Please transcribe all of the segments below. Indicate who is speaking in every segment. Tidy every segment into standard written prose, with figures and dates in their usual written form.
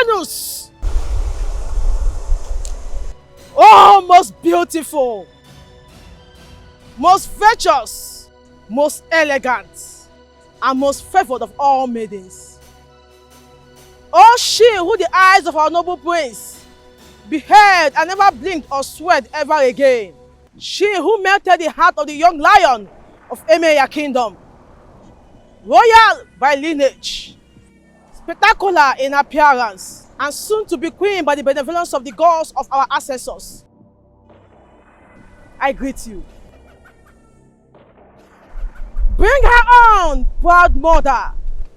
Speaker 1: Venus! Oh, most beautiful, most virtuous, most elegant, and most favored of all maidens. Oh, she who the eyes of our noble prince beheld and never blinked or sweat ever again. She who melted the heart of the young lion of Emeya kingdom. Royal by lineage, spectacular in appearance, and soon to be queen by the benevolence of the gods of our ancestors. I greet you. Bring her on, proud mother.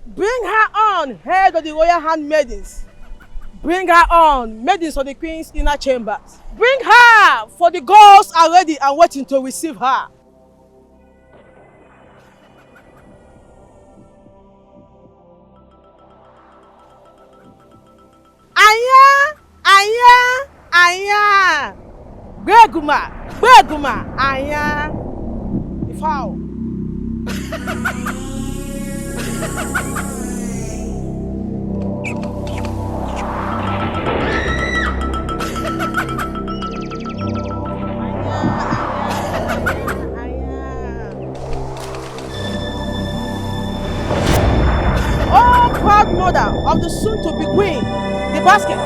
Speaker 1: Bring her on, head of the royal handmaidens. Bring her on, maidens of the queen's inner chambers. Bring her, for the gods are ready and waiting to receive her. Aya, aya, aya. Beguma, aya. The fowl. Oh, proud mother of the soon-to-be queen, the basket.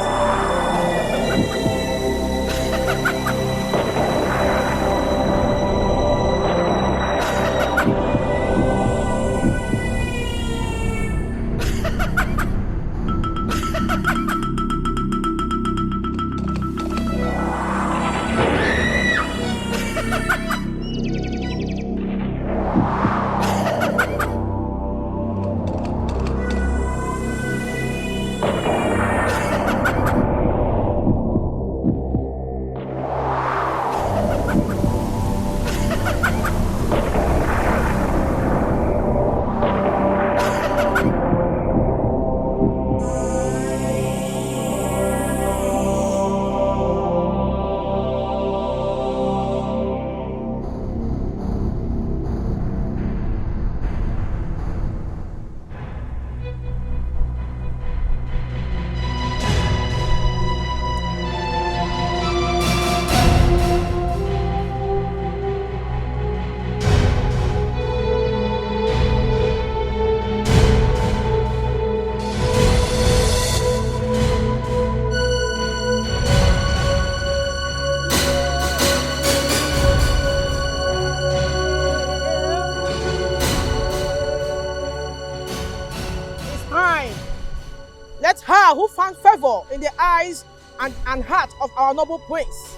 Speaker 1: Let her who found favor in the eyes and heart of our noble prince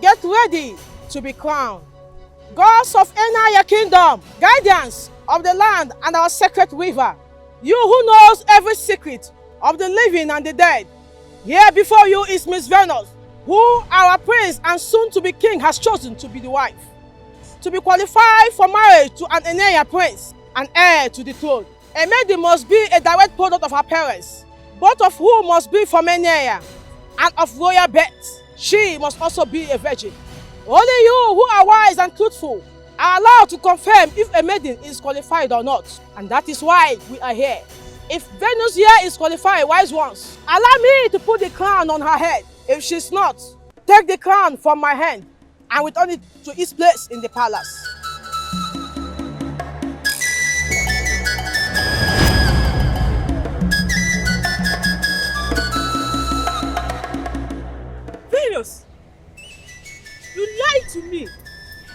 Speaker 1: get ready to be crowned. Gods of Enaya kingdom, guardians of the land and our sacred river, you who knows every secret of the living and the dead, here before you is Miss Venus, who our prince and soon-to-be king has chosen to be the wife, to be qualified for marriage to an Enaya prince and heir to the throne. A maiden must be a direct product of her parents, both of whom must be from Enaya and of royal birth. She must also be a virgin. Only you who are wise and truthful are allowed to confirm if a maiden is qualified or not. And that is why we are here. If Venus here is qualified, wise ones, allow me to put the crown on her head. If she's not, take the crown from my hand and return it to its place in the palace.
Speaker 2: Venus, you lied to me.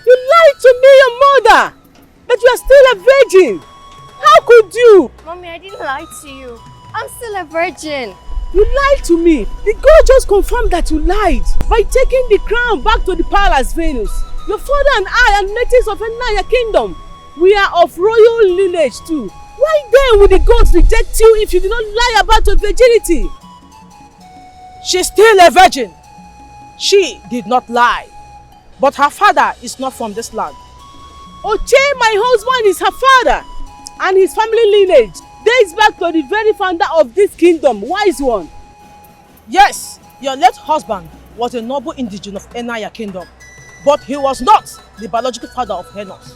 Speaker 2: You lied to me, your mother, that you are still a virgin. How could you?
Speaker 3: Mommy, I didn't lie to you. I'm still a virgin.
Speaker 2: You lied to me. The God just confirmed that you lied by taking the crown back to the palace, Venus. Your father and I are natives of Enaya kingdom. We are of royal lineage too. Why then would the gods reject you if you did not lie about your virginity?
Speaker 1: She's still a virgin. She did not lie. But her father is not from this land.
Speaker 2: Oche, my husband, is her father. And his family lineage dates back to the very founder of this kingdom, wise one.
Speaker 1: Yes, your late husband was a noble indigene of Enaya kingdom, but he was not the biological father of Venus.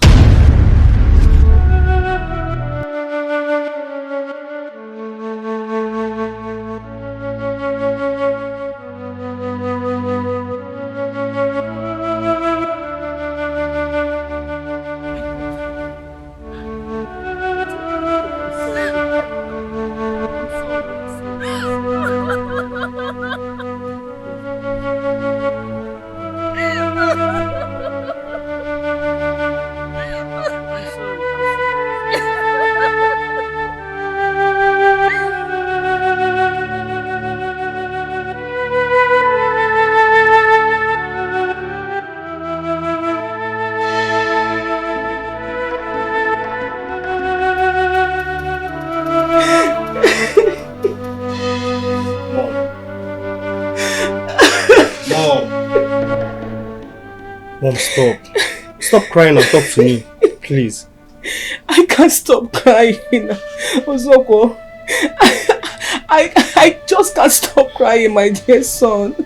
Speaker 4: Mom, stop. Stop crying and talk to me, please.
Speaker 2: I can't stop crying. Ozoko, I just can't stop crying, my dear son.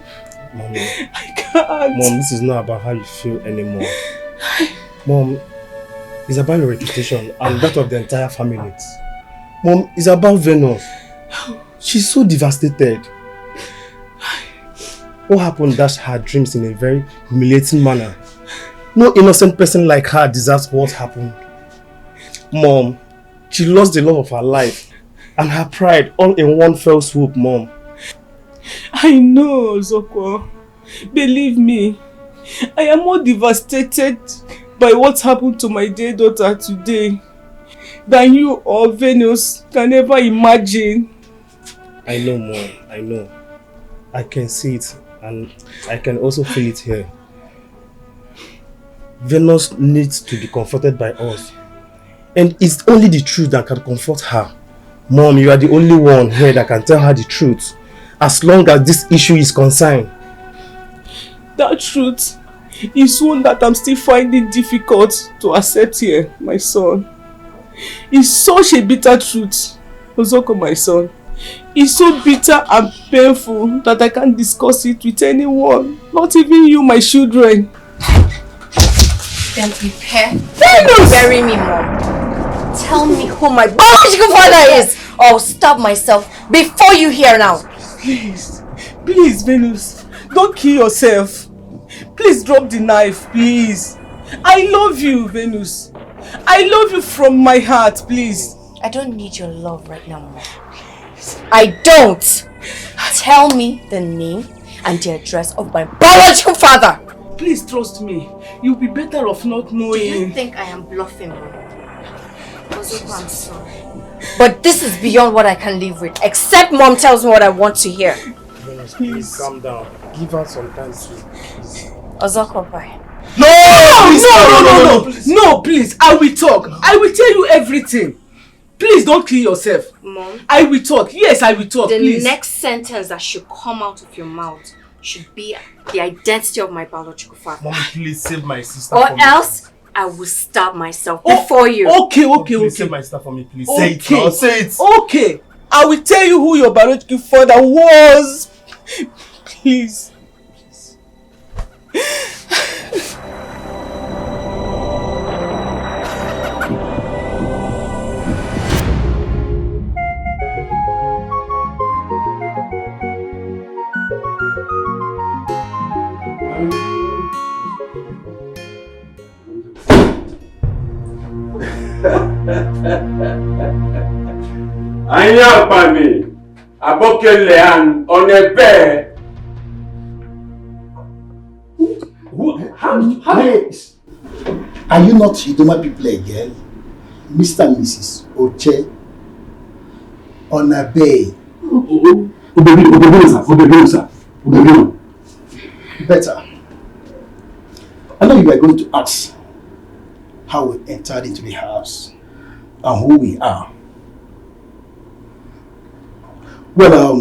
Speaker 4: Mommy,
Speaker 2: I can't.
Speaker 4: Mom, this is not about how you feel anymore. Mom, it's about your reputation and that of the entire family. Mom, it's about Venus. She's so devastated. What happened dashed her dreams in a very humiliating manner. No innocent person like her deserves what happened. Mom, she lost the love of her life and her pride all in one fell swoop, Mom.
Speaker 2: I know, Zoko. Believe me, I am more devastated by what happened to my dear daughter today than you or Venus can ever imagine.
Speaker 4: I know, Mom. I know. I can see it and I can also feel it here. Venus needs to be comforted by us. And it's only the truth that can comfort her. Mom, you are the only one here that can tell her the truth. As long as this issue is concerned.
Speaker 2: That truth is one that I'm still finding difficult to accept here, my son. It's such a bitter truth, Ozoko, my son. It's so bitter and painful that I can't discuss it with anyone, not even you, my children.
Speaker 3: Then prepare to bury me, Mom. Tell me who my biological father is, or I'll stab myself before you hear now.
Speaker 2: Please, please, Venus, don't kill yourself. Please drop the knife, please. I love you, Venus. I love you from my heart, please.
Speaker 3: I don't need your love right now, Mom. I don't. Tell me the name and the address of my biological father.
Speaker 2: Please trust me. You'll be better off not knowing.
Speaker 3: Do you think I am bluffing, Mom? Ozoko, I'm sorry. But this is beyond what I can live with. Except Mom tells me what I want to hear.
Speaker 4: Please calm down. Give her some time to please.
Speaker 3: Ozoko, bye.
Speaker 2: No, please. I will talk. I will tell you everything. Please don't kill yourself.
Speaker 3: Mom.
Speaker 2: I will talk. Yes, I will talk.
Speaker 3: The next sentence that should come out of your mouth should be the identity of my biological father.
Speaker 4: Mommy, please save my sister
Speaker 3: or
Speaker 4: for me.
Speaker 3: else I will stab myself before you.
Speaker 2: Okay.
Speaker 4: Please save my sister for me, please. Say it now. Say it.
Speaker 2: Okay. I will tell you who your biological father was. Please.
Speaker 5: Anya Pami, Abokele and Onebe.
Speaker 6: Wait. Are you not Idoma people again? Mr. and Mrs. Oche Onabe. Better. I know you are going to ask how we entered into the house and who we are. Well,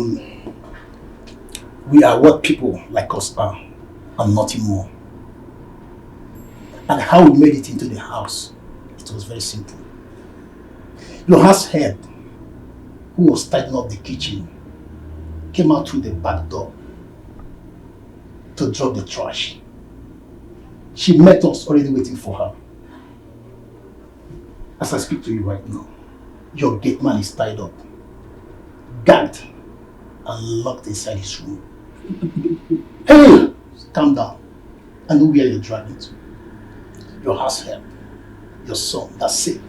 Speaker 6: we are what people like us are and nothing more. And how we made it into the house, it was very simple. Your house head, who was tidying up the kitchen, came out through the back door to drop the trash. She met us already waiting for her. As I speak to you right now, your gate man is tied up, gagged, and locked inside his room. Hey! Calm down. I know where you're driving to. Your house help, your son, that's sick.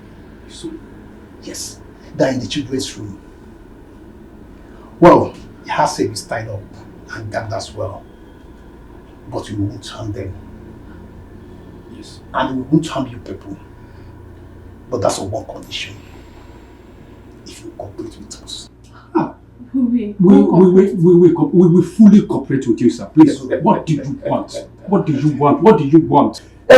Speaker 6: Yes, they're in the children's room. Well, the house help is tied up and gagged as well. But we won't harm them. Yes. And we won't harm you people. But that's on one condition. If you cooperate with us.
Speaker 7: We will fully cooperate with you, sir. Please. What do you want? What do you want? What do you want?
Speaker 5: We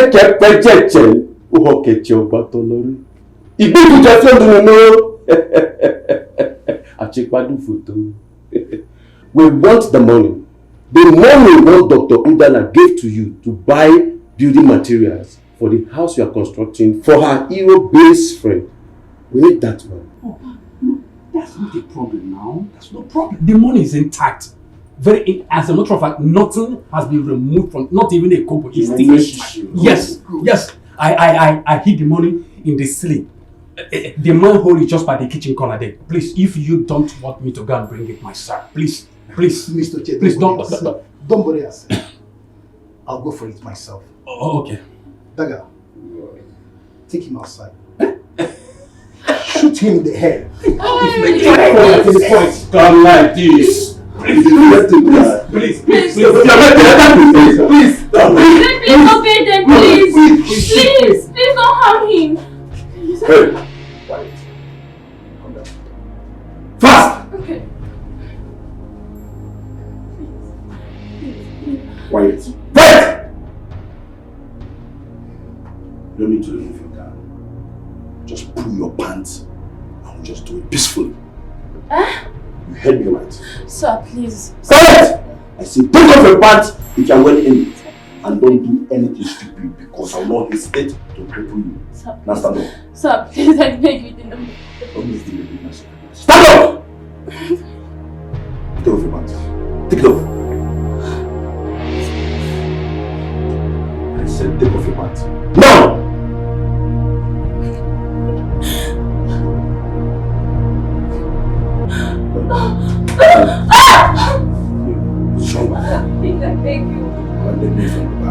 Speaker 5: want the money. The money one Dr. Udana gave to you to buy building materials for the house we are constructing for her hero best friend. We need that one.
Speaker 7: Oh, no, that's not the problem now. That's no problem. The money is intact. As a matter of fact, nothing has been removed from, not even a kobo. It's still intact. Yes. I hid the money in the ceiling. The manhole is just by the kitchen corner there. Please, if you don't want me to go and bring it myself, please.
Speaker 6: Mr. Che,
Speaker 7: please don't
Speaker 6: worry yourself. I'll go for it myself.
Speaker 7: Oh, okay.
Speaker 6: Daga, take him outside. Shoot him in the head.
Speaker 5: Come like this. Please.
Speaker 3: Please obey them, please don't harm him.
Speaker 5: Hey, quiet. Come down. Fast!
Speaker 3: Okay.
Speaker 5: Quiet. Quiet! You don't need to remove your gun. Just pull your pants and we'll just do it peacefully. You heard me right.
Speaker 3: Sir, please.
Speaker 5: Quiet! I say take off your pants if you are well in it. And don't do anything stupid because I will not hesitate to cripple you.
Speaker 3: Sir,
Speaker 5: now stand up.
Speaker 3: Sir, please, I beg you, don't
Speaker 5: miss the baby. Stand up! Take off your pants. Take it off. I said take off your pants. Now! What's wrong?
Speaker 3: Please, I beg you.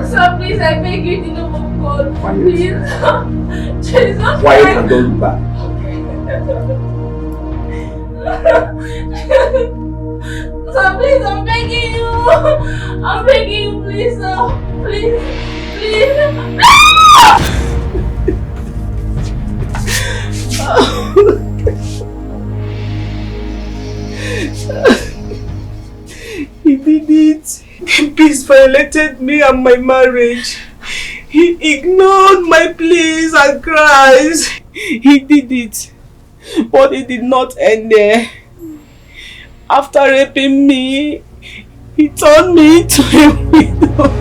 Speaker 3: Sir, please, I beg you, in the name of God. Please. Jesus.
Speaker 5: Quiet and don't look back.
Speaker 3: Sir, please, I'm begging you. I'm begging you, please, sir. Please.
Speaker 2: He did it. He peace violated me and my marriage. He ignored my pleas and cries. He did it. But it did not end there. After raping me, he turned me into a widow.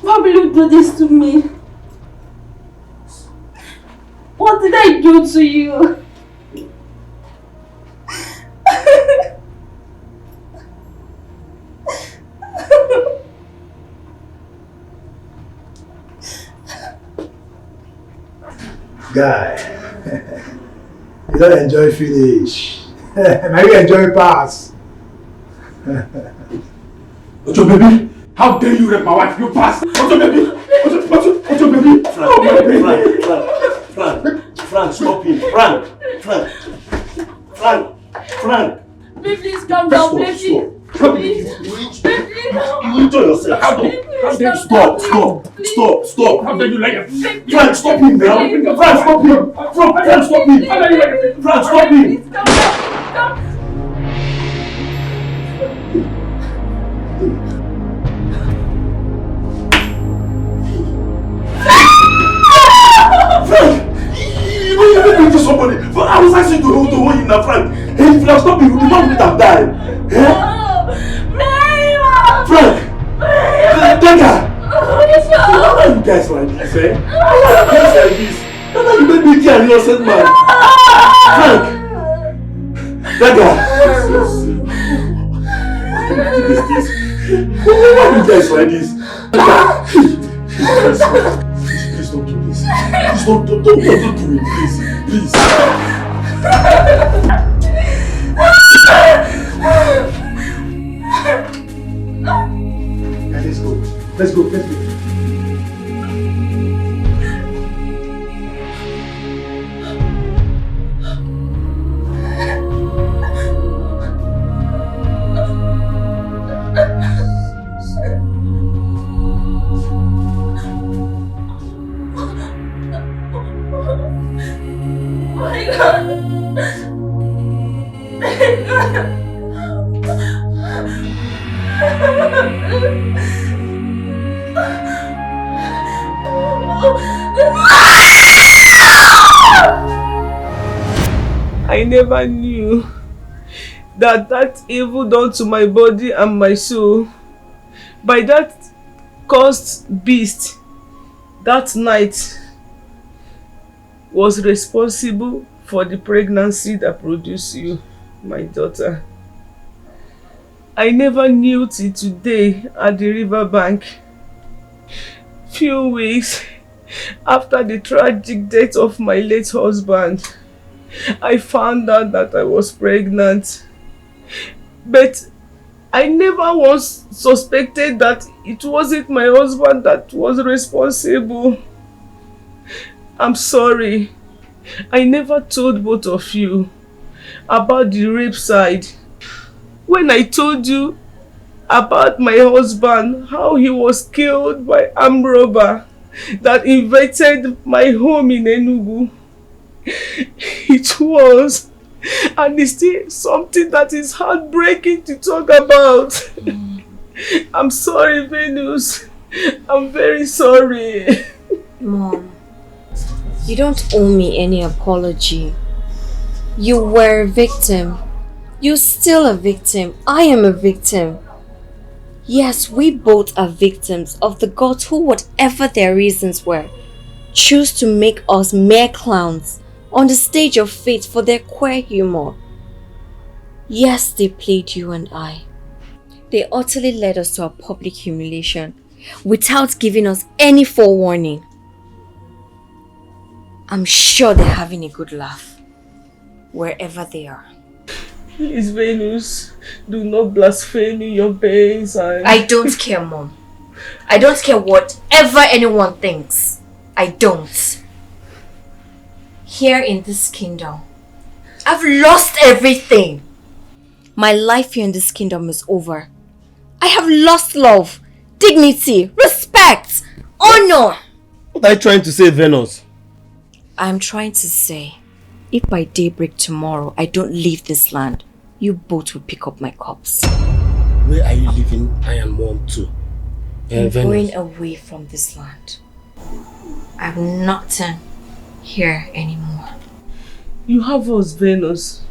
Speaker 3: Why will you do this to me? What did I do to you?
Speaker 6: Guy, you don't enjoy finish. Maybe enjoy pass.
Speaker 7: What's your baby? How dare you rape my wife, you bastard! What's your baby? What's your baby?
Speaker 5: Frank, stop him. Frank.
Speaker 3: Please calm down, please.
Speaker 5: You enjoy yourself. How dare you? Stop.
Speaker 7: How dare you like it?
Speaker 5: Frank, stop him now. Frank, stop him. Frank, stop him.
Speaker 7: How dare you like it?
Speaker 5: Frank, stop him.
Speaker 3: Please calm down.
Speaker 5: You don't even to somebody. But I was asking you to hold him now, Frank. Hey, if you have stopped him, the man would have died. Frank! Dega! Why are you guys like this, eh? Why are you guys like this? Why you made me kill an innocent man? Frank! Dega! Why are you guys like this? Please don't do this. Please don't do it, please.
Speaker 6: Let's go.
Speaker 2: I never knew that evil done to my body and my soul by that cursed beast that night was responsible for the pregnancy that produced you, my daughter. I never knew till today at the riverbank. Few weeks after the tragic death of my late husband, I found out that I was pregnant. But I never once suspected that it wasn't my husband that was responsible. I'm sorry. I never told both of you about the rape side. When I told you about my husband, how he was killed by armed robber that invaded my home in Enugu, it was and it's still something that is heartbreaking to talk about. I'm sorry, Venus. I'm very sorry.
Speaker 3: Mom, you don't owe me any apology. You were a victim. You're still a victim. I am a victim. Yes, we both are victims of the gods who, whatever their reasons were, choose to make us mere clowns on the stage of fate for their queer humor. Yes, they played you and I. They utterly led us to a public humiliation without giving us any forewarning. I'm sure they're having a good laugh wherever they are.
Speaker 2: Please, Venus, do not blaspheme your pains and...
Speaker 3: I don't care, Mom. I don't care whatever anyone thinks. I don't. Here in this kingdom, I've lost everything. My life here in this kingdom is over. I have lost love, dignity, respect, honor.
Speaker 4: What are you trying to say, Venus?
Speaker 3: I'm trying to say, if by daybreak tomorrow I don't leave this land, you both will pick up my corpse.
Speaker 4: Where are you leaving I and Mom to?
Speaker 3: I'm going away from this land. I'm not here anymore.
Speaker 2: You have us, Venus.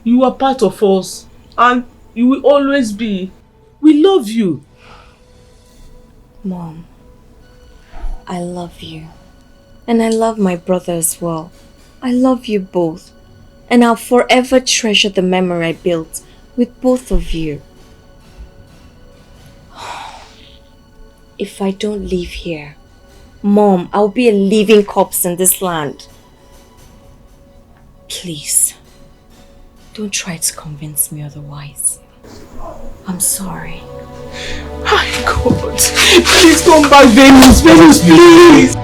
Speaker 2: You are part of us and you will always be. We love you.
Speaker 3: Mom, I love you. And I love my brother as well. I love you both. And I'll forever treasure the memory I built with both of you. If I don't leave here, Mom, I'll be a living corpse in this land. Please, don't try to convince me otherwise. I'm sorry.
Speaker 2: My God, please come back, Venus. Venus, please.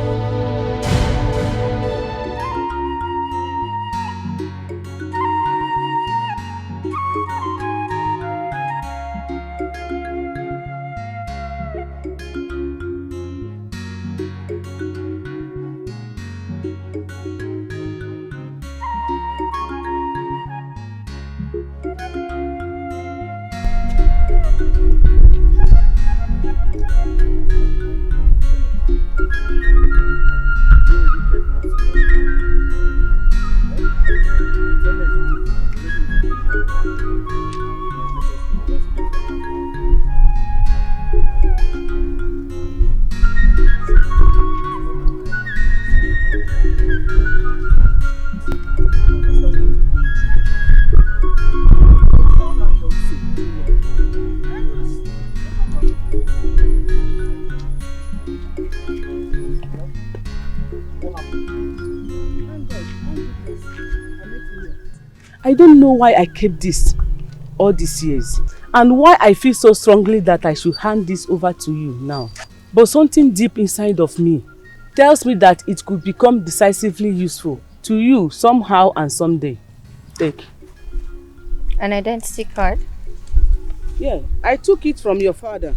Speaker 2: I don't know why I kept this all these years and why I feel so strongly that I should hand this over to you now. But something deep inside of me tells me that it could become decisively useful to you somehow and someday. Take.
Speaker 3: An identity card?
Speaker 2: Yeah, I took it from your father.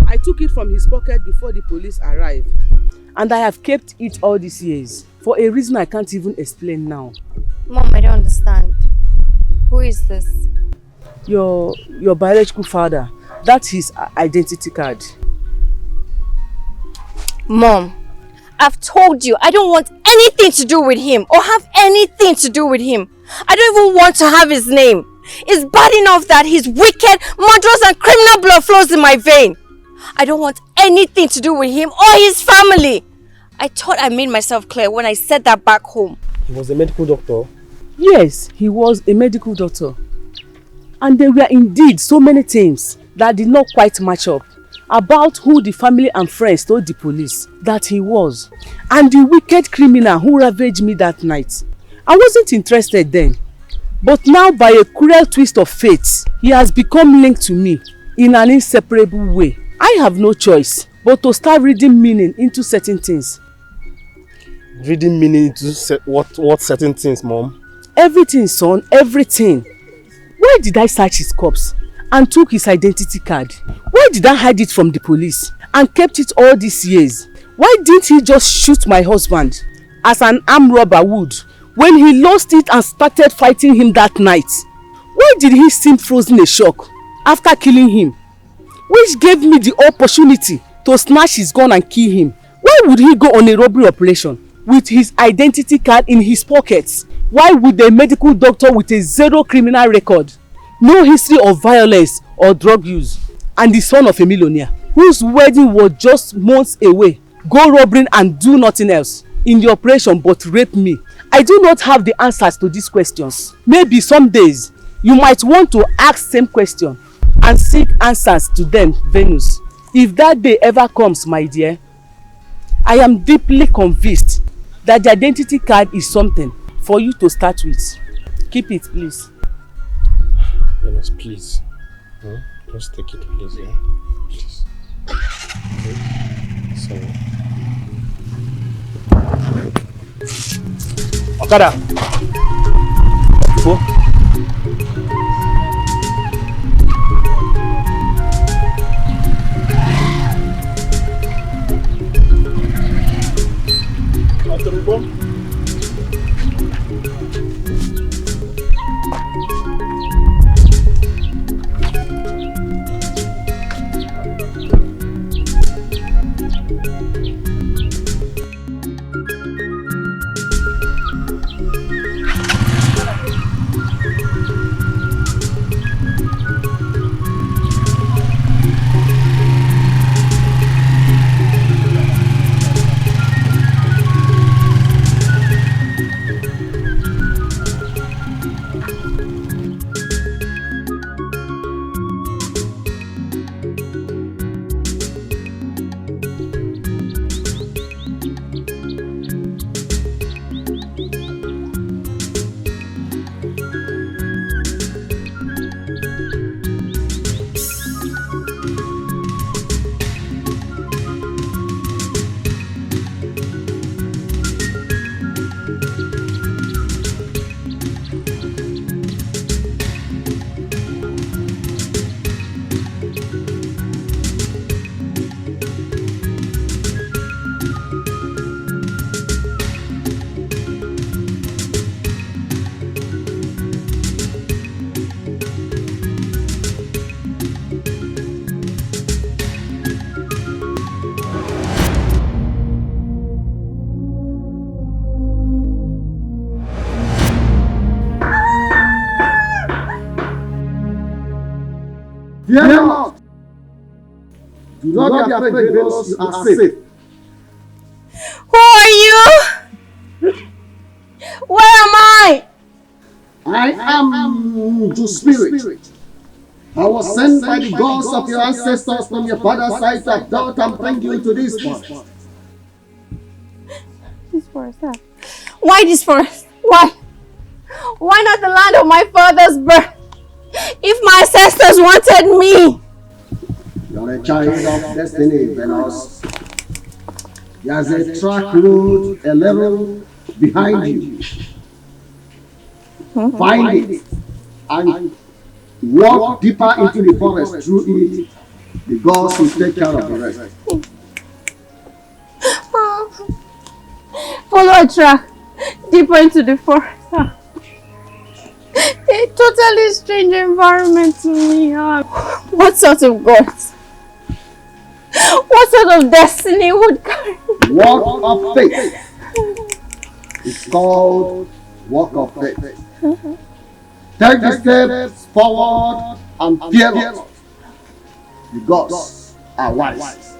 Speaker 2: I took it from his pocket before the police arrived. And I have kept it all these years for a reason I can't even explain now.
Speaker 3: Mom, I don't understand. Who is this?
Speaker 2: Your biological father. That's his identity card.
Speaker 3: Mom, I've told you I don't want anything to do with him or have anything to do with him. I don't even want to have his name. It's bad enough that his wicked, murderous and criminal blood flows in my vein. I don't want anything to do with him or his family. I thought I made myself clear when I said that back home.
Speaker 4: He was a medical doctor?
Speaker 2: Yes, he was a medical doctor. And there were indeed so many things that did not quite match up about who the family and friends told the police that he was, and the wicked criminal who ravaged me that night. I wasn't interested then, but now by a cruel twist of fate, he has become linked to me in an inseparable way. I have no choice but to start reading meaning into certain things.
Speaker 4: Reading meaning into what certain things, Mom?
Speaker 2: Everything, son, everything. Why did I search his corpse and took his identity card? Why did I hide it from the police and kept it all these years? Why didn't he just shoot my husband as an armed robber would when he lost it and started fighting him that night? Why did he seem frozen in shock after killing him, which gave me the opportunity to snatch his gun and kill him? Why would he go on a robbery operation with his identity card in his pockets? Why would a medical doctor with a zero criminal record, no history of violence or drug use, and the son of a millionaire whose wedding was just months away, go robbing and do nothing else in the operation but rape me? I do not have the answers to these questions. Maybe some days you might want to ask same question and seek answers to them, Venus. If that day ever comes, my dear, I am deeply convinced that the identity card is something for you to start with. Keep it, please.
Speaker 4: Venus, please. Just take it, please. Yeah? Please. Okay. Sorry. Okada! Go.
Speaker 6: Fear not. Do not be afraid, Venus, you are safe.
Speaker 3: Who are you? Where am I?
Speaker 6: I am the spirit. I was sent by the gods of your ancestors from your father's side to adopt and bring you to this forest.
Speaker 3: This forest, huh? Why this forest? Why? Why not the land of my father's birth? If my ancestors wanted me!
Speaker 6: You are a child of destiny, Venus. There's a track road a level behind you. Find it and walk deeper into the forest. Through it, the gods will take care of the rest.
Speaker 3: Follow a track deeper into the forest. A totally strange environment to me. What sort of gods? What sort of destiny would carry?
Speaker 8: Walk of faith. It's called walk of faith. Take the steps forward and fearless. The gods are wise.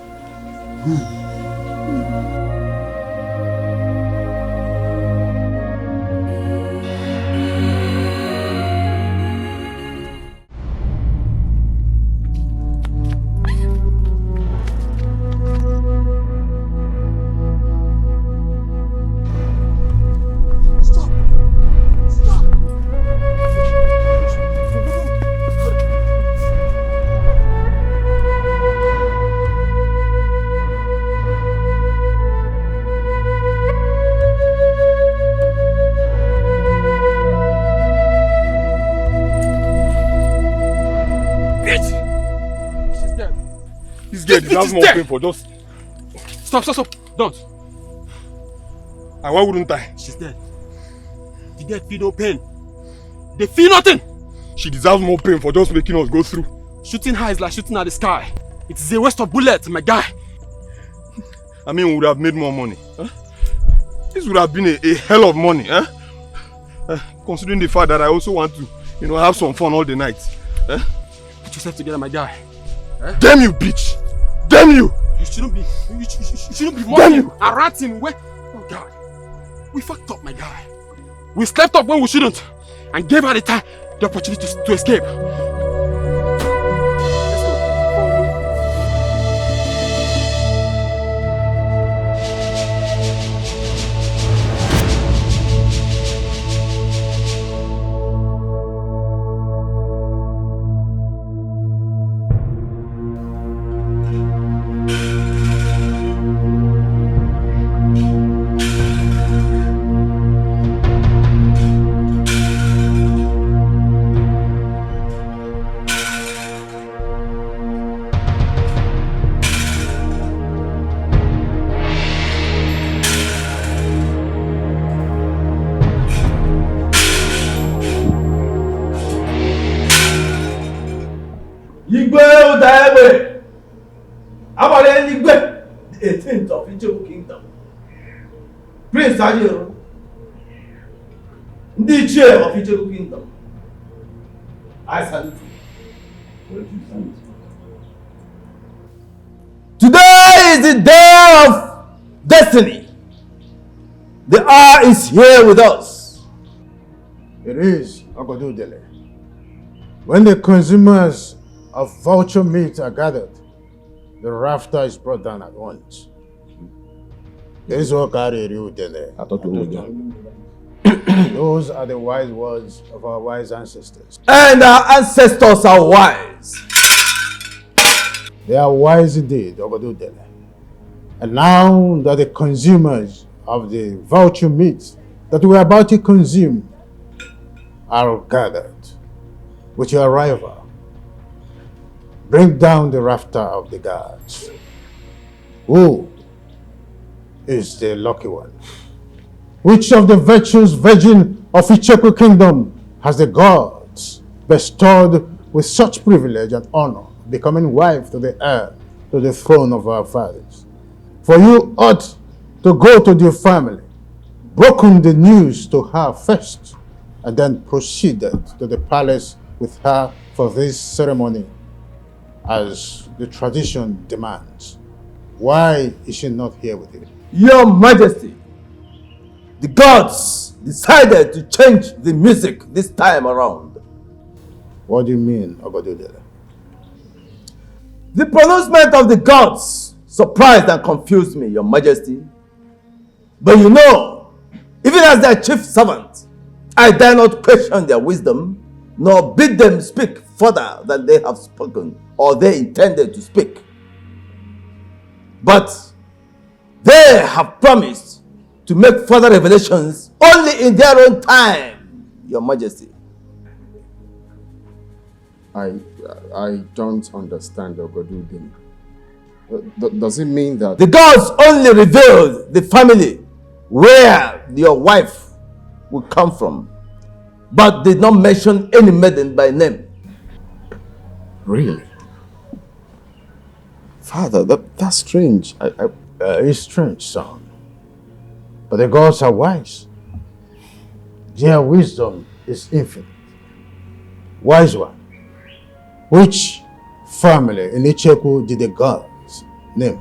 Speaker 5: That's more painful. Just
Speaker 7: Stop. Don't.
Speaker 5: and why wouldn't I?
Speaker 7: She's dead. The dead feel no pain. They feel nothing.
Speaker 5: She deserves more pain for just making us go through.
Speaker 7: Shooting her is like shooting at the sky. It is a waste of bullets, my guy.
Speaker 5: I mean, we would have made more money. Huh? This would have been a hell of money, huh? Considering the fact that I also want to, have some fun all the night. Huh?
Speaker 7: Put yourself together, my guy.
Speaker 5: Damn you, bitch! Damn you!
Speaker 7: You shouldn't be mocking and ranting. Oh God, we fucked up, my guy. We slept up when we shouldn't, and gave her the opportunity to escape.
Speaker 9: The 18th of Etiko Kingdom. Prince Ajiro, the chair of Etiko Kingdom. I salute you. Today is the day of destiny. The hour is here with us.
Speaker 10: It is Ogodudele. When the consumers of vulture meat are gathered, the rafter is brought down at once. This is what carried you there. Those are the wise words of our wise ancestors.
Speaker 9: And our ancestors are wise.
Speaker 10: They are wise indeed, Ogodudele. And now that the consumers of the vulture meat that we are about to consume are gathered, with your arrival, bring down the rafter of the gods. Who is the lucky one? Which of the virtuous virgin of Etiko Kingdom has the gods bestowed with such privilege and honor, becoming wife to the heir to the throne of our fathers? For you ought to go to your family, broken the news to her first, and then proceeded to the palace with her for this ceremony, as the tradition demands. Why is she not here with you?
Speaker 9: Your Majesty, the gods decided to change the music this time around.
Speaker 10: What do you mean, Ogodudele?
Speaker 9: The pronouncement of the gods surprised and confused me, Your Majesty. But you know, even as their chief servant, I dare not question their wisdom, nor bid them speak further than they have spoken or they intended to speak. But they have promised to make further revelations only in their own time, Your Majesty.
Speaker 11: I don't understand, Ogodudele. Does it mean that
Speaker 9: the gods only revealed the family where your wife will come from, but did not mention any maiden by name?
Speaker 11: Really? Father, that's strange.
Speaker 10: It's strange, son. But the gods are wise. Their wisdom is infinite. Wise one. Which family in Etiko did the gods name?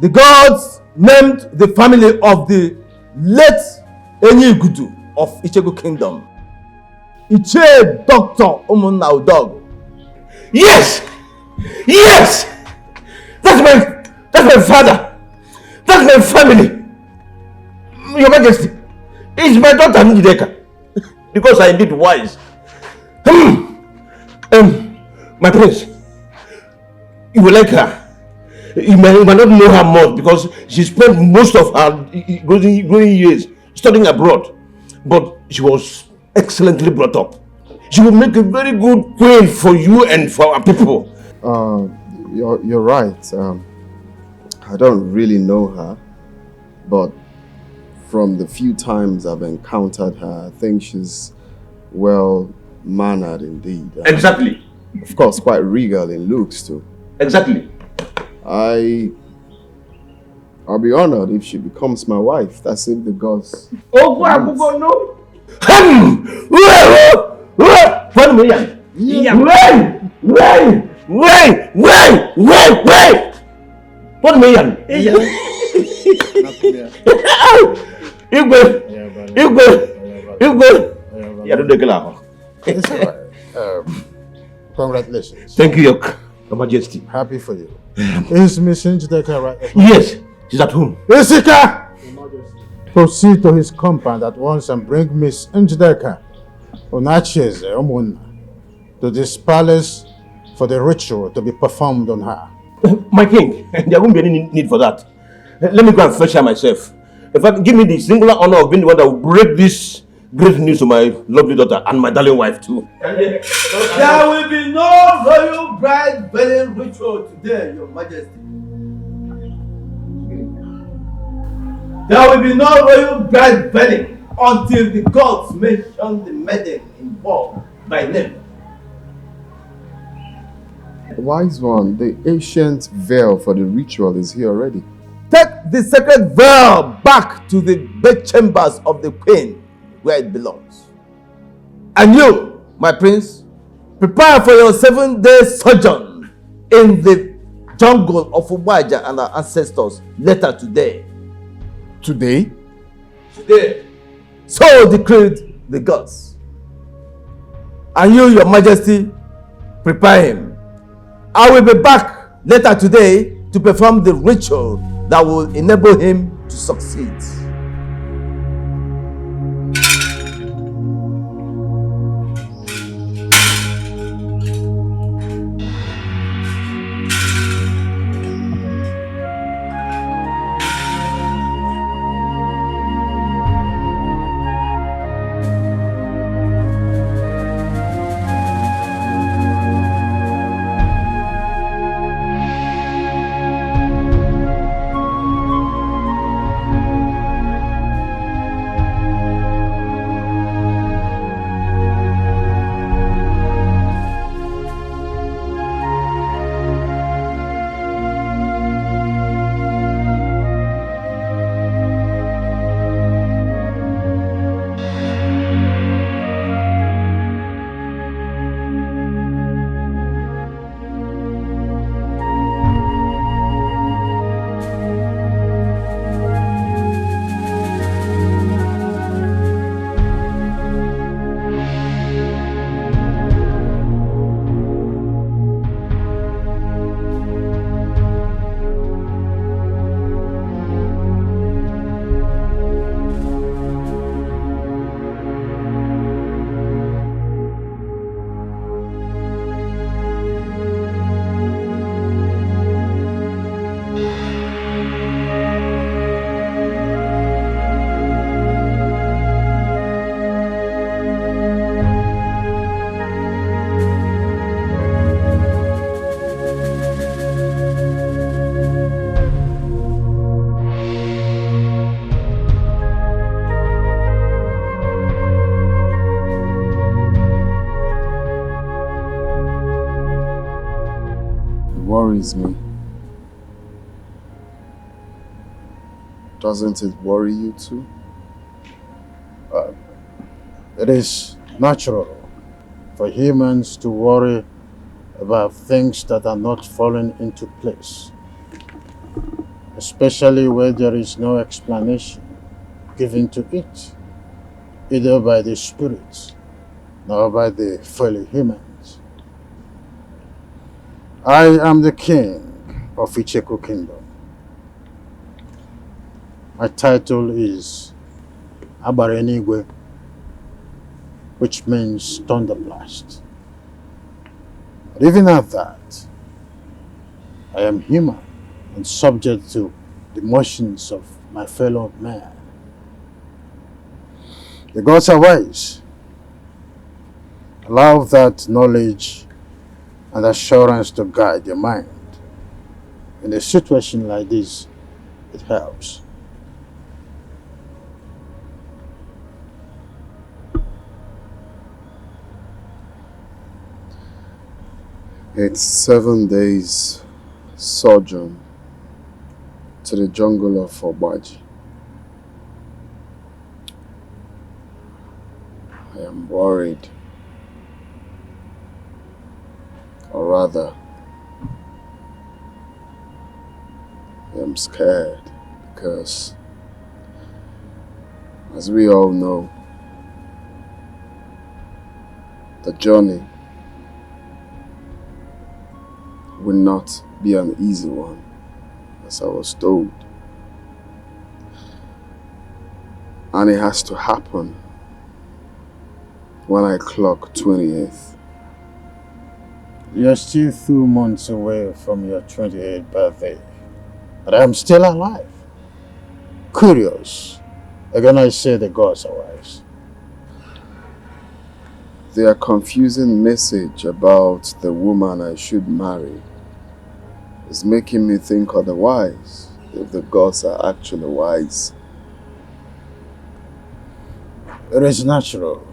Speaker 9: The gods named the family of the late Enigudu of Ichegu Kingdom. Iche Dr. Umunnaudog.
Speaker 5: Yes! Yes! That's my father! That's my family! Your Majesty, it's my daughter Njideka. Because I did wise. My prince, you will like her. You might not know her much because she spent most of her growing years studying abroad. But she was excellently brought up. She will make a very good queen for you and for our people.
Speaker 11: You're right. I don't really know her, but from the few times I've encountered her, I think she's well-mannered indeed.
Speaker 5: Exactly.
Speaker 11: Of course, quite regal in looks too.
Speaker 5: Exactly.
Speaker 11: I'll be honored if she becomes my wife. That's if the gods.
Speaker 5: Oh, no. What me yan? Igwe. Yeah, don't take it.
Speaker 10: Congratulations.
Speaker 5: Thank you, Your Majesty.
Speaker 10: Happy for you. Is Miss Njideka right?
Speaker 5: Yes, she's at home.
Speaker 10: Isika! Proceed to his compound at once and bring Miss Njideka Onacheze Omunna to this palace for the ritual to be performed on her.
Speaker 5: My king, there won't be any need for that. Let me go and fetch her myself. In fact, give me the singular honor of being the one that will break this great news to my lovely daughter and my darling wife too.
Speaker 9: There will be no royal bride wedding ritual today, Your Majesty. There will be no royal bride wedding until the gods mention the maiden involved by name.
Speaker 11: Wise one, the ancient veil for the ritual is here already.
Speaker 9: Take the sacred veil back to the bedchambers of the queen where it belongs. And you, my prince, prepare for your 7-day sojourn in the jungle of Ubaja and our ancestors later today.
Speaker 11: Today?
Speaker 9: Today. So decreed the gods. And you, Your Majesty, prepare him. I will be back later today to perform the ritual that will enable him to succeed.
Speaker 11: Worries me. Doesn't it worry you too?
Speaker 10: It is natural for humans to worry about things that are not falling into place, especially where there is no explanation given to it, either by the spirits nor by the fellow humans. I am the king of Etiko Kingdom. My title is Abarenigwe, which means thunderblast. But even at that, I am human and subject to the motions of my fellow man. The gods are wise. Allow that knowledge and assurance to guide your mind. In a situation like this, it helps.
Speaker 11: It's 7 days sojourn to the jungle of Obaji. I am worried. Or rather, I am scared because, as we all know, the journey will not be an easy one, as I was told. And it has to happen when I clock 28th.
Speaker 10: You're still 2 months away from your 28th birthday, but I'm still alive. Curious. Again, I say the gods are wise.
Speaker 11: Their confusing message about the woman I should marry is making me think otherwise, if the gods are actually wise.
Speaker 10: It is natural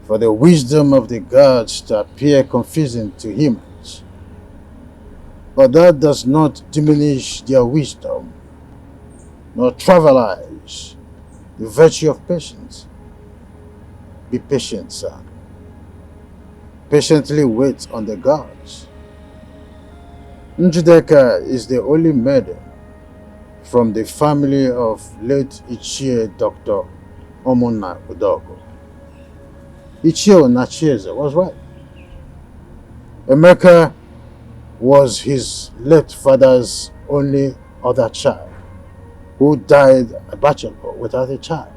Speaker 10: for the wisdom of the gods to appear confusing to humans, but that does not diminish their wisdom, nor trivialize the virtue of patience. Be patient, son. Patiently wait on the gods. Njideka is the only maiden from the family of late Ichie Dr. Omona Udogo. Ichie Nachieze was right. Emeka was his late father's only other child, who died a bachelor without a child.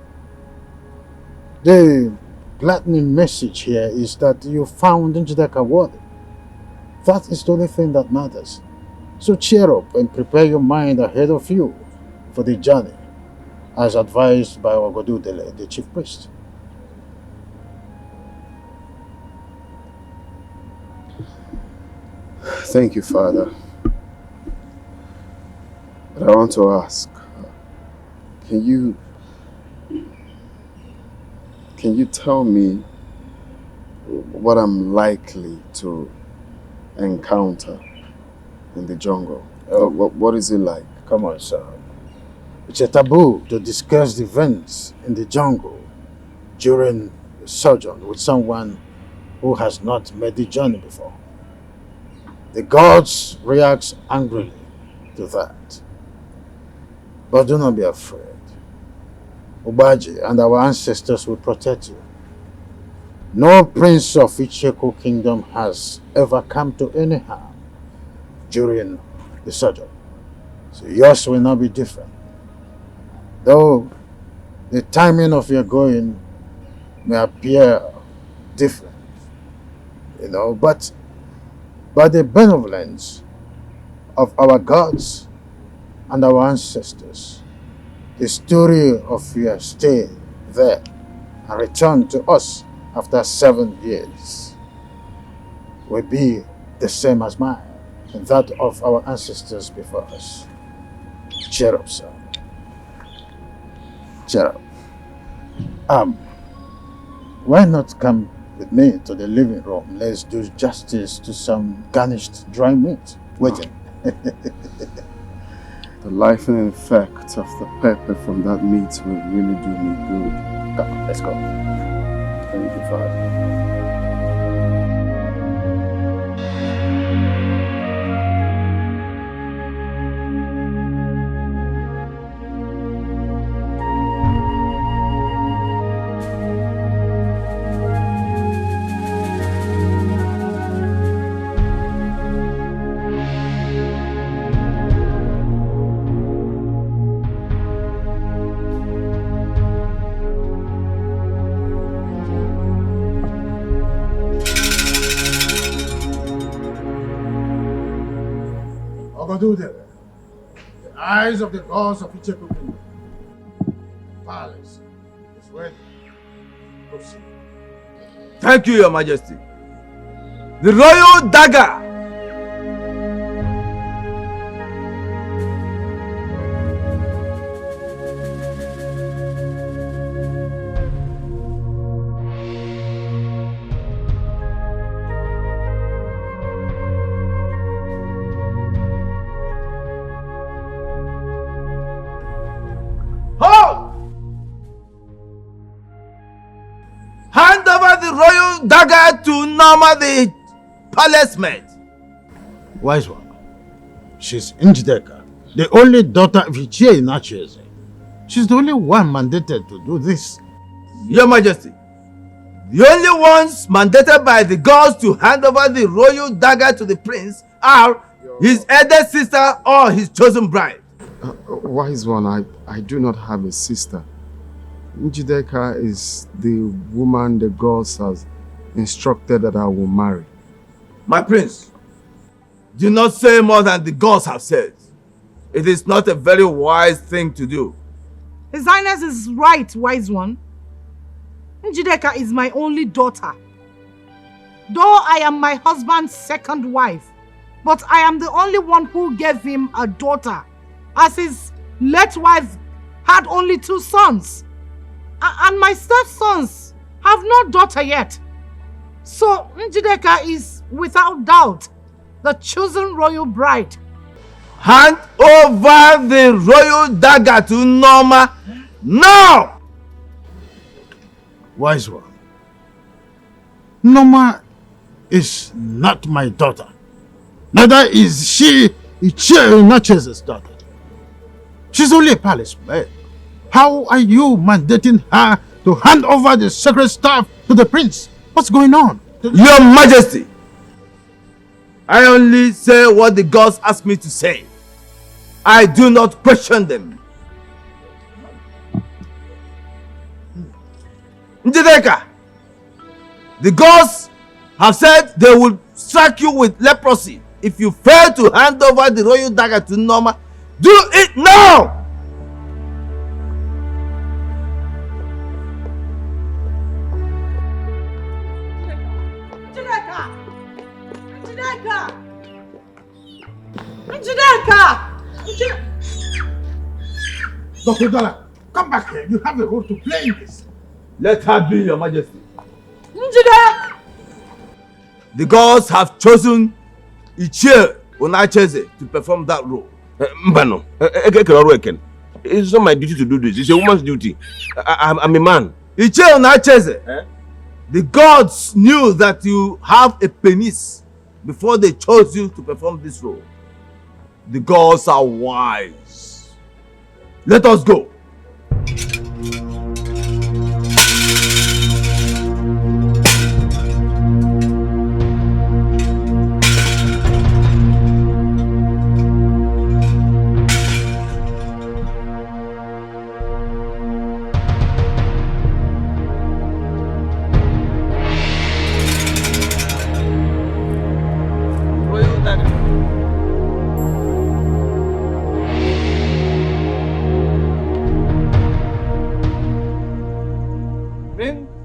Speaker 10: The gladdening message here is that you found Njideka worthy. That is the only thing that matters. So cheer up and prepare your mind ahead of you for the journey, as advised by Ogodudele, the chief priest.
Speaker 11: Thank you, Father. But I want to ask, can you tell me what I'm likely to encounter in the jungle? What is it like?
Speaker 10: Come on, son. It's a taboo to discuss the events in the jungle during a sojourn with someone who has not made the journey before. The gods react angrily to that. But do not be afraid. Obaji and our ancestors will protect you. No prince of Etiko Kingdom has ever come to any harm during the sojourn. So yours will not be different. Though the timing of your going may appear different, but by the benevolence of our gods and our ancestors, the story of your stay there and return to us after 7 years will be the same as mine and that of our ancestors before us. Cheer up, son. Cheer up. Why not come with me to the living room? Let's do justice to some garnished dry meat. Waiting.
Speaker 11: The lightening effect of the pepper from that meat will really do me good. Come on, let's go. Thank you, Father.
Speaker 10: The eyes of the gods of Etiko kingdom. Palace is ready. Proceed.
Speaker 9: Thank you, Your Majesty. The royal dagger. Hand over the royal dagger to Norma, the palace maid.
Speaker 10: Wise one. She's Njideka, the only daughter of Ichie in Chizzy. She's the only one mandated to do this.
Speaker 9: Your Majesty, the only ones mandated by the gods to hand over the royal dagger to the prince are his elder sister or his chosen bride.
Speaker 11: Wise one, I do not have a sister. Njideka is the woman the gods has instructed that I will marry.
Speaker 9: My prince, do not say more than the gods have said. It is not a very wise thing to do.
Speaker 1: His Highness is right, wise one. Njideka is my only daughter. Though I am my husband's second wife, but I am the only one who gave him a daughter, as his late wife had only 2 sons. And my stepsons have no daughter yet. So Njideka is, without doubt, the chosen royal bride.
Speaker 9: Hand over the royal dagger to Norma now!
Speaker 10: Wise one. Norma is not my daughter. Neither is she Ichie Nachez's daughter. She's only a palace maid. How are you mandating her to hand over the sacred staff to the prince? What's going on?
Speaker 9: Your Majesty, I only say what the gods ask me to say. I do not question them. Njideka, the gods have said they will strike you with leprosy if you fail to hand over the royal dagger to Norma. Do it now!
Speaker 10: Dr. Dollar, come back here. You have a role to play in this.
Speaker 9: Let her be, Your Majesty.
Speaker 1: Njideka!
Speaker 9: The gods have chosen Ichie Onacheze to perform that role.
Speaker 5: Mbano, it's not my duty to do this. It's a woman's duty. I'm a man.
Speaker 9: Ichie Onacheze, the gods knew that you have a penis before they chose you to perform this role. The gods are wise. Let us go.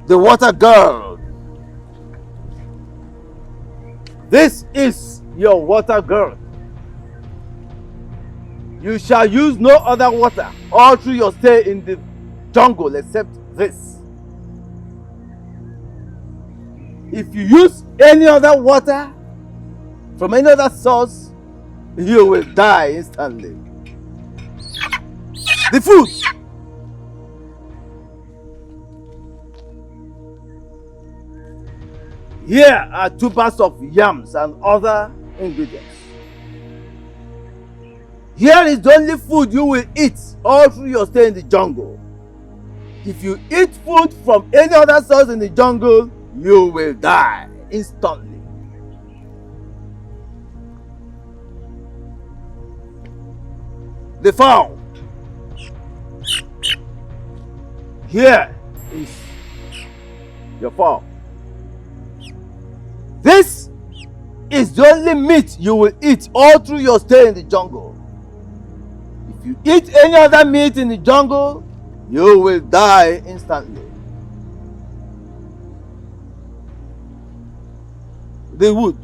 Speaker 9: The water girl. This is your water girl. You shall use no other water all through your stay in the jungle except this. If you use any other water from any other source, you will die instantly. The food. Here are 2 bags of yams and other ingredients. Here is the only food you will eat all through your stay in the jungle. If you eat food from any other source in the jungle, you will die instantly. The fowl. Here is your fowl. This is the only meat you will eat all through your stay in the jungle. If you eat any other meat in the jungle, you will die instantly. The wood.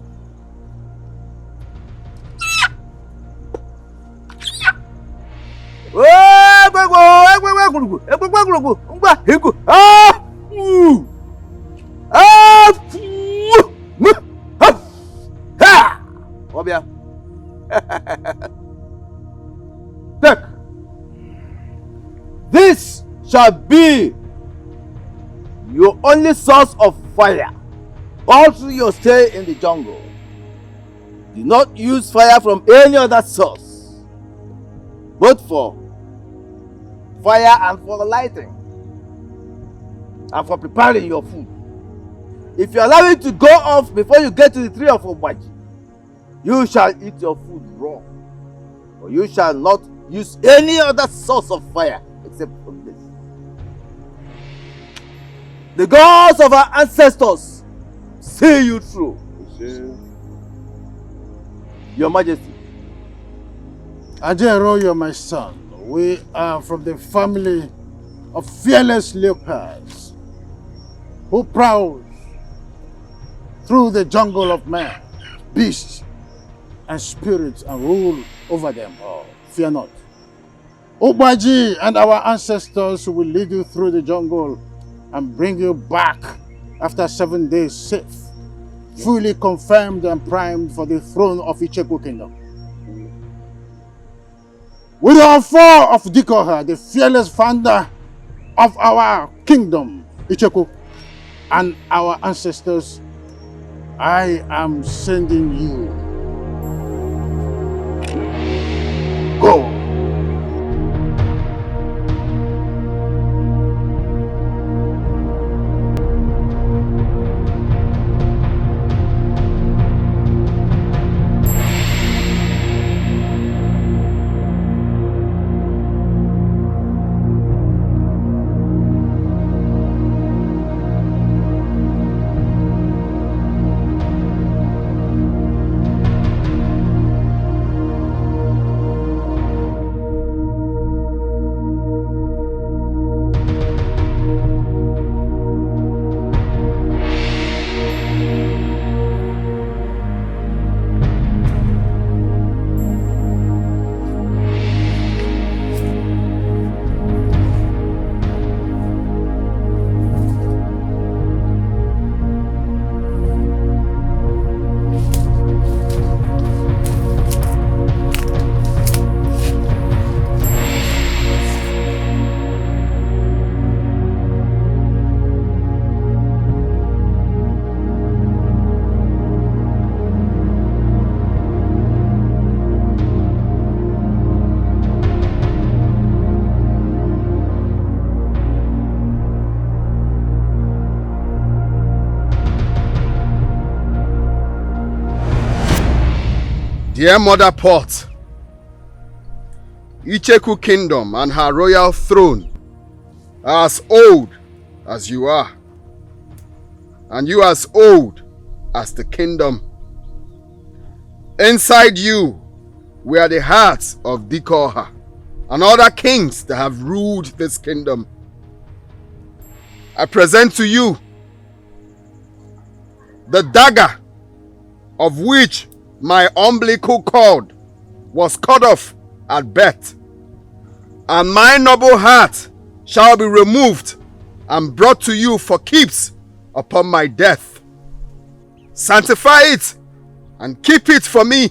Speaker 9: Take. This shall be your only source of fire all through your stay in the jungle. Do not use fire from any other source, both for fire and for lighting and for preparing your food. If you allow it to go off before you get to the tree of Obaji, you shall eat your food raw, or you shall not use any other source of fire except from this. The gods of our ancestors see you through. Your Majesty.
Speaker 10: Ajero, you're my son. We are from the family of fearless leopards who prowl through the jungle of man, beasts, and spirits and rule over them all. Fear not. Obaji and our ancestors will lead you through the jungle and bring you back after 7 days safe, fully confirmed and primed for the throne of Etiko Kingdom. With our four of Dikoha, the fearless founder of our kingdom, Etiko, and our ancestors, I am sending you. Go.
Speaker 8: Dear Mother Pot, Etiko Kingdom and her royal throne are as old as you are, and you as old as the kingdom. Inside you were the hearts of Dikoha and other kings that have ruled this kingdom. I present to you the dagger of which my umbilical cord was cut off at birth, and my noble heart shall be removed and brought to you for keeps upon my death. Sanctify it and keep it for me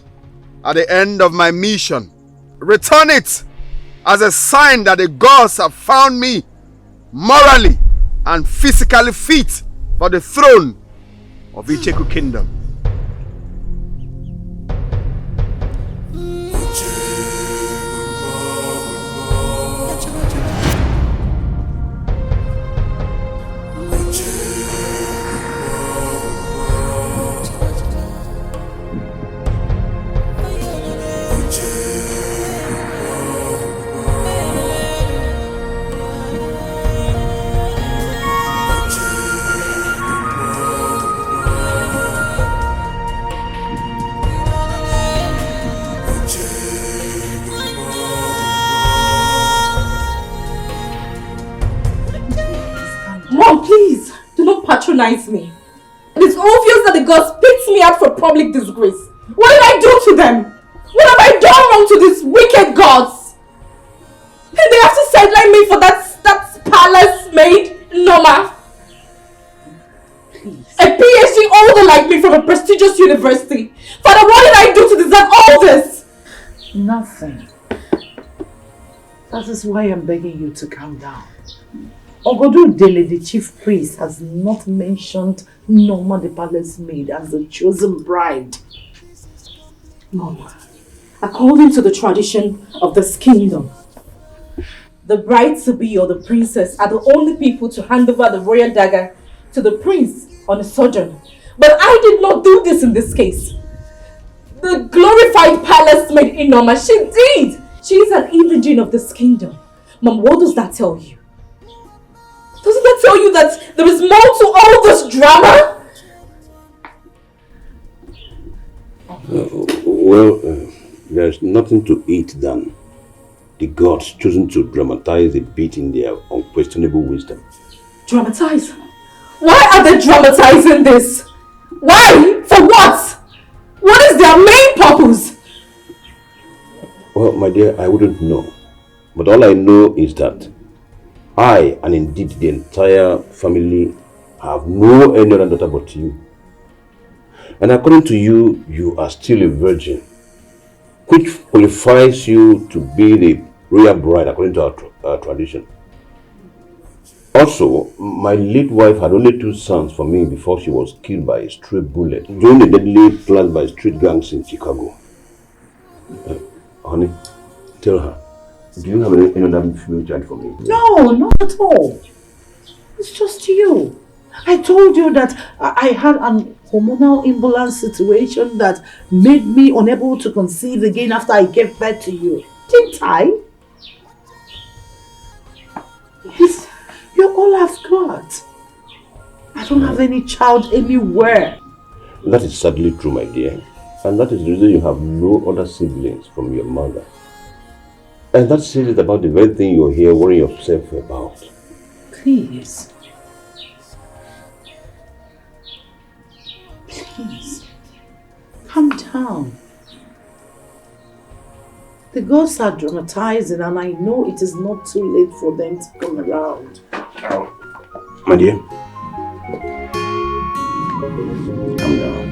Speaker 8: at the end of my mission. Return it as a sign that the gods have found me morally and physically fit for the throne of Etiko kingdom.
Speaker 12: Mom, please, do not patronize me. It is obvious that the gods picked me out for public disgrace. What did I do to them? What have I done wrong to these wicked gods? And they have to sideline me for that palace maid, Norma. Please. A PhD holder like me from a prestigious university. Father, what did I do to deserve all this?
Speaker 13: Nothing. That is why I'm begging you to calm down. Ogodu Dele, the chief priest, has not mentioned Norma the palace maid as the chosen bride.
Speaker 12: Mom, according to the tradition of this kingdom, the bride-to-be or the princess are the only people to hand over the royal dagger to the prince on a sojourn. But I did not do this in this case. The glorified palace maid Norma, she did! She is an indigene of this kingdom. Mom, what does that tell you? Doesn't that tell you that there is more to all this drama?
Speaker 14: There's nothing to it than the gods choosing to dramatize a bit in their unquestionable wisdom.
Speaker 12: Dramatize? Why are they dramatizing this? Why? For what? What is their main purpose?
Speaker 14: Well, my dear, I wouldn't know. But all I know is that I, and indeed the entire family, have no any other daughter but you. And according to you, you are still a virgin, which qualifies you to be the royal bride according to our tradition. Also, my late wife had only 2 sons for me before she was killed by a stray bullet during the deadly planned by street gangs in Chicago. Honey, tell her, do you have any other female child for me?
Speaker 13: No, not at all. It's just you. I told you that I had an hormonal imbalance situation that made me unable to conceive again after I gave birth to you. Didn't I? Yes, you're all I've got. I don't have any child anywhere.
Speaker 14: That is sadly true, my dear. And that is the reason you have no other siblings from your mother. And that says it about the very thing you're here worrying yourself about.
Speaker 13: Please. Please. Calm down. The gods are dramatizing and I know it is not too late for them to come around.
Speaker 14: My dear, calm down.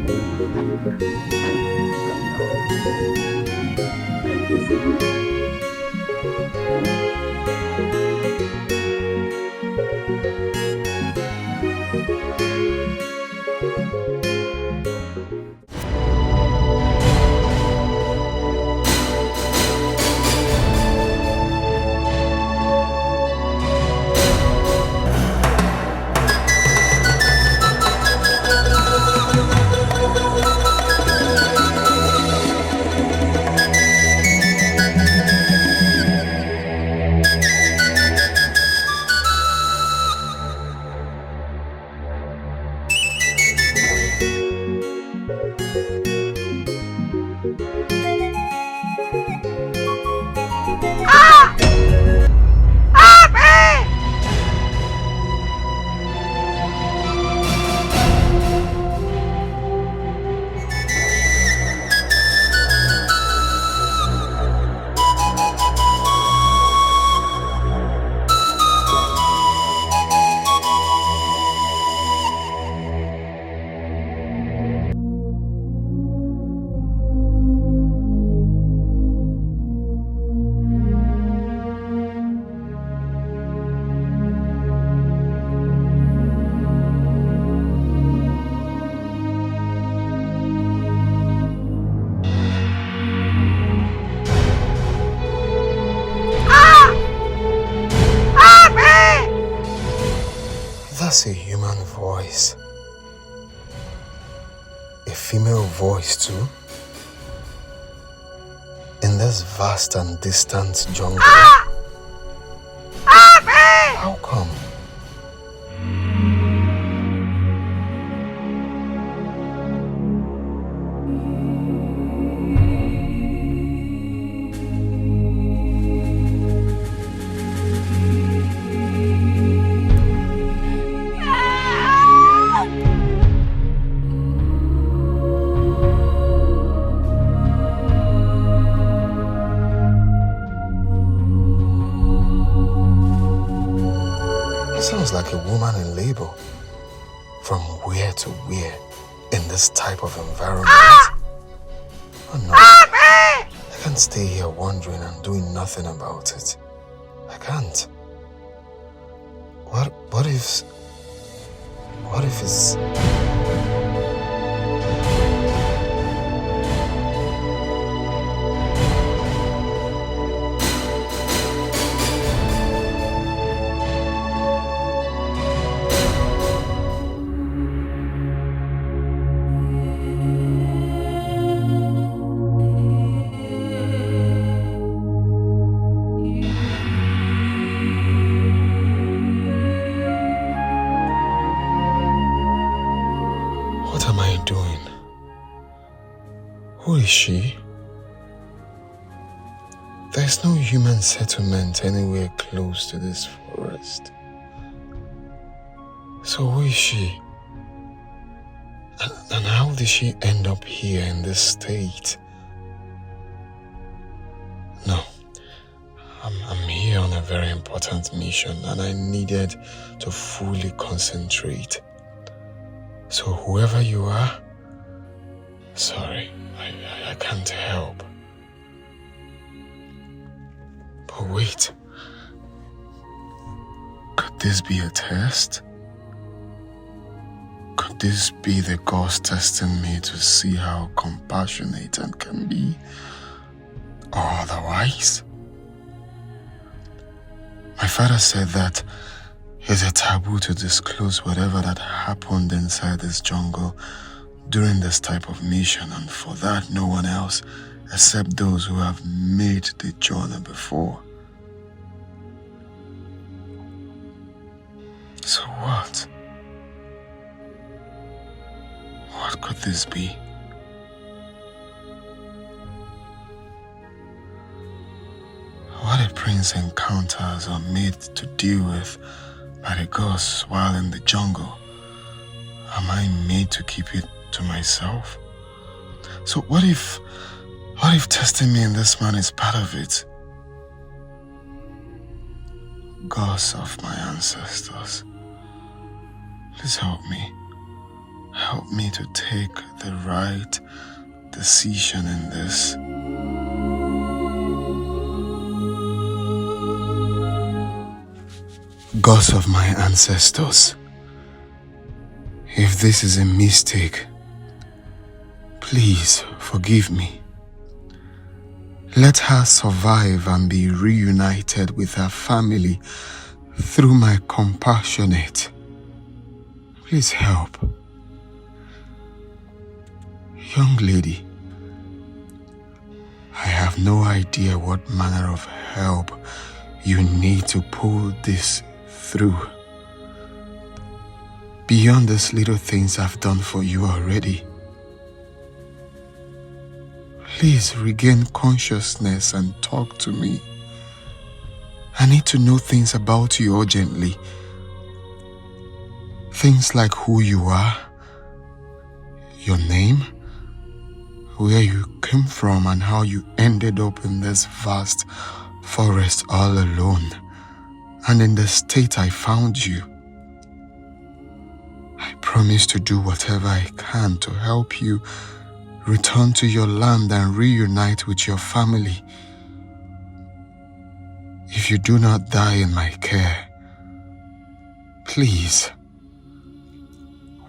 Speaker 15: That's a human voice. A female voice too? In this vast and distant jungle? How come? Sounds like a woman in labor. From where to where in this type of environment? Oh no, I can't stay here wondering and doing nothing about it. I can't. What if it's... Who is she? There's no human settlement anywhere close to this forest. So who is she? And how did she end up here in this state? No, I'm here on a very important mission and I needed to fully concentrate. So whoever you are, sorry, I can't help. But wait, could this be a test? Could this be the gods testing me to see how compassionate I can be? Or otherwise? My father said that it's a taboo to disclose whatever that happened inside this jungle during this type of mission, and for that no one else except those who have made the journey before. So what? What could this be? What a prince encounters are made to deal with by the gods while in the jungle. Am I made to keep it to myself? So what if testing me in this man is part of it? Gods of my ancestors, please help me. Help me to take the right decision in this. Gods of my ancestors, if this is a mistake, please forgive me. Let her survive and be reunited with her family through my compassionate. Please help. Young lady, I have no idea what manner of help you need to pull this through. Beyond these little things I've done for you already. Please regain consciousness and talk to me. I need to know things about you urgently. Things like who you are, your name, where you came from and how you ended up in this vast forest all alone and in the state I found you. I promise to do whatever I can to help you return to your land and reunite with your family. If you do not die in my care, please,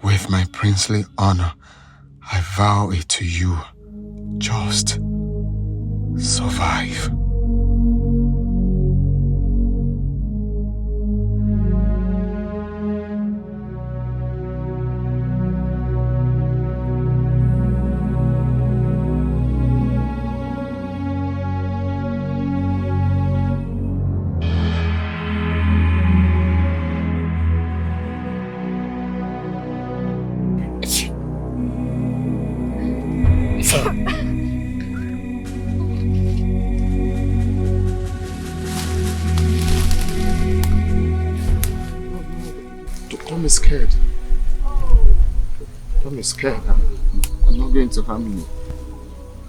Speaker 15: with my princely honor, I vow it to you, just survive.
Speaker 4: answer.
Speaker 15: Don't be scared. Don't be scared. I'm not going to harm you.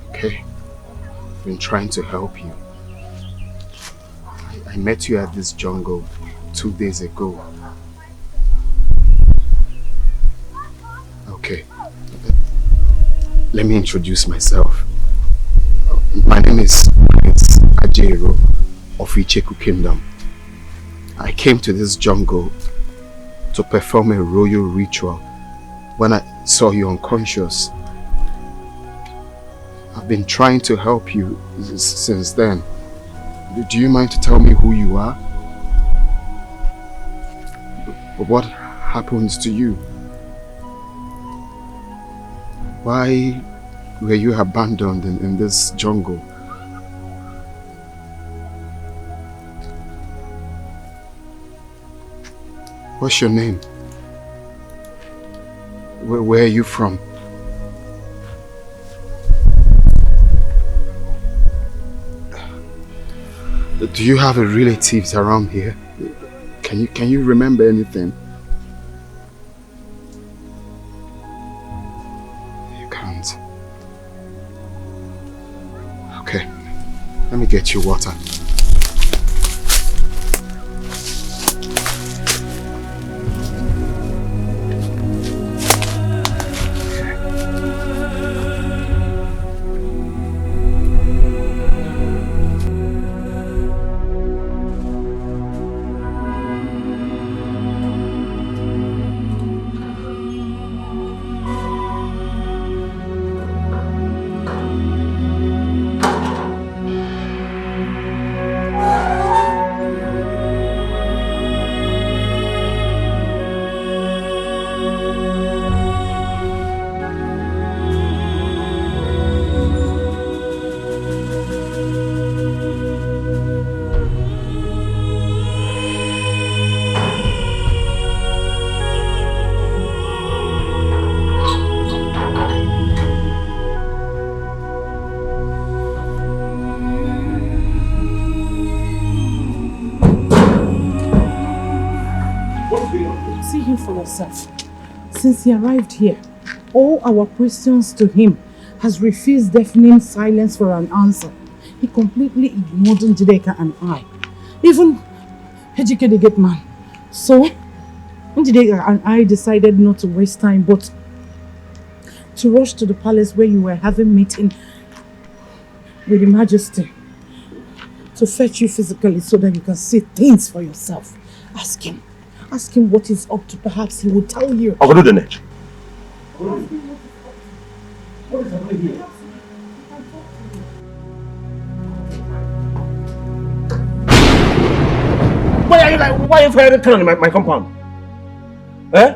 Speaker 15: Okay? I've been trying to help you. I met you at this jungle 2 days ago. Okay. Let me introduce myself. My name is Prince Ajero of Etiko Kingdom. I came to this jungle to perform a royal ritual when I saw you unconscious. I've been trying to help you since then. Do you mind to tell me who you are? What happens to you? Why were you abandoned in this jungle? What's your name? Where are you from? Do you have relatives around here? Can you remember anything? You can't. Okay. Let me get you water.
Speaker 13: Since he arrived here, all our questions to him has refused deafening silence for an answer. He completely ignored Njideka and I. Even Ejike the gate man. So, Njideka and I decided not to waste time but to rush to the palace where you were having meeting with the Majesty to fetch you physically so that you can see things for yourself. Ask him what he's up to. Perhaps he will tell you.
Speaker 5: What is happening here? Why are you firing cannon in my compound? Eh?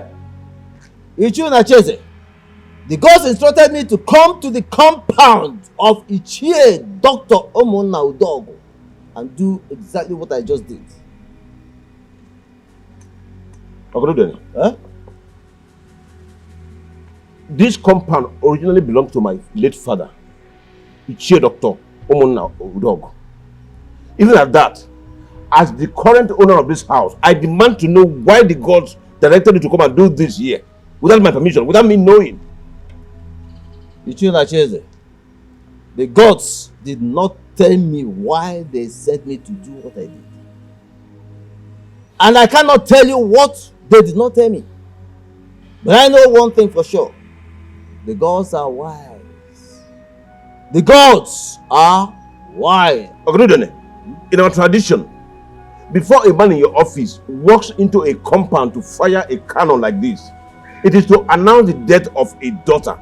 Speaker 9: Chizzy, the gods instructed me to come to the compound of Ichie Dr. Omona Udogo and do exactly what I just did.
Speaker 5: Huh? This compound originally belonged to my late father, Ichie Dr. Omona Udogo. Even at that, as the current owner of this house, I demand to know why the gods directed you to come and do this here without my permission, without me knowing.
Speaker 9: Chizzy, the gods did not tell me why they sent me to do what I did. And I cannot tell you what they did not tell me. But I know one thing for sure. The gods are wise. The gods are wise.
Speaker 5: In our tradition, before a man in your office walks into a compound to fire a cannon like this, it is to announce the death of a daughter.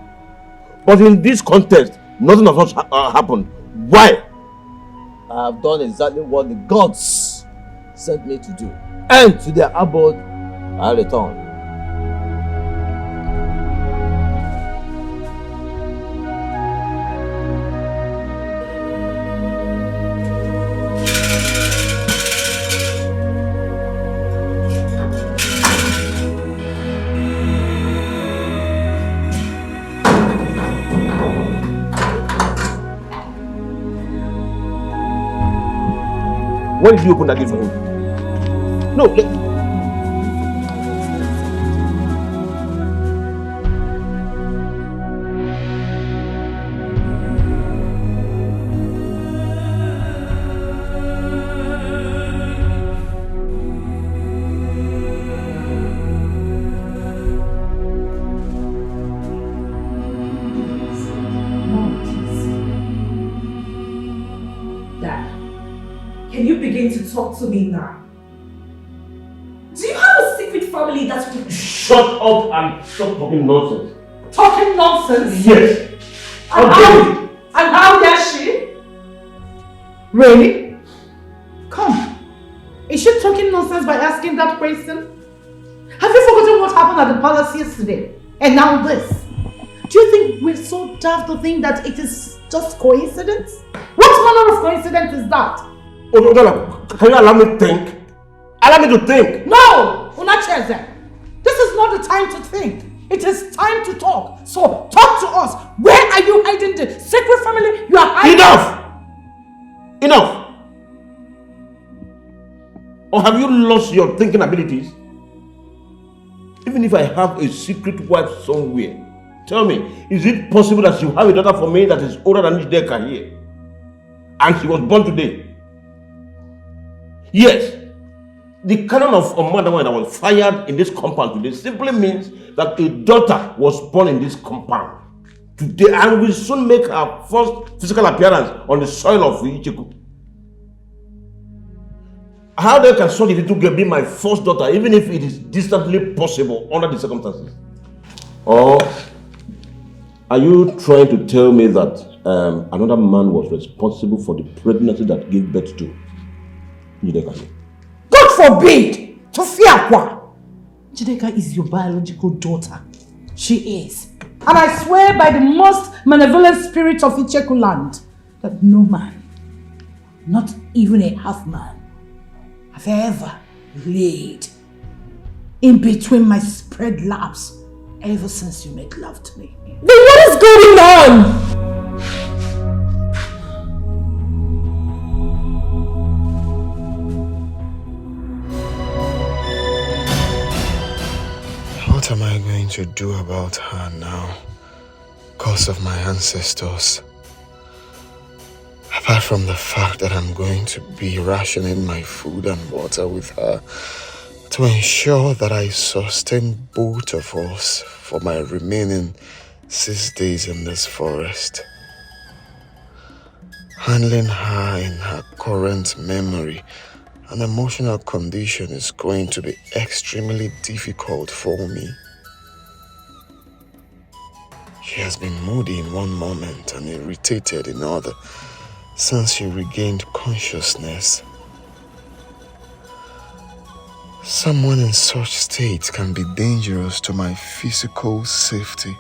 Speaker 5: But in this context, nothing of us happened. Why?
Speaker 9: I have done exactly what the gods sent me to do. And to their abode, I return. When did you open that gate for him? No,
Speaker 12: Can you begin to talk to me now? Do you have a secret family that will...
Speaker 5: Shut up and stop talking nonsense.
Speaker 12: Talking nonsense?
Speaker 5: Yes.
Speaker 12: And how dare she?
Speaker 13: Really? Come. Is she talking nonsense by asking that question? Have you forgotten what happened at the palace yesterday? And now this? Do you think we're so daft to think that it is just coincidence? What manner of coincidence is that?
Speaker 5: Oh, can you allow me to think? Allow me to think.
Speaker 13: No! Unacheze. This is not the time to think. It is time to talk. So, talk to us. Where are you hiding the secret family you are hiding?
Speaker 5: Enough! Enough! Or have you lost your thinking abilities? Even if I have a secret wife somewhere, tell me, is it possible that you have a daughter for me that is older than Etiko here? And she was born today? Yes, the cannon of a mother that was fired in this compound today simply means that a daughter was born in this compound today and will soon make her first physical appearance on the soil of Etiko. How then can such a little girl be my first daughter, even if it is distantly possible under the circumstances? Or are you trying to tell me that another man was responsible for the pregnancy that gave birth to Jideka?
Speaker 13: God forbid! Tofiakwa! Jideka is your biological daughter. She is. And I swear by the most malevolent spirit of Etiko land that no man, not even a half man, have ever laid in between my spread laps ever since you made love to me.
Speaker 12: Then what is going on?
Speaker 15: What am I going to do about her now? Because of my ancestors. Apart from the fact that I'm going to be rationing my food and water with her to ensure that I sustain both of us for my remaining 6 days in this forest. Handling her in her current memory and emotional condition is going to be extremely difficult for me. She has been moody in one moment and irritated in other since she regained consciousness. Someone in such state can be dangerous to my physical safety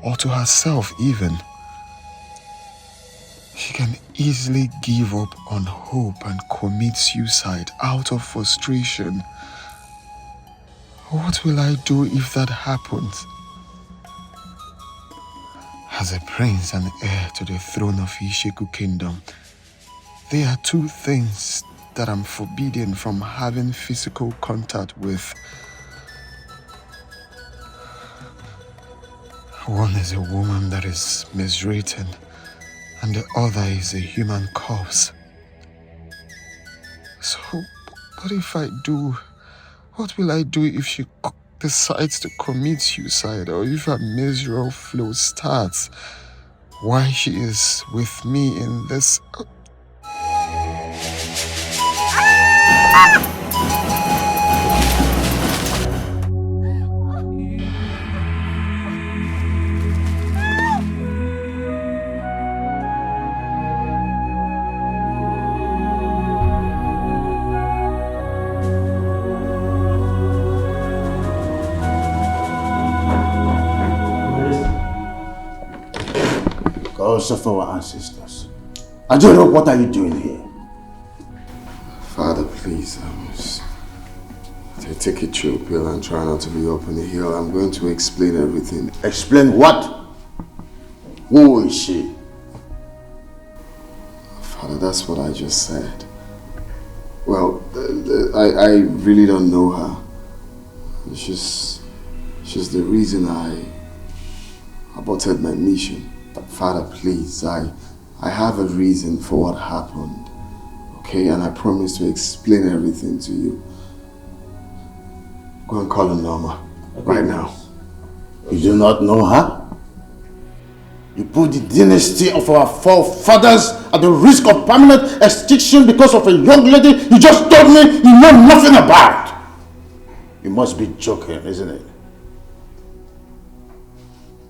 Speaker 15: or to herself even. She can easily give up on hope and commit suicide out of frustration. What will I do if that happens? As a prince and heir to the throne of Ishiku Kingdom, there are two things that I'm forbidden from having physical contact with. One is a woman that is miswritten, and the other is a human corpse. So, what if I do? What will I do if she decides to commit suicide, or if her miserable flow starts while she is with me in this?
Speaker 6: Gods of our ancestors. Ajoro, what are you doing here?
Speaker 15: Father, please, take a chill pill and try not to be up on the hill. I'm going to explain everything.
Speaker 6: Explain what? Who is she?
Speaker 15: Father, that's what I just said.
Speaker 11: Well, I really don't know her. She's the reason I aborted my mission. Father, please, I have a reason for what happened. Okay, and I promise to explain everything to you. Go and call her Norma, right now.
Speaker 6: You do not know her? You put the dynasty of our forefathers at the risk of permanent extinction because of a young lady you just told me you know nothing about. You must be joking, isn't it?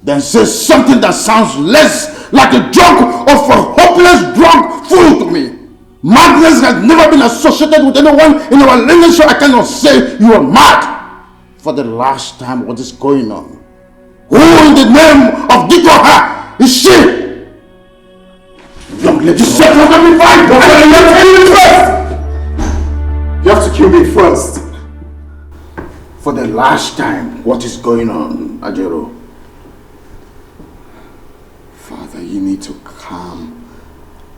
Speaker 6: Then say something that sounds less like a joke of a hopeless drunk fool to me. Madness has never been associated with anyone in our lineage, so I cannot say you are mad. For the last time, what is going on? Who in the name of Etiko is she? Young lady, shut up, let me fight!
Speaker 11: You have to kill me first.
Speaker 6: For the last time, what is going on, Ajero?
Speaker 11: Father, you need to calm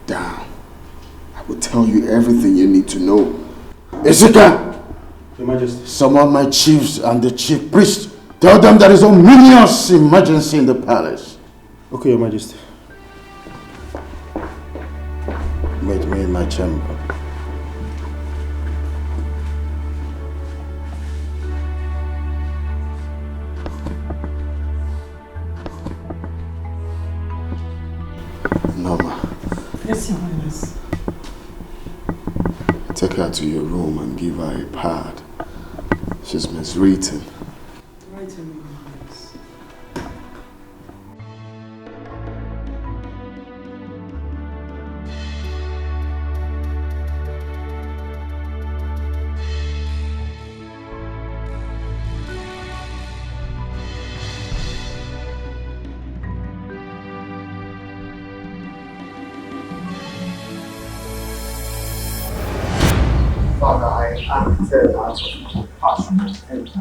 Speaker 11: down. I will tell you everything you need to know.
Speaker 6: Ezeka!
Speaker 5: Your Majesty.
Speaker 6: Summon my chiefs and the chief priest. Tell them there is a ominous emergency in the palace.
Speaker 5: Okay, Your Majesty.
Speaker 6: Meet me in my chamber.
Speaker 11: Norma.
Speaker 13: Yes, Your Highness.
Speaker 11: Take her to your room and give her a pad. She's miswritten.
Speaker 13: Right, Your Highness.
Speaker 9: Father, I acted out of compassion and empathy.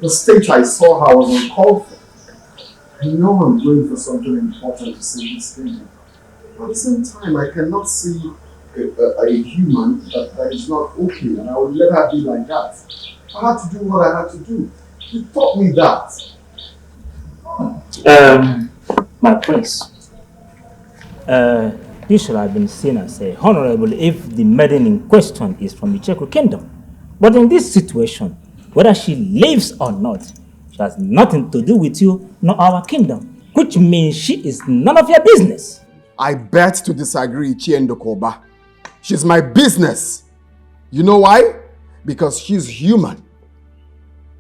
Speaker 9: The stage I saw her was uncalled for. I know I'm going for something important to save this kingdom. But at the same time, I cannot see a human that is not okay, and I would let her be like that. I had to do what I had to do. You taught me that.
Speaker 16: My prince, you should have been seen as a honorable if the maiden in question is from the Etiko kingdom. But in this situation, whether she lives or not, she has nothing to do with you nor our kingdom, which means she is none of your business.
Speaker 11: I bet to disagree, Chiendokoba. She's my business. You know why? Because she's human.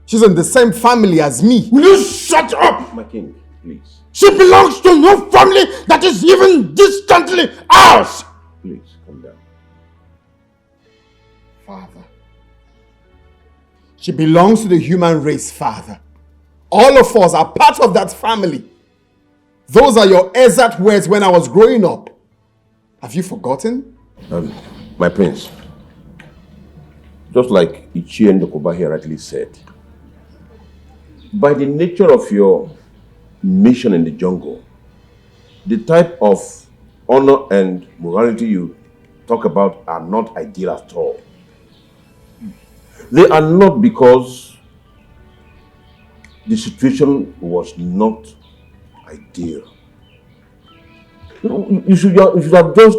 Speaker 11: She's in the same family as me.
Speaker 6: Will you shut up?
Speaker 14: My king, please.
Speaker 6: She belongs to no family that is even distantly ours.
Speaker 14: Please, calm down.
Speaker 11: Father. She belongs to the human race, Father. All of us are part of that family. Those are your exact words when I was growing up. Have you forgotten?
Speaker 14: My prince, just like Ichiendokoba here rightly said, by the nature of your mission in the jungle, the type of honor and morality you talk about are not ideal at all. They are not because the situation was not ideal. You should have just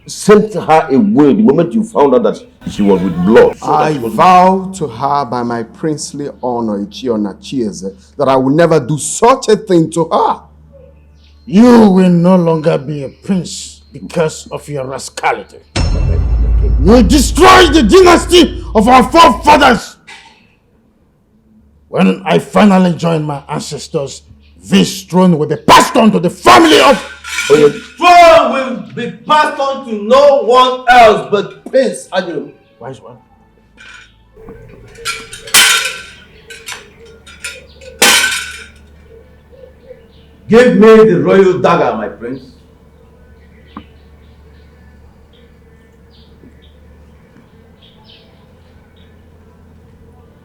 Speaker 14: sent her away the moment you found out that she was with blood.
Speaker 11: I vow to her by my princely honor, Ichionachieze, that I will never do such a thing to her.
Speaker 10: You will no longer be a prince because of your rascality.
Speaker 6: You destroyed the dynasty of our forefathers.
Speaker 10: When I finally join my ancestors, this throne will be passed on to the family of...
Speaker 9: The throne will be passed on to no one else but Prince Adil.
Speaker 10: Wise one.
Speaker 9: Give me the royal dagger, my prince.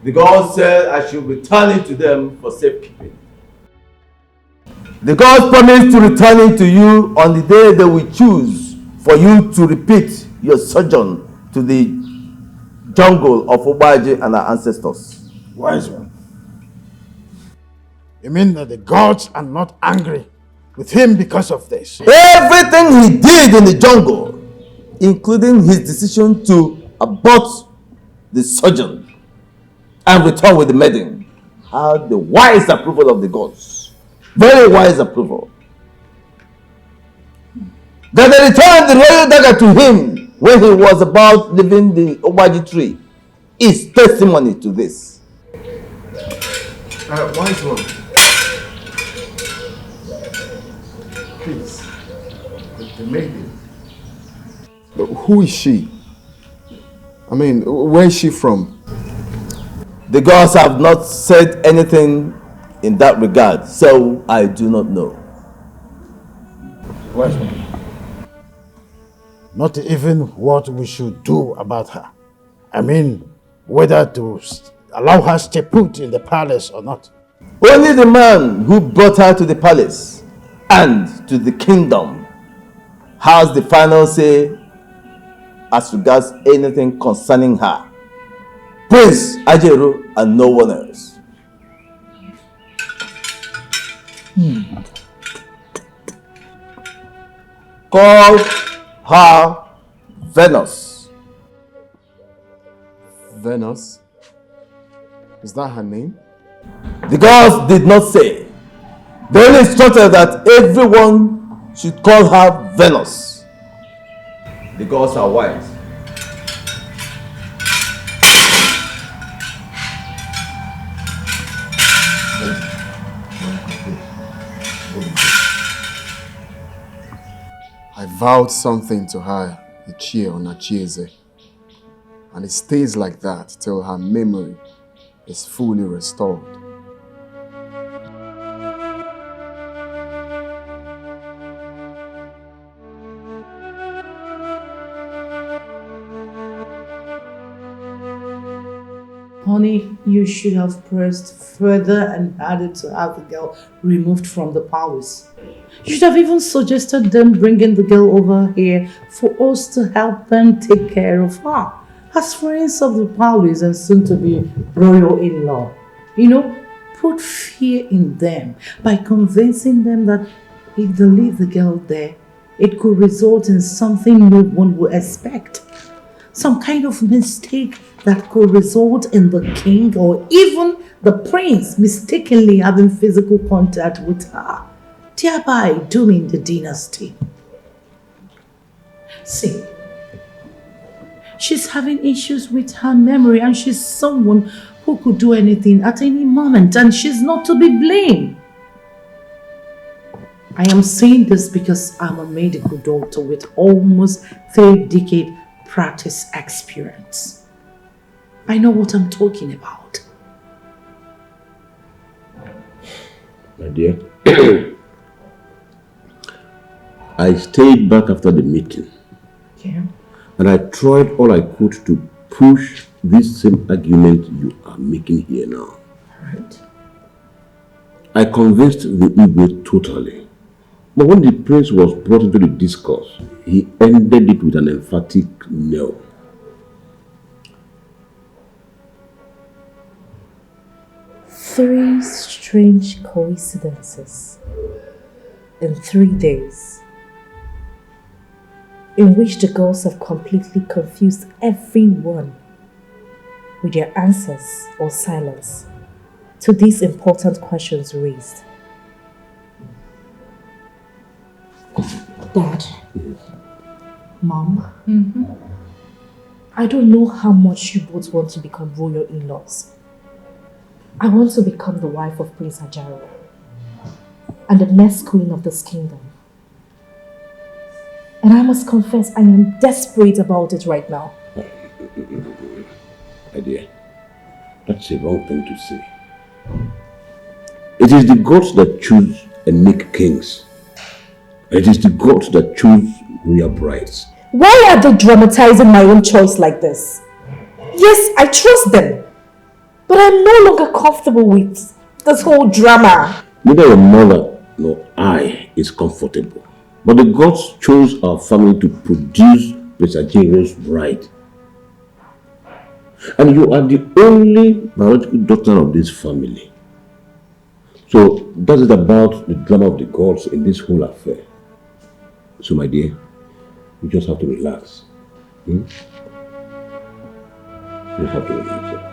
Speaker 9: The gods said I should return it to them for safekeeping. The gods promised to return it to you on the day they will choose for you to repeat your sojourn to the jungle of Obaji and our ancestors.
Speaker 10: Wise one. You mean that the gods are not angry with him because of this?
Speaker 9: Everything he did in the jungle, including his decision to abort the sojourn and return with the maiden, had the wise approval of the gods. Very wise approval. That they returned the royal dagger to him when he was about leaving the Obaji tree is testimony to this.
Speaker 11: Wise one. Please, the maiden. But who is she? I mean, where is she from?
Speaker 9: The gods have not said anything in that regard, so I do not know.
Speaker 10: Wise one. Not even what we should do about her. I mean, whether to allow her to stay put in the palace or not.
Speaker 9: Only the man who brought her to the palace and to the kingdom has the final say as regards anything concerning her. Prince Ajeru and no one else. Call her Venus.
Speaker 11: Venus? Is that her name?
Speaker 9: The gods did not say. They only instructed that everyone should call her Venus. The gods are wise.
Speaker 11: I vowed something to her, Ichie on Achieze, and it stays like that till her memory is fully restored.
Speaker 13: Honey, you should have pressed further and added to have the girl removed from the palace. You should have even suggested them bringing the girl over here for us to help them take care of her. As friends of the palace and soon to be royal in-law. You know, put fear in them by convincing them that if they leave the girl there, it could result in something no one would expect. Some kind of mistake that could result in the king or even the prince mistakenly having physical contact with her, thereby dooming the dynasty. See, she's having issues with her memory and she's someone who could do anything at any moment and she's not to be blamed. I am saying this because I'm a medical doctor with almost 3-decade practice experience. I know what I'm talking about.
Speaker 14: My dear, I stayed back after the meeting.
Speaker 13: Yeah.
Speaker 14: And I tried all I could to push this same argument you are making here now.
Speaker 13: Right.
Speaker 14: I convinced the Igwe totally. But when the prince was brought into the discourse, he ended it with an emphatic no.
Speaker 12: Three strange coincidences in 3 days, in which the girls have completely confused everyone with their answers or silence to these important questions raised. Dad, Mom, I don't know how much you both want to become royal in-laws. I want to become the wife of Prince Ajaro and the next queen of this kingdom. And I must confess, I am desperate about it right now.
Speaker 14: My dear, that's the wrong thing to say. It is the gods that choose and make kings. It is the gods that choose royal brides.
Speaker 12: Why are they dramatizing my own choice like this? Yes, I trust them. But I'm no longer comfortable with this whole drama.
Speaker 14: Neither your mother nor I is comfortable. But the gods chose our family to produce Pesajero's bride. And you are the only biological daughter of this family. So that is about the drama of the gods in this whole affair. So my dear, you just have to relax. You just have to relax.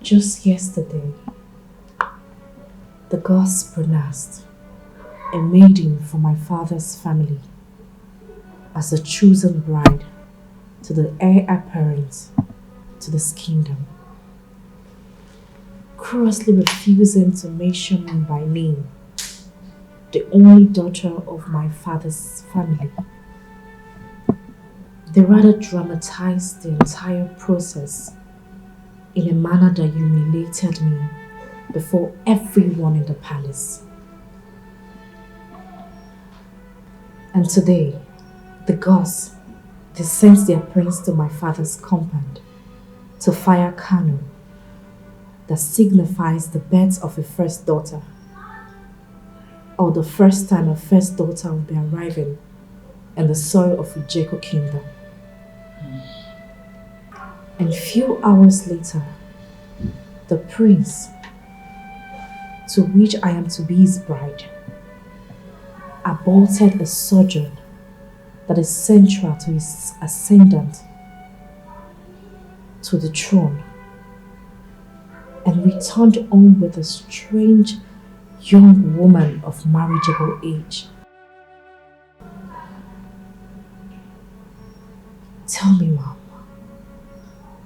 Speaker 12: Just yesterday, the gods pronounced a maiden from my father's family as a chosen bride to the heir apparent to this kingdom, crossly refusing to mention me by name, the only daughter of my father's family. They rather dramatized the entire process in a manner that humiliated me before everyone in the palace. And today, the gods, they sent their prince to my father's compound to fire Kanu that signifies the birth of a first daughter, or the first time a first daughter will be arriving in the soil of Etiko kingdom. And few hours later, the prince, to which I am to be his bride, aborted a sojourn that is central to his ascendant to the throne, and returned home with a strange young woman of marriageable age. Tell me, Mom,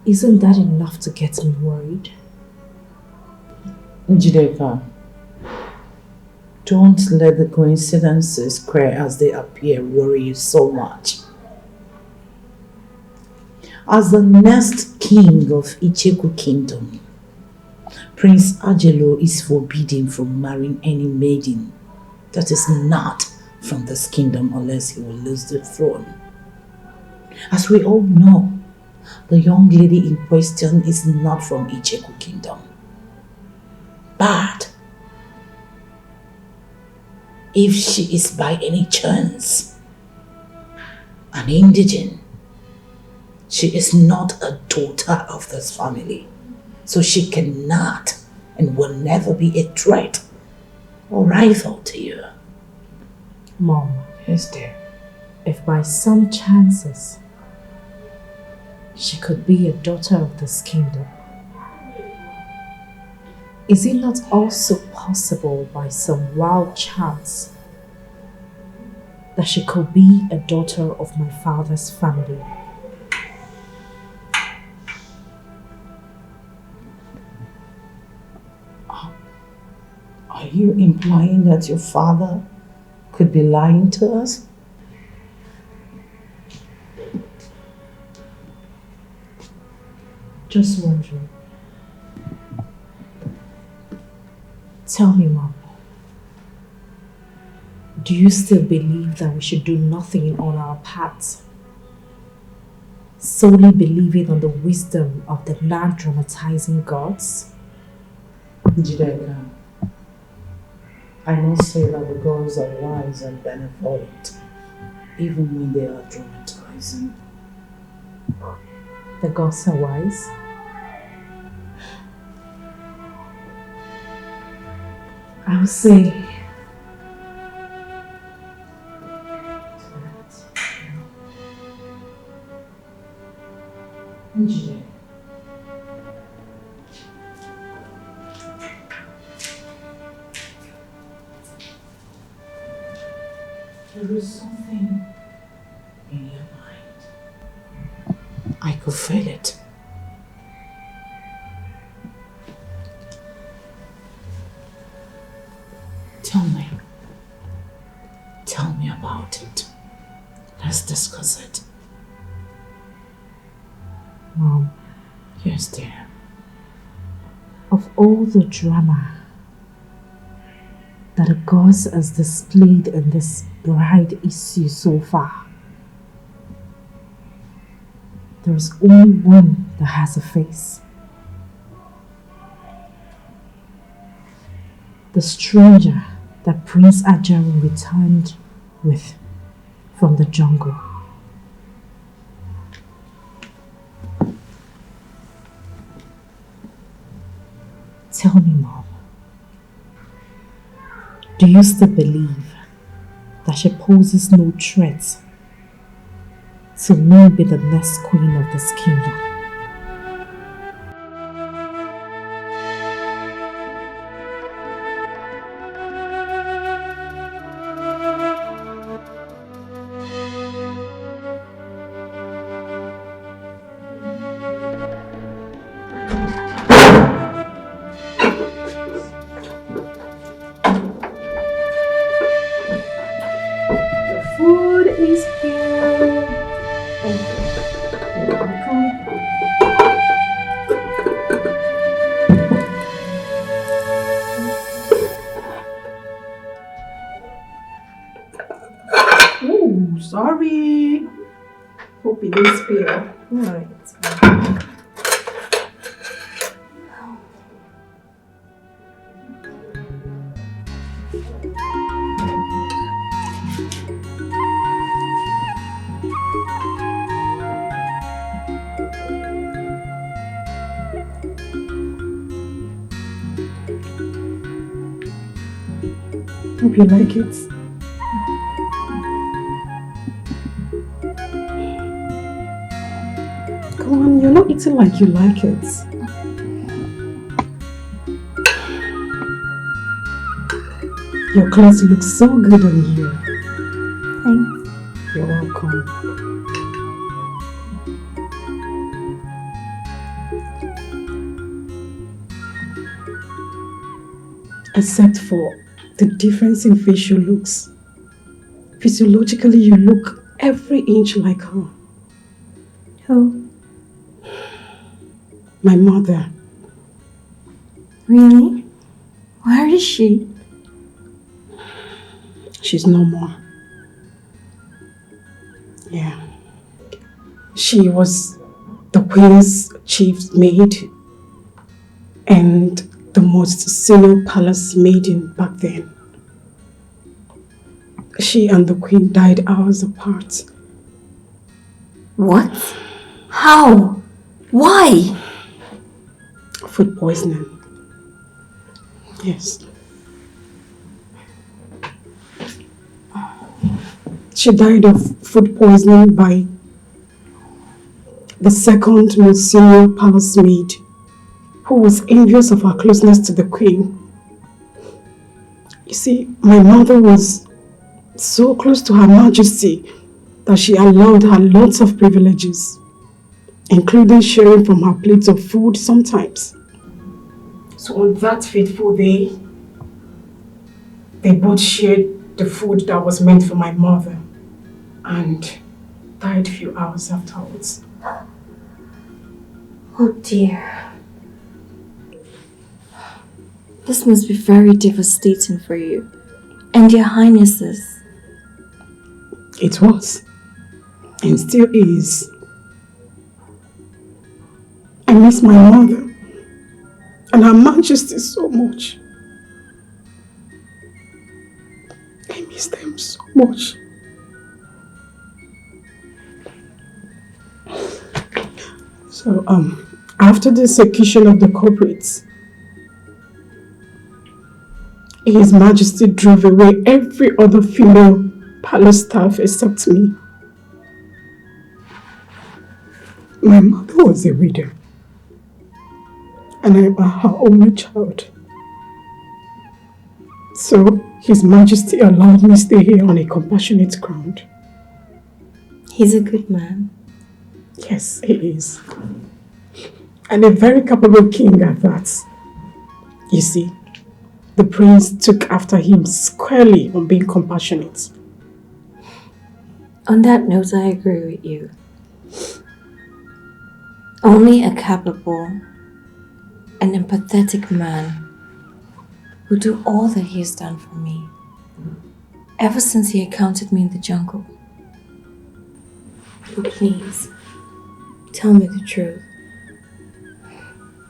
Speaker 12: isn't that enough to get me worried?
Speaker 13: Njideka, don't let the coincidences, queer as they appear, worry you so much. As the next king of Etiko kingdom, Prince Ajelo is forbidden from marrying any maiden that is not from this kingdom unless he will lose the throne. As we all know, the young lady in question is not from Etiko kingdom. But if she is by any chance an indigene, she is not a daughter of this family. So she cannot and will never be a threat or rival to you.
Speaker 12: Mom.
Speaker 13: Yes, dear.
Speaker 12: If by some chances she could be a daughter of this kingdom, is it not also possible by some wild chance that she could be a daughter of my father's family?
Speaker 13: Are you implying that your father could be lying to us?
Speaker 12: Just wondering. Tell me, Mom, do you still believe that we should do nothing on our paths, solely believing on the wisdom of the non-dramatizing gods?
Speaker 13: Jideka, I must say that the gods are wise and benevolent, even when they are dramatizing.
Speaker 12: The gods are wise. I'll say. Engineer. There is something in your mind. I could feel it. Tell me about it. Let's discuss it. Mom. Yes, dear. Of all the drama that the gods has displayed in this bride issue so far, there is only one that has a face. The stranger that Prince Ajaru returned with from the jungle. Tell me, Mom, do you still believe that she poses no threat to me be the next queen of this kingdom?
Speaker 17: Sorry. Hope it didn't spill. Right. Hope you like it. Come on, you're not eating like you like it. Your clothes look so good on you.
Speaker 3: Thanks.
Speaker 17: You're welcome. Except for the difference in facial looks. Physiologically, you look every inch like her.
Speaker 3: Who?
Speaker 17: My mother.
Speaker 3: Really? Where is she?
Speaker 17: She's no more. Yeah. She was the queen's chief maid and the most senior palace maiden back then. She and the queen died hours apart.
Speaker 3: What? How? Why?
Speaker 17: Food poisoning. Yes. She died of food poisoning by the second most senior palace maid, who was envious of her closeness to the queen. You see, my mother was so close to Her Majesty that she allowed her lots of privileges, including sharing from her plates of food sometimes. So on that fateful day, they both shared the food that was meant for my mother and died a few hours afterwards.
Speaker 3: Oh dear. This must be very devastating for you and your highnesses.
Speaker 17: It was, and still is. I miss my mother and Her Majesty so much. I miss them so much. So, after the execution of the culprits, His Majesty drove away every other female palace staff except me. My mother was a widow, and I'm her only child. So, His Majesty allowed me to stay here on a compassionate ground.
Speaker 3: He's a good man.
Speaker 17: Yes, he is. And a very capable king at that. You see, the prince took after him squarely on being compassionate.
Speaker 3: On that note, I agree with you. Only a capable and empathetic man would do all that he has done for me ever since he encountered me in the jungle. But please, tell me the truth.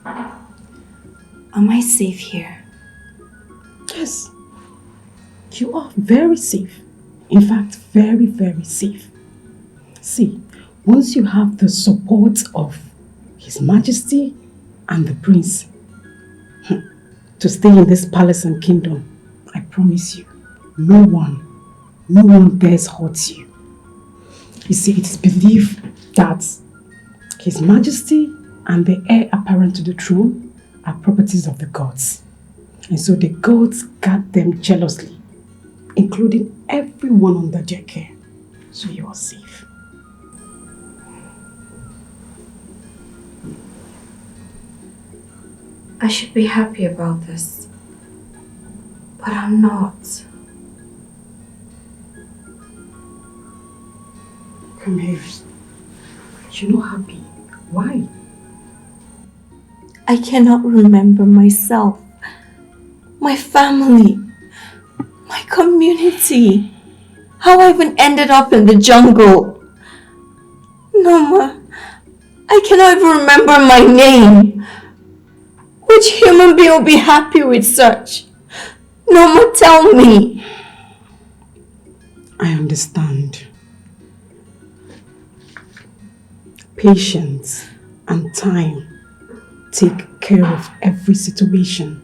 Speaker 3: Am I safe here?
Speaker 17: Yes, you are very safe. In fact, very, very safe. See, once you have the support of His Majesty and the prince to stay in this palace and kingdom, I promise you, no one dares hurt you. You see, it is believed that His Majesty and the heir apparent to the throne are properties of the gods. And so the gods guard them jealously, including everyone under their care. So you are safe.
Speaker 3: I should be happy about this, but I'm not.
Speaker 17: Come here. You're not happy. Why?
Speaker 3: I cannot remember myself, my family, my community, how I even ended up in the jungle. Norma, I cannot even remember my name. Which human being will be happy with such? Norma, tell me.
Speaker 17: I understand. Patience and time take care of every situation.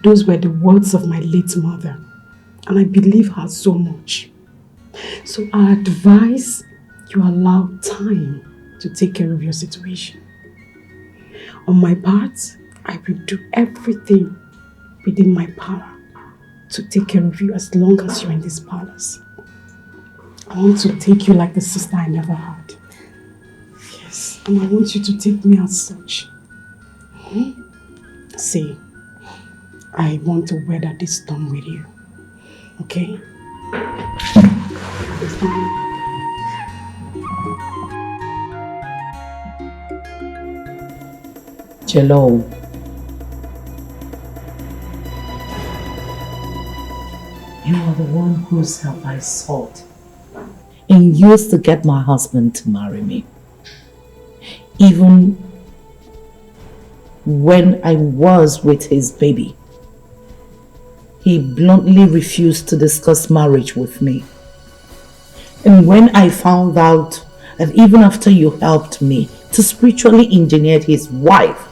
Speaker 17: Those were the words of my late mother, and I believe her so much. So I advise you allow time to take care of your situation. On my part, I will do everything within my power to take care of you as long as you're in this palace. I want to take you like the sister I never had. Yes, and I want you to take me as such. See, I want to weather this storm with you. Okay?
Speaker 13: Jello. You are the one whose help I sought and used to get my husband to marry me. Even when I was with his baby, he bluntly refused to discuss marriage with me. And when I found out that even after you helped me to spiritually engineer his wife,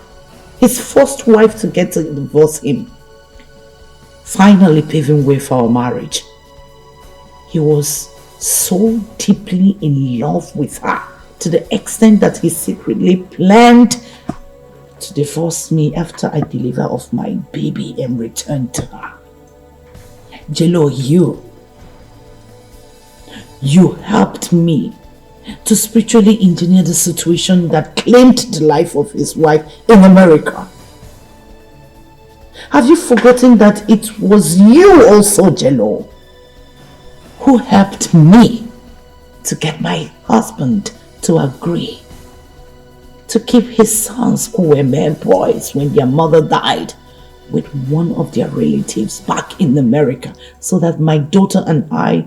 Speaker 13: his first wife, to get to divorce him, finally paving way for our marriage, he was so deeply in love with her to the extent that he secretly planned to divorce me after I deliver of my baby and return to her. Jello, you helped me to spiritually engineer the situation that claimed the life of his wife in America. Have you forgotten that it was you also, Jello, who helped me to get my husband to agree to keep his sons, who were mere boys when their mother died, with one of their relatives back in America, so that my daughter and I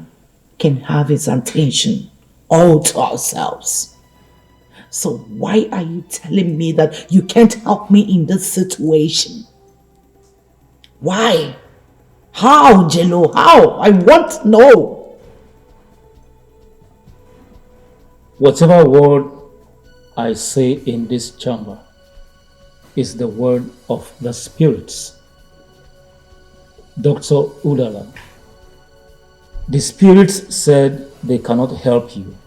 Speaker 13: can have his attention all to ourselves? So why are you telling me that you can't help me in this situation? Why? How, Jello? How? I want to know.
Speaker 16: Whatever word I say in this chamber is the word of the spirits. Dr. Udala, the spirits said they cannot help you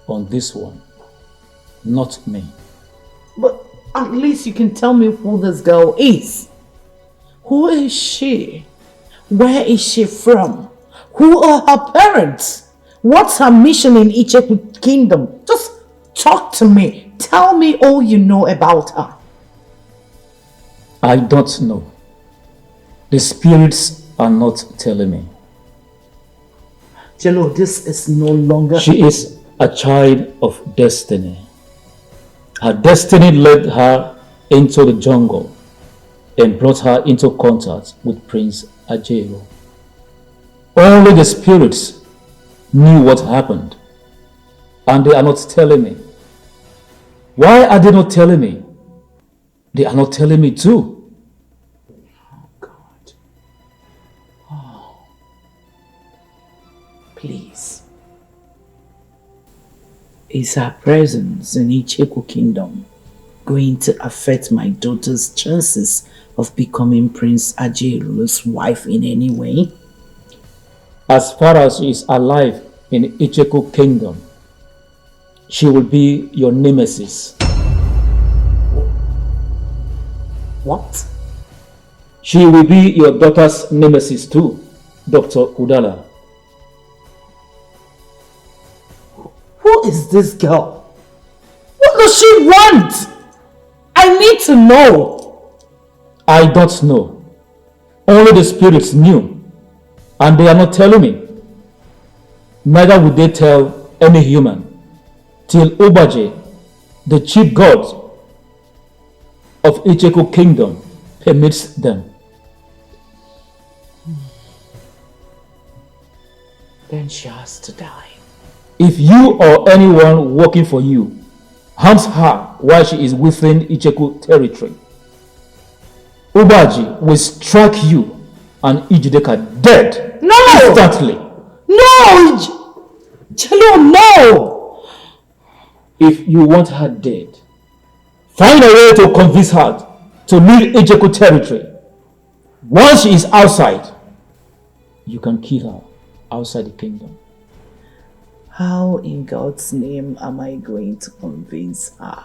Speaker 16: on this one, not me.
Speaker 13: But at least you can tell me who this girl is. Who is she? Where is she from? Who are her parents? What's her mission in Etiko Kingdom? Just talk to me. Tell me all you know about her.
Speaker 16: I don't know. The spirits are not telling me.
Speaker 13: Jello, this is no longer...
Speaker 16: She is a child of destiny. Her destiny led her into the jungle and brought her into contact with Prince Ajero. Only the spirits knew what happened, and they are not telling me. Why are they not telling me? They are not telling me too.
Speaker 13: Please. Is her presence in Etiko Kingdom going to affect my daughter's chances of becoming Prince Ajeru's wife in any way?
Speaker 16: As far as she is alive in Etiko Kingdom, she will be your nemesis.
Speaker 13: What?
Speaker 16: She will be your daughter's nemesis too, Dr. Udala.
Speaker 13: Who is this girl? What does she want? I need to know.
Speaker 16: I don't know. Only the spirits knew, and they are not telling me. Neither would they tell any human till Ubaje, the chief god of Etiko Kingdom, permits them.
Speaker 13: Then she has to die.
Speaker 16: If you or anyone working for you harms her while she is within Icheku territory, Ubaji will strike you and Ijideka dead instantly.
Speaker 13: No! Jello, no!
Speaker 16: If you want her dead, find a way to convince her to leave Icheku territory. Once she is outside, you can kill her outside the kingdom.
Speaker 13: How in God's name am I going to convince her?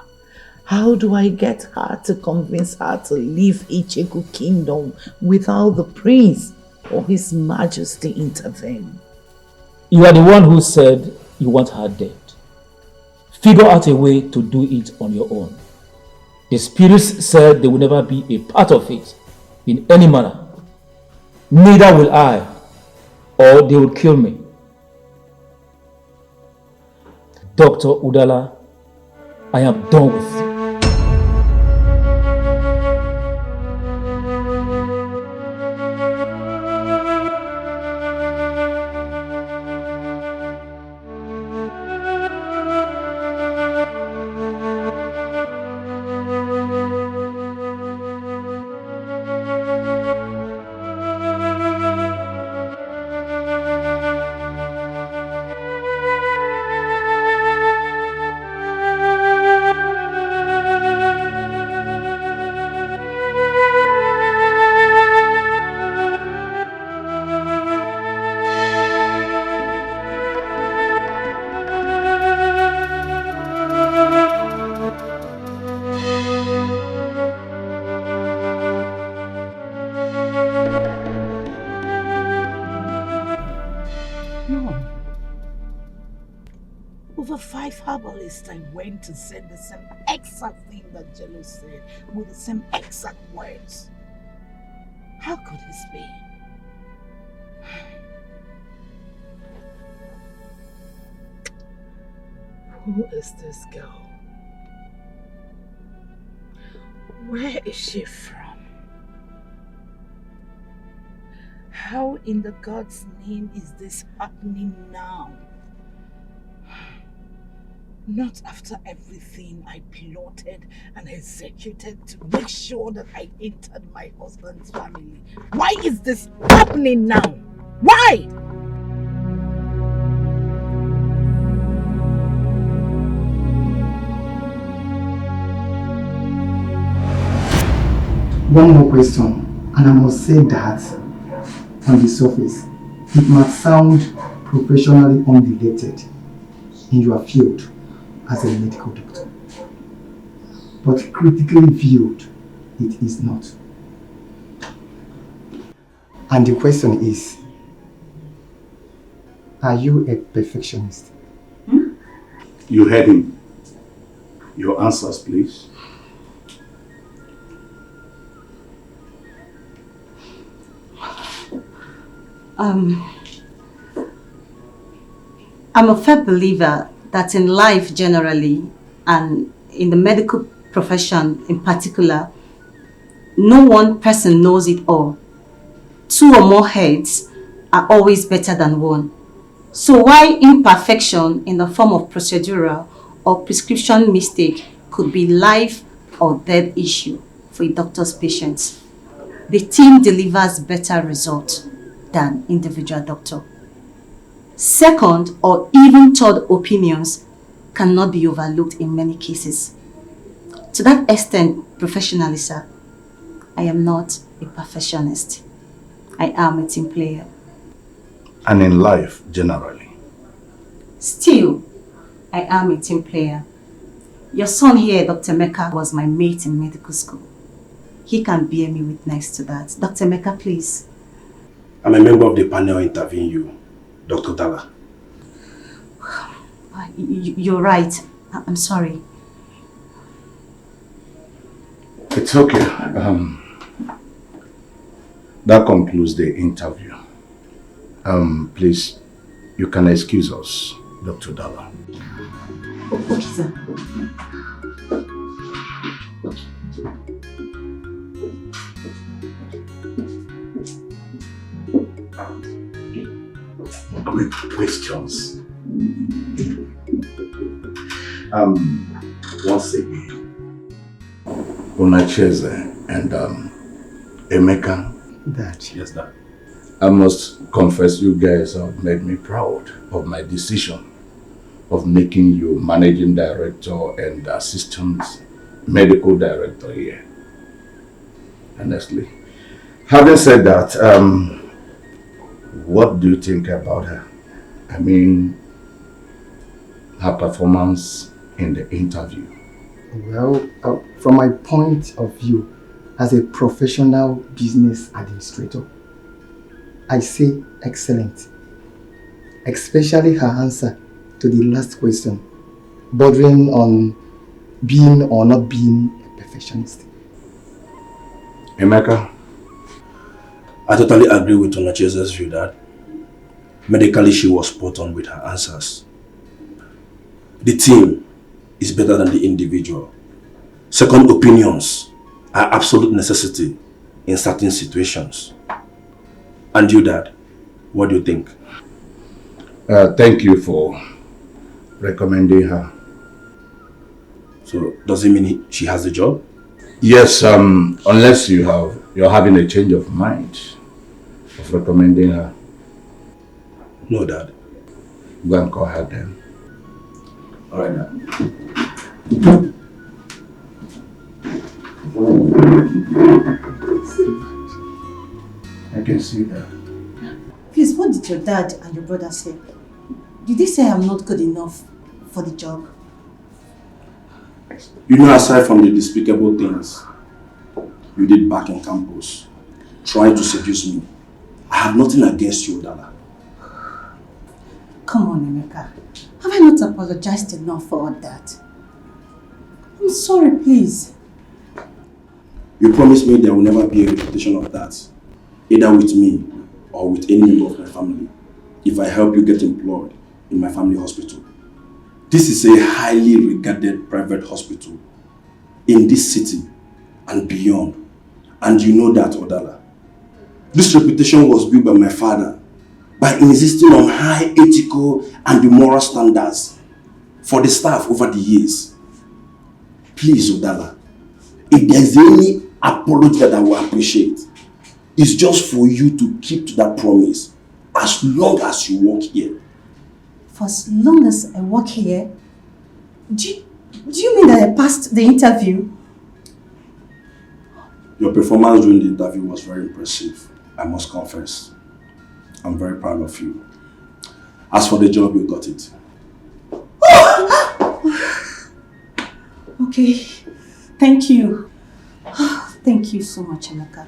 Speaker 13: How do I get her to convince her to leave Etiko Kingdom without the prince or his majesty intervene?
Speaker 16: You are the one who said you want her dead. Figure out a way to do it on your own. The spirits said they will never be a part of it in any manner. Neither will I, or they will kill me. Dr. Udala, I am done with you.
Speaker 13: I went to say the same exact thing that Jello said with the same exact words. How could this be? Who is this girl? Where is she from? How in the God's name is this happening now? Not after everything I plotted and executed to make sure that I entered my husband's family. Why is this happening now? Why?
Speaker 6: One more question, and I must say that on the surface, it might sound professionally unrelated in your field as a medical doctor. But critically viewed, it is not. And the question is, are you a perfectionist?
Speaker 5: You heard him. Your answers, please.
Speaker 18: I'm a firm believer that in life generally, and in the medical profession in particular, no one person knows it all. Two or more heads are always better than one. So why imperfection in the form of procedural or prescription mistake could be life or death issue for a doctor's patients, the team delivers better results than individual doctor. Second or even third opinions cannot be overlooked in many cases. To that extent, professionally, sir, I am not a perfectionist. I am a team player.
Speaker 5: And in life, generally.
Speaker 18: Still, I am a team player. Your son here, Dr. Mecca, was my mate in medical school. He can bear me witness to that. Dr. Mecca, please.
Speaker 14: I'm a member of the panel interviewing you, Dr. Dala.
Speaker 18: You're right. I'm sorry.
Speaker 5: It's okay. That concludes the interview. Please, you can excuse us, Dr. Dala.
Speaker 18: Okay, sir.
Speaker 5: Quick questions. Once again, Chizzy and Emeka.
Speaker 6: That.
Speaker 5: Yes, that. I must confess, you guys have made me proud of my decision of making you managing director and assistant medical director here. Honestly. Having said that, what do you think about her? I mean, her performance in the interview.
Speaker 6: Well, from my point of view, as a professional business administrator, I say excellent. Especially her answer to the last question, bordering on being or not being a perfectionist.
Speaker 14: Emeka, I totally agree with Chizzy's view that medically she was spot on with her answers. The team is better than the individual. Second opinions are absolute necessity in certain situations. And you, Dad, what do you think?
Speaker 5: Thank you for recommending her.
Speaker 14: So, does it mean she has the job?
Speaker 5: Yes, unless you're having a change of mind of recommending her.
Speaker 14: No, Dad.
Speaker 5: Go and call her then.
Speaker 14: All right, Dad.
Speaker 5: I can see that.
Speaker 18: Please, what did your dad and your brother say? Did they say I'm not good enough for the job?
Speaker 14: You know, aside from the despicable things you did back in campus, trying to seduce me, I have nothing against you, Dala.
Speaker 18: Come on, Emeka. Have I not apologized enough for all that? I'm sorry, please.
Speaker 14: You promised me there will never be a repetition of that, either with me or with any member of my family, if I help you get employed in my family hospital. This is a highly regarded private hospital in this city and beyond. And you know that, Odala. This reputation was built by my father by insisting on high ethical and moral standards for the staff over the years. Please, Odala, if there's any apology that I will appreciate, it's just for you to keep to that promise as long as you work here.
Speaker 18: For as long as I work here? Do you mean that I passed the interview?
Speaker 5: Your performance during the interview was very impressive, I must confess. I'm very proud of you. As for the job, you got it.
Speaker 18: Okay, thank you. Thank you so much, Emeka.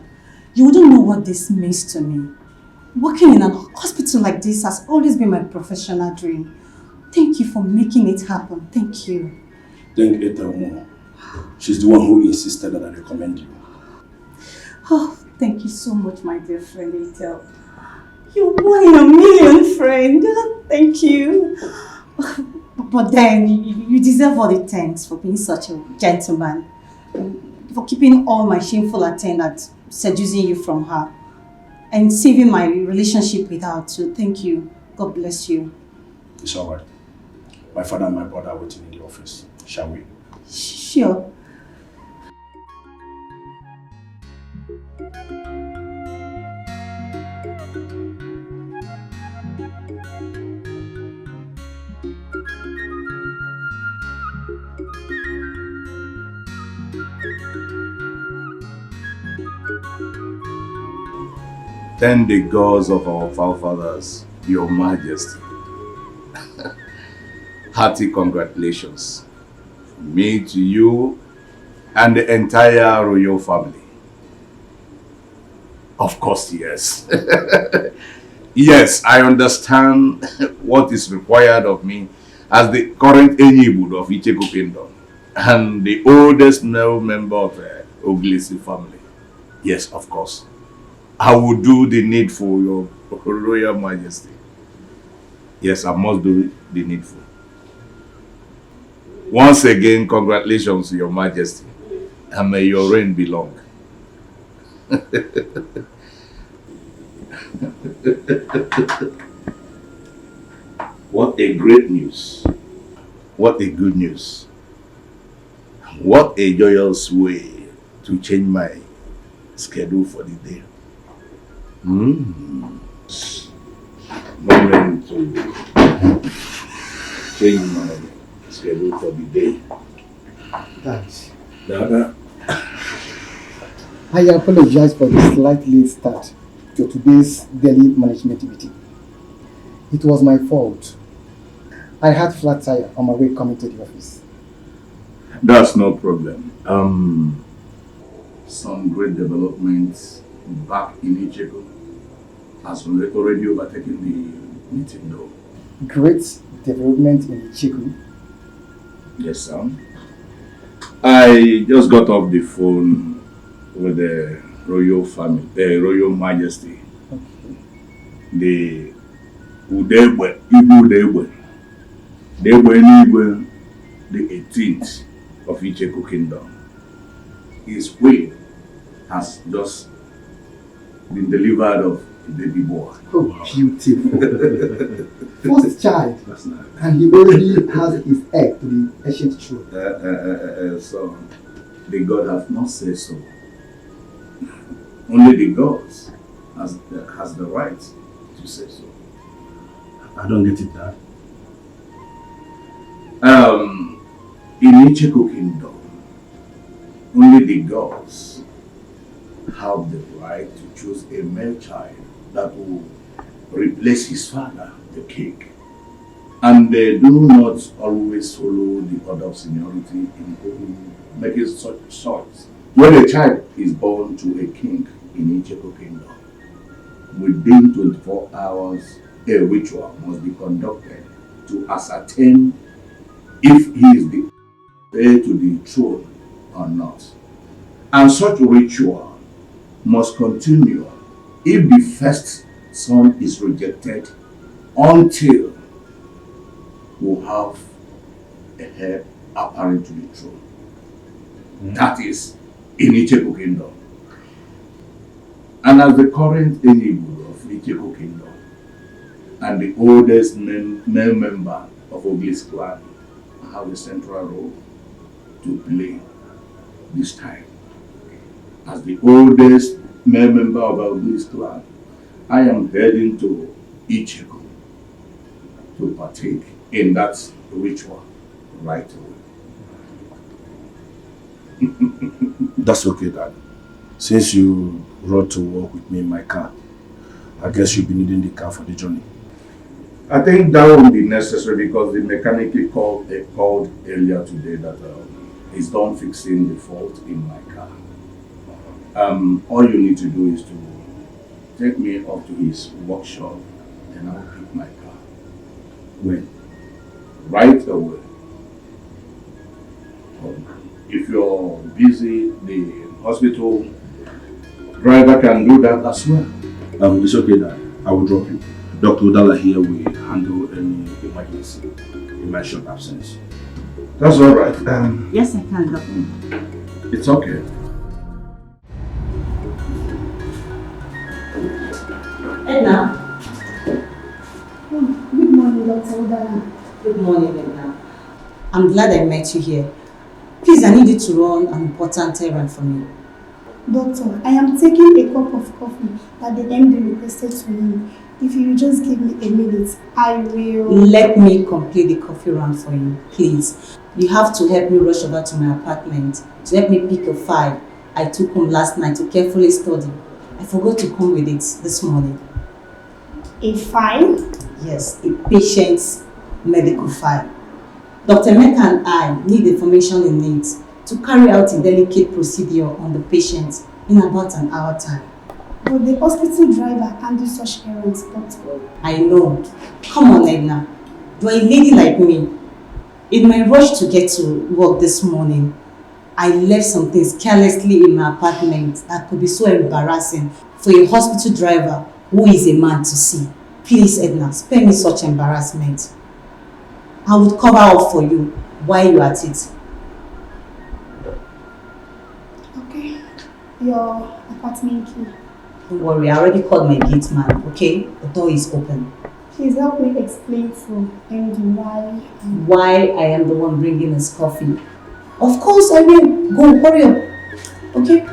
Speaker 18: You wouldn't know what this means to me. Working in an hospital like this has always been my professional dream. Thank you for making it happen. Thank you.
Speaker 5: Thank Etiko. She's the one who insisted that I recommend you.
Speaker 18: Oh, thank you so much, my dear friend Etiko. You're 1 in a million, friend. Thank you. But then, you deserve all the thanks for being such a gentleman. For keeping all my shameful attendants, seducing you from her. And saving my relationship with her too. Thank you. God bless you.
Speaker 5: It's alright. My father and my brother are waiting in the office. Shall we?
Speaker 18: Sure.
Speaker 19: Thank the gods of our forefathers, Your Majesty. Hearty congratulations from me to you and the entire royal family. Of course, yes. Yes, I understand what is required of me as the current Enyibud of Etiko Kingdom and the oldest male member of the Oglisi family. Yes, of course. I will do the needful, Your Royal Majesty. Yes, I must do the needful. Once again, congratulations, Your Majesty, and may your reign be long. What a great news. What a good news. What a joyous way to change my schedule for the day. Moment to change my schedule for the day.
Speaker 20: Thanks.
Speaker 19: Dada.
Speaker 20: I apologize for the slight late start to today's daily management meeting. It was my fault. I had flat tire on my way coming to the office.
Speaker 19: That's no problem. Some great developments back in Etiko has already overtaken the meeting though.
Speaker 20: Great development in Etiko.
Speaker 19: Yes, sir. I just got off the phone with the royal family, the royal majesty.
Speaker 20: Okay.
Speaker 19: The Udegbe, Ibu Udegbe, the 18th of Etiko Kingdom. His will has just been delivered of a baby boy.
Speaker 20: Oh, beautiful. First child.
Speaker 19: That's nice.
Speaker 20: And he already has his heir to the ancient throne.
Speaker 19: So, the God has not said so. Only the gods has the right to say so.
Speaker 5: I don't get it, Dad.
Speaker 19: In Etiko Kingdom, only the gods have the right to choose a male child that will replace his father, the king. And they do not always follow the order of seniority in making such choice. When a child is born to a king in Etiko Kingdom, within 24 hours, a ritual must be conducted to ascertain if he is the heir to the throne or not. And such a ritual must continue if the first son is rejected until we have a heir apparent to the throne. That is in Etiko Kingdom. And as the current Enyibud of Etiko Kingdom and the oldest male member of Oglis clan, I have a central role to play this time. As the oldest male member of Oglis clan, I am heading to Etiko to partake in that ritual right away.
Speaker 5: That's okay, Dad. Since you rode to work with me in my car, I guess you'll be needing the car for the journey.
Speaker 19: I think that won't be necessary because the mechanic he called earlier today that he's done fixing the fault in my car. All you need to do is to take me up to his workshop and I'll pick my car. When? Right away. If you're busy, the hospital driver can do that as well.
Speaker 5: It's okay that I will drop you. Dr. Udala here will handle any emergency in my short absence.
Speaker 19: That's all right.
Speaker 18: Yes, I can, Doctor.
Speaker 19: It's okay.
Speaker 18: Edna.
Speaker 17: Good morning, Dr. Udala.
Speaker 18: Good morning, Edna. I'm glad I met you here. Please, I need you to run an important errand for me.
Speaker 17: Doctor, I am taking a cup of coffee that the MD requested to me. If you just give me a minute, I will...
Speaker 18: Let me complete the coffee run for you, please. You have to help me rush over to my apartment to help me pick a file I took home last night to carefully study. I forgot to come with it this morning.
Speaker 17: A file?
Speaker 18: Yes, a patient's medical file. Dr. Mecca and I need the information in it to carry out a delicate procedure on the patient in about an hour time.
Speaker 17: But the hospital driver can't do such errands, Doctor.
Speaker 18: I know. Come on, Edna. You're a lady like me. In my rush to get to work this morning, I left some things carelessly in my apartment that could be so embarrassing for a hospital driver who is a man to see. Please, Edna, spare me such embarrassment. I would cover up for you while you're at it.
Speaker 17: Okay. Your apartment key.
Speaker 18: Don't worry, I already called my gate man, okay? The door is open.
Speaker 17: Please help me explain to MD
Speaker 18: why I am the one bringing his coffee. Of course I will. Go, hurry up. Okay?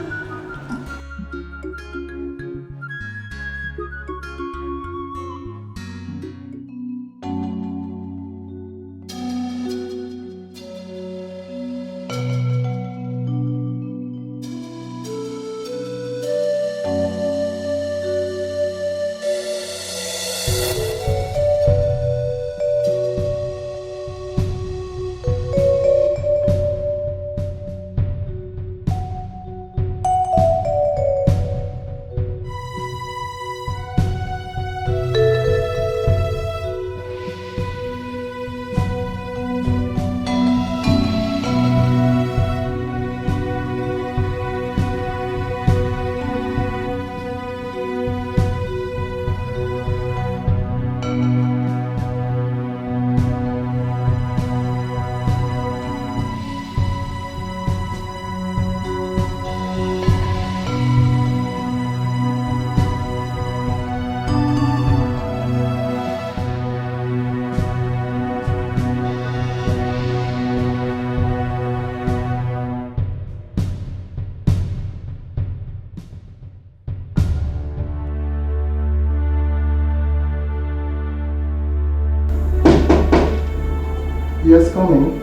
Speaker 20: Yes, coming.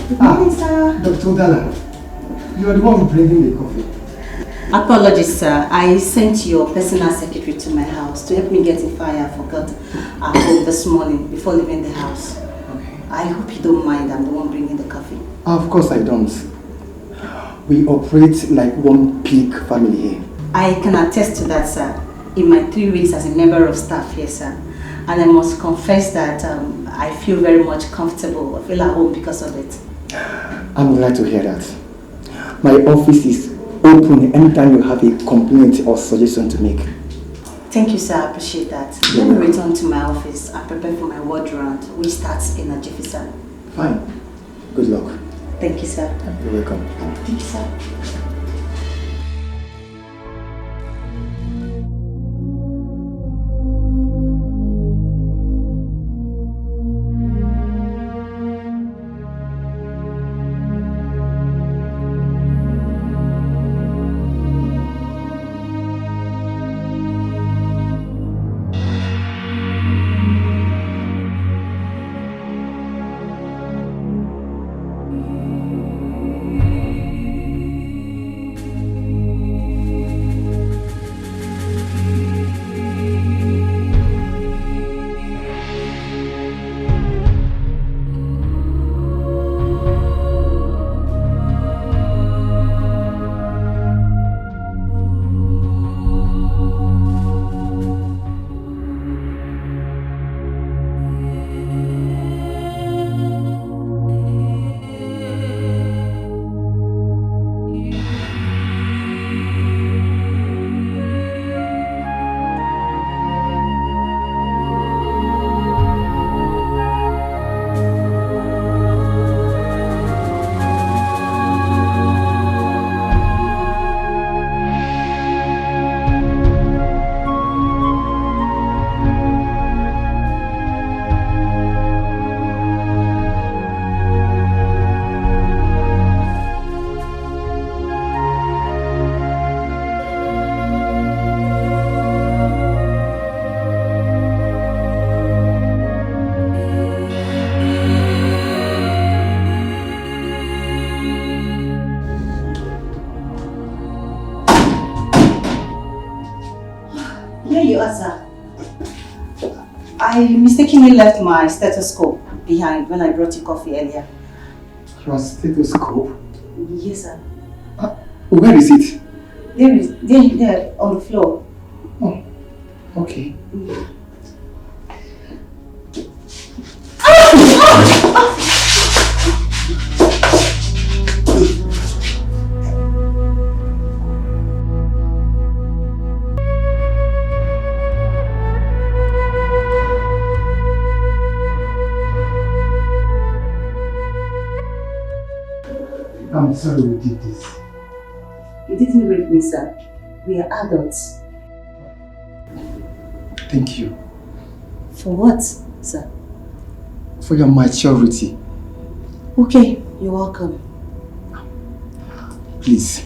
Speaker 18: Good morning, sir.
Speaker 20: Dr. Dalla, you are the one bringing the coffee.
Speaker 18: Apologies, sir. I sent your personal secretary to my house to help me get a file I forgot at home this morning before leaving the house. Okay. I hope you don't mind. I'm the one bringing the coffee.
Speaker 20: Of course I don't. We operate like one big family here.
Speaker 18: I can attest to that, sir. In my 3 weeks as a member of staff here, sir. And I must confess that I feel very much comfortable. I feel at home because of it.
Speaker 20: I'm glad to hear that. My office is open anytime you have a complaint or suggestion to make.
Speaker 18: Thank you, sir. I appreciate that. Let me return to my office and prepare for my ward round, which starts in a jiffy, sir.
Speaker 20: Fine. Good luck.
Speaker 18: Thank you, sir.
Speaker 20: You're welcome.
Speaker 18: Thank you, sir. sir. I mistakenly left my stethoscope behind when I brought you coffee earlier.
Speaker 20: Your stethoscope?
Speaker 18: Yes, sir.
Speaker 20: Where is it?
Speaker 18: There, on the floor.
Speaker 20: Oh, okay. I'm sorry we did this.
Speaker 18: You didn't rape me, sir. We are adults.
Speaker 20: Thank you.
Speaker 18: For what, sir?
Speaker 20: For your maturity.
Speaker 18: Okay, you're welcome.
Speaker 20: Please.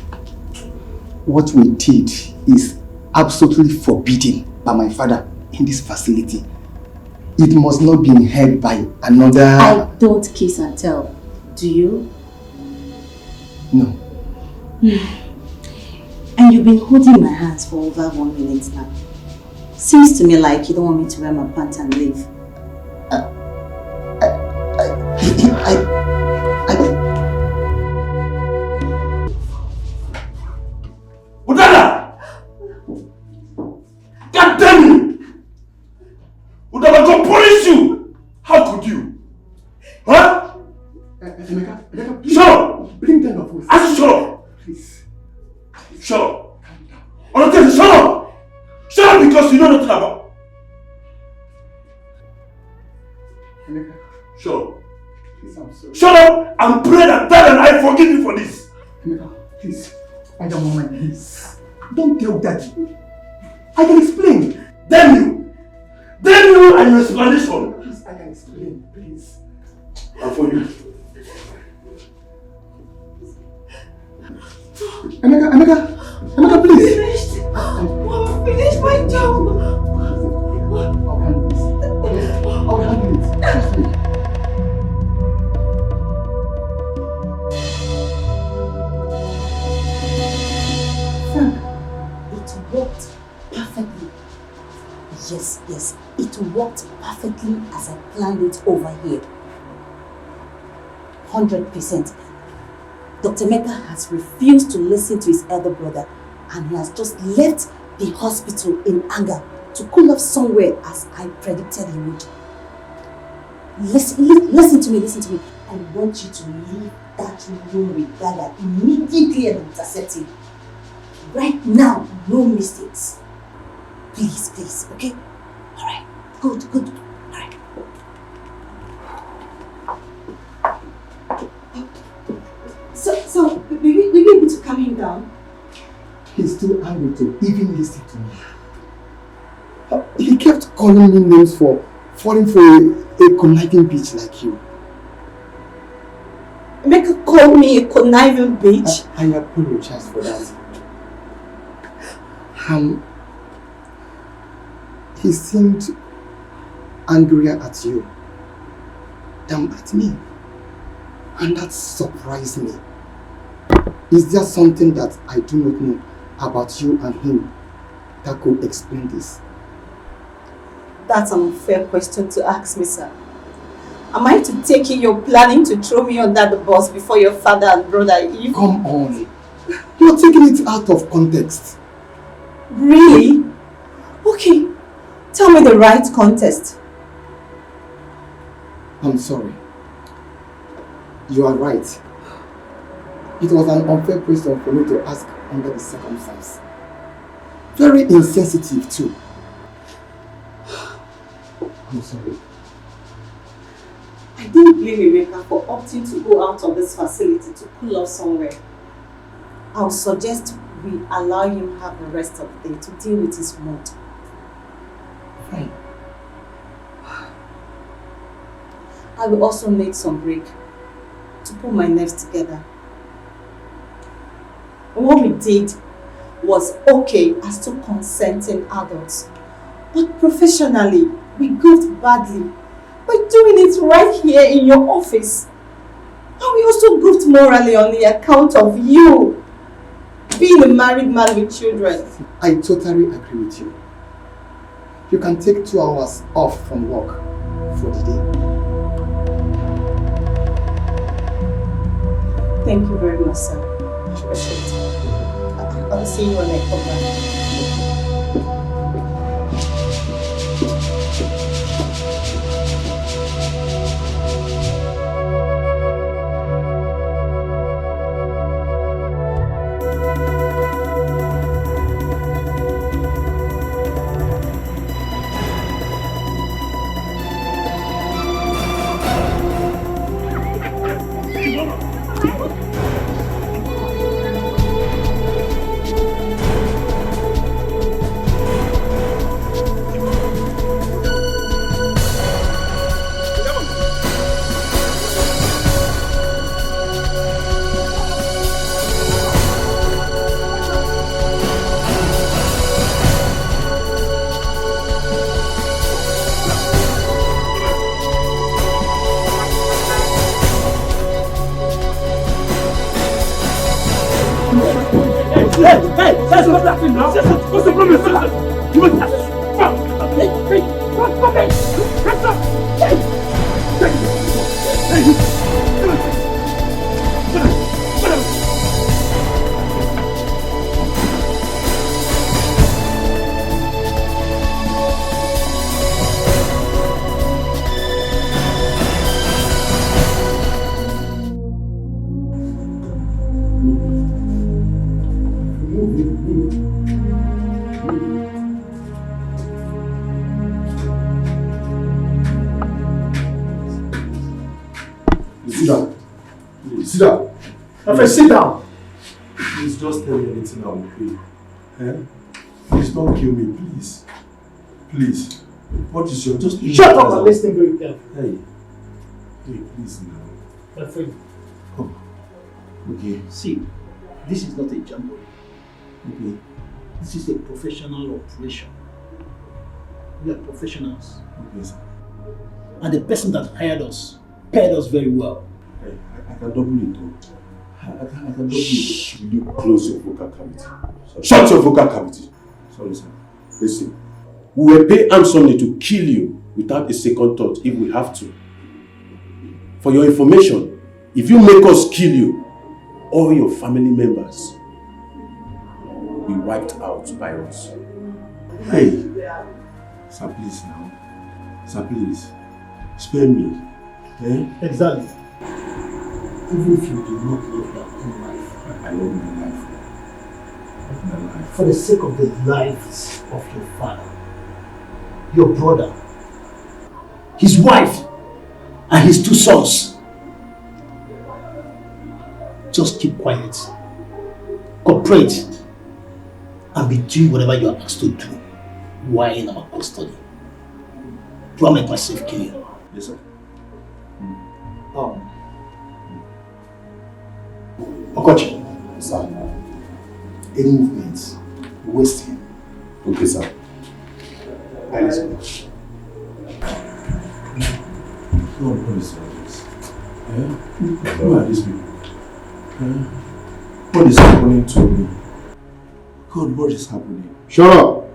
Speaker 20: What we did is absolutely forbidden by my father in this facility. It must not be heard by another...
Speaker 18: I don't kiss and tell. Do you?
Speaker 20: No.
Speaker 18: And you've been holding my hands for over 1 minute now. Seems to me like you don't want me to wear my pants and leave.
Speaker 5: Udala! God damn you! Udala, go punish you! How could you? Huh?
Speaker 20: Emeka,
Speaker 5: shut up!
Speaker 20: Bring down your voice.
Speaker 5: I said shut up!
Speaker 20: Please.
Speaker 5: Shut up! Honestly, shut up! Shut up because you know nothing about.
Speaker 20: Emeka.
Speaker 5: Shut up.
Speaker 20: Please, I'm sorry.
Speaker 5: Shut up and pray that God and I forgive you for this.
Speaker 20: Emeka, please. I don't want my niece. Don't tell Daddy. I can explain.
Speaker 5: Damn you! Damn you and your explanation!
Speaker 20: Please, I can explain. Please.
Speaker 5: And for you.
Speaker 20: Emeka, please.
Speaker 18: Finished. I'm finished my job.
Speaker 20: I'll handle this. I'll handle it.
Speaker 18: It worked perfectly. Yes, it worked perfectly as I planned it over here. 100%. Dr. Mecca has refused to listen to his elder brother and he has just left the hospital in anger to cool off somewhere as I predicted he would. Listen to me. I want you to leave that room with Dada immediately and intercept him. Right now, no mistakes. Please, okay? Alright, good. Alright. So, will you be able to calm him down?
Speaker 20: He's too angry to even listen to me. He kept calling me names for falling for a conniving bitch like you.
Speaker 18: Make her call me a conniving bitch?
Speaker 20: I apologize for that. He seemed angrier at you than at me. And that surprised me. Is there something that I do not know about you and him that could explain this?
Speaker 18: That's an unfair question to ask me, sir. Am I to take it you're planning to throw me under the bus before your father and brother?
Speaker 20: Come on. You're taking it out of context.
Speaker 18: Really? Okay. Tell me the right context.
Speaker 20: I'm sorry. You are right. It was an unfair question for me to ask under the circumstance. Very insensitive too. I'm sorry.
Speaker 18: I didn't blame Emeka for opting to go out of this facility to cool off somewhere. I'll suggest we allow him have the rest of the day to deal with his mood.
Speaker 20: Fine.
Speaker 18: I will also need some break to put my nerves together. What we did was okay as two consenting adults, but professionally, we goofed badly by doing it right here in your office. And we also goofed morally on the account of you being a married man with children.
Speaker 20: I totally agree with you. you can take 2 hours off from work for the day.
Speaker 12: Thank you very much, sir. Appreciate it. I'll see you when I come back.
Speaker 5: What's the problem, sir? You must have... Hey! Sit down. Please. Sit down. My friend, sit down. Please just tell me anything I will pay. Eh? Please don't kill me, please. Please. What is your just...
Speaker 13: Shut up and listen very carefully.
Speaker 5: Hey. Hey, please now.
Speaker 13: My friend.
Speaker 5: Oh. Okay.
Speaker 13: See, this is not a jamboree.
Speaker 5: Okay.
Speaker 13: This is a professional operation. We are professionals.
Speaker 5: Okay, sir.
Speaker 13: And the person that hired us paid us very well.
Speaker 5: Hey, I can double it though. I can double it. Will you close your vocal cavity? Sorry. Shut your vocal cavity! Sorry, sir. Listen. We will pay handsomely to kill you without a second thought if we have to. For your information, if you make us kill you, all your family members will be wiped out by us. Hey! Sir, please now. Sir, please. Spare me. Eh?
Speaker 13: Exactly. Even if you do not love your own life.
Speaker 5: I love my life. My life.
Speaker 13: For the sake of the lives of your father, your brother, his wife, and his 2 sons. Just keep quiet, cooperate, and be doing whatever you are asked to do while in our custody. Do I make myself clear?
Speaker 5: Yes, sir.
Speaker 13: Okochi.
Speaker 6: Sir. Any movements, waste him.
Speaker 5: Okay, sir.
Speaker 6: I listen.
Speaker 5: God, what is all this? Eh? Who are these people? Eh? What is happening to me? God, what is happening?
Speaker 19: Shut up!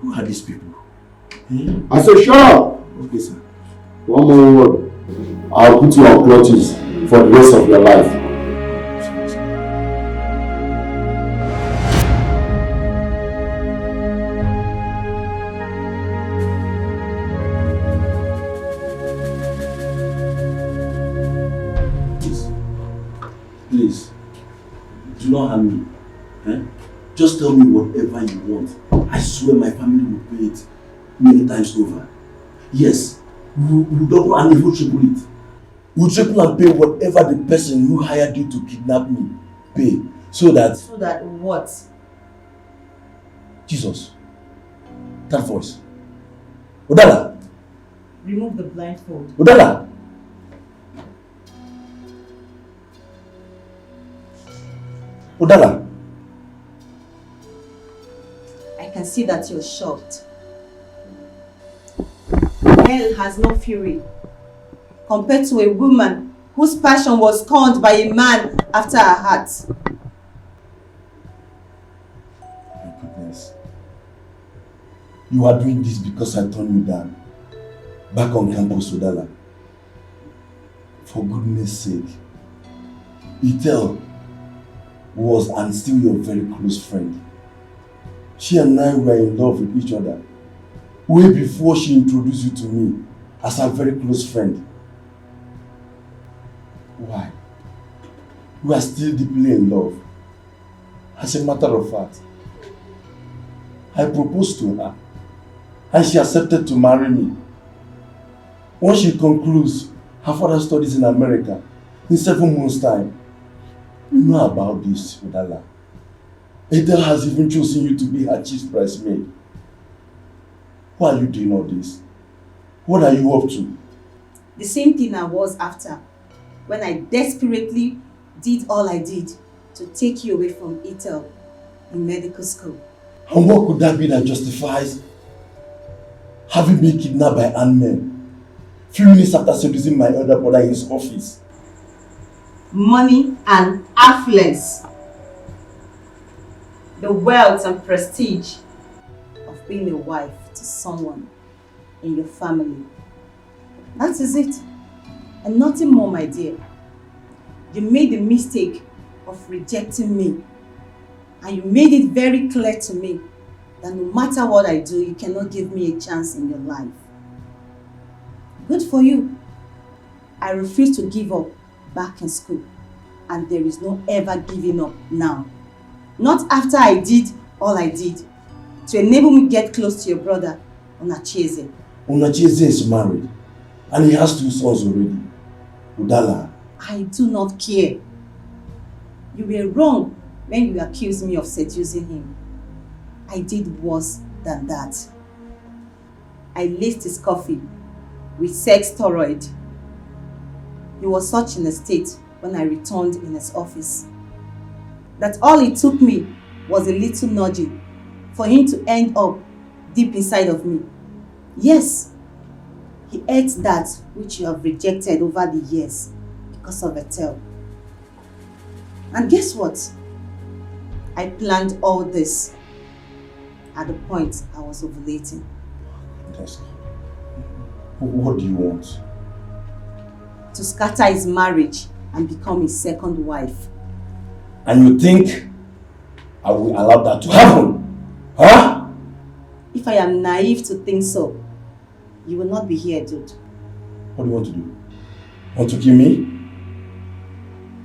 Speaker 5: Who are these people?
Speaker 19: I said shut up!
Speaker 5: Okay, sir.
Speaker 19: One more word. I'll put you on crutches for the rest of your life.
Speaker 5: Please, do not harm me. Eh? Just tell me whatever you want. I swear my family will pay it many times over. Yes, we'll double and even triple it. We'll triple and pay whatever the person who hired you to kidnap me pay. So that...
Speaker 18: So that what?
Speaker 5: Jesus. That voice. Udala.
Speaker 18: Remove the blindfold.
Speaker 5: Udala. Udala.
Speaker 18: I can see that you're shocked. Hell has no fury compared to a woman whose passion was scorned by a man after her heart.
Speaker 5: My goodness.
Speaker 19: You are doing this because I turned you down. Back on campus, Udala. For goodness sake. Etel was and still your very close friend. She and I were in love with each other. Way before she introduced you to me as her very close friend. Why? We are still deeply in love. As a matter of fact, I proposed to her and she accepted to marry me. Once she concludes her further studies in America in 7 months' time, you know about this, Udala. Edel has even chosen you to be her chief bridesmaid. Why are you doing all this? What are you up to?
Speaker 18: The same thing I was after when I desperately did all I did to take you away from Etel in medical school.
Speaker 19: And what could that be that justifies having been kidnapped by armed men few minutes after seducing my elder brother in his office?
Speaker 18: Money and affluence. The wealth and prestige of being a wife to someone in your family. That is it. And nothing more, my dear. You made the mistake of rejecting me. And you made it very clear to me that no matter what I do, you cannot give me a chance in your life. Good for you. I refuse to give up back in school. And there is no ever giving up now. Not after I did all I did to enable me to get close to your brother, Chizzy.
Speaker 19: Chizzy is married and he has 2 sons already. Udala.
Speaker 18: I do not care. You were wrong when you accused me of seducing him. I did worse than that. I laced his coffee with sex steroid. He was such in a state when I returned in his office that all it took me was a little nudging for him to end up deep inside of me. Yes, he ate that which you have rejected over the years because of Etel. And guess what? I planned all this at the point I was ovulating.
Speaker 19: What do you want?
Speaker 18: To scatter his marriage and become his second wife.
Speaker 19: And you think I will allow that to happen? Huh?
Speaker 18: If I am naive to think so, you will not be here, dude.
Speaker 19: What do you want to do? Want to kill me?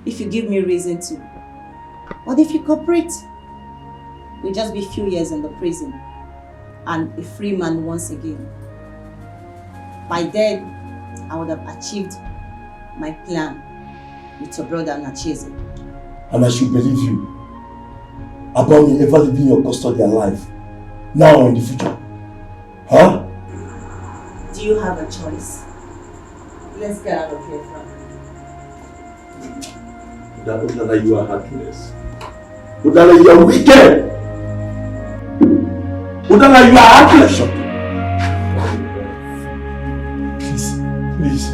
Speaker 18: If you give me reason to. What if you cooperate? We'll just be few years in the prison and a free man once again. By then, I would have achieved my plan with your brother Chizzy.
Speaker 19: And I should believe you about me ever leaving your custody alive, now or in the future. Huh?
Speaker 18: Do you have a choice? Let's get out of here, Frank.
Speaker 19: Udala, you are heartless. Udala, you are wicked. Udala, you are heartless. Please.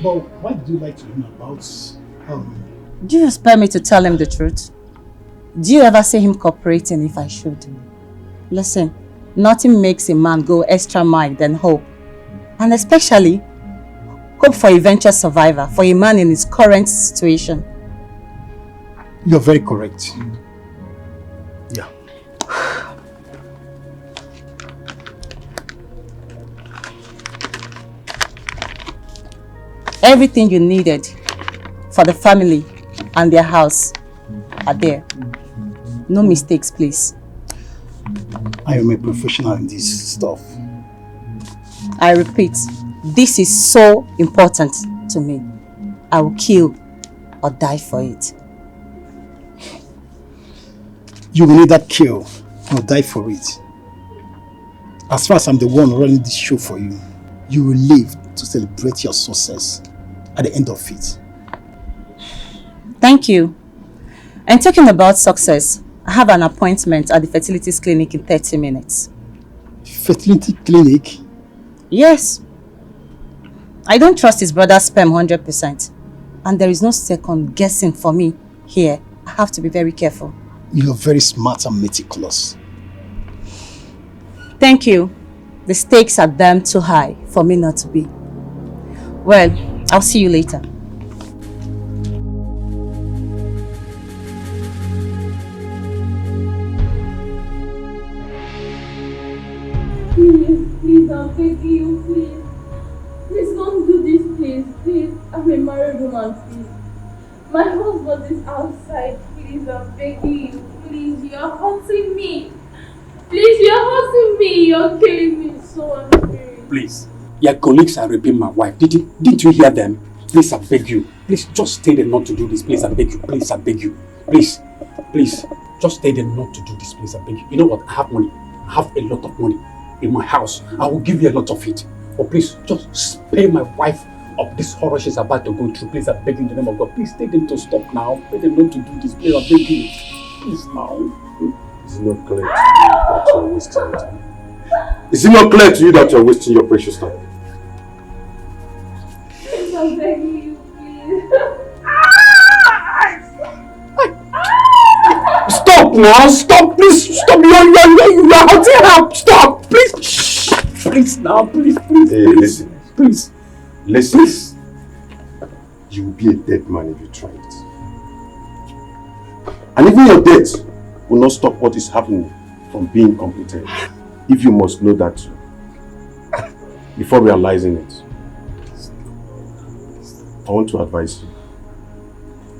Speaker 20: But why did you like to him about
Speaker 18: Do you expect me to tell him the truth? Do you ever see him cooperating if I should? Listen, nothing makes a man go extra mile than hope. And especially, hope for eventual survivor, for a man in his current situation.
Speaker 20: You're very correct. Yeah.
Speaker 18: Everything you needed for the family and their house are there. No mistakes, please.
Speaker 20: I am a professional in this stuff.
Speaker 18: I repeat, this is so important to me. I will kill or die for it.
Speaker 20: You will either kill or die for it. As far as I'm the one running this show for you, you will live to celebrate your success at the end of it.
Speaker 18: Thank you. And talking about success, I have an appointment at the fertilities clinic in 30 minutes.
Speaker 6: Fertility clinic?
Speaker 18: Yes. I don't trust his brother's sperm 100%. And there is no second guessing for me here. I have to be very careful.
Speaker 6: You're very smart and meticulous.
Speaker 18: Thank you. The stakes are damn too high for me not to be. Well, I'll see you later.
Speaker 21: Please, I'm begging you, please. Please don't do this, please. Please, I'm a married woman, please. My husband is outside, please, I'm begging you. Please, you're hurting me. Please, you're hurting me. You're killing me so unfair.
Speaker 7: Please, your colleagues are raping my wife. Didn't you hear them? Please, I beg you. Please, just stay there not to do this. Please, I beg you. Please, I beg you. Please, just stay there not to do this. Please, I beg you. You know what? I have money. I have a lot of money in my house. I will give you a lot of it. But please, just spare my wife of this horror she's about to go through. Please, I beg you in the name of God. Please, tell them to stop now. Tell them not to do this. Please, I beg you. Please, now.
Speaker 14: Is it not clear to you that you're wasting your time? Is it not clear to you that you're wasting your precious time?
Speaker 21: Please, I'm begging you, please.
Speaker 7: Stop now! Stop! Please stop! You're hurting her! Stop! Please! Shh! Please now! Please!
Speaker 14: Hey,
Speaker 7: please!
Speaker 14: Listen. Please! You will be a dead man if you try it. And even your death will not stop what is happening from being completed. If you must know that too. Before realizing it, I want to advise you.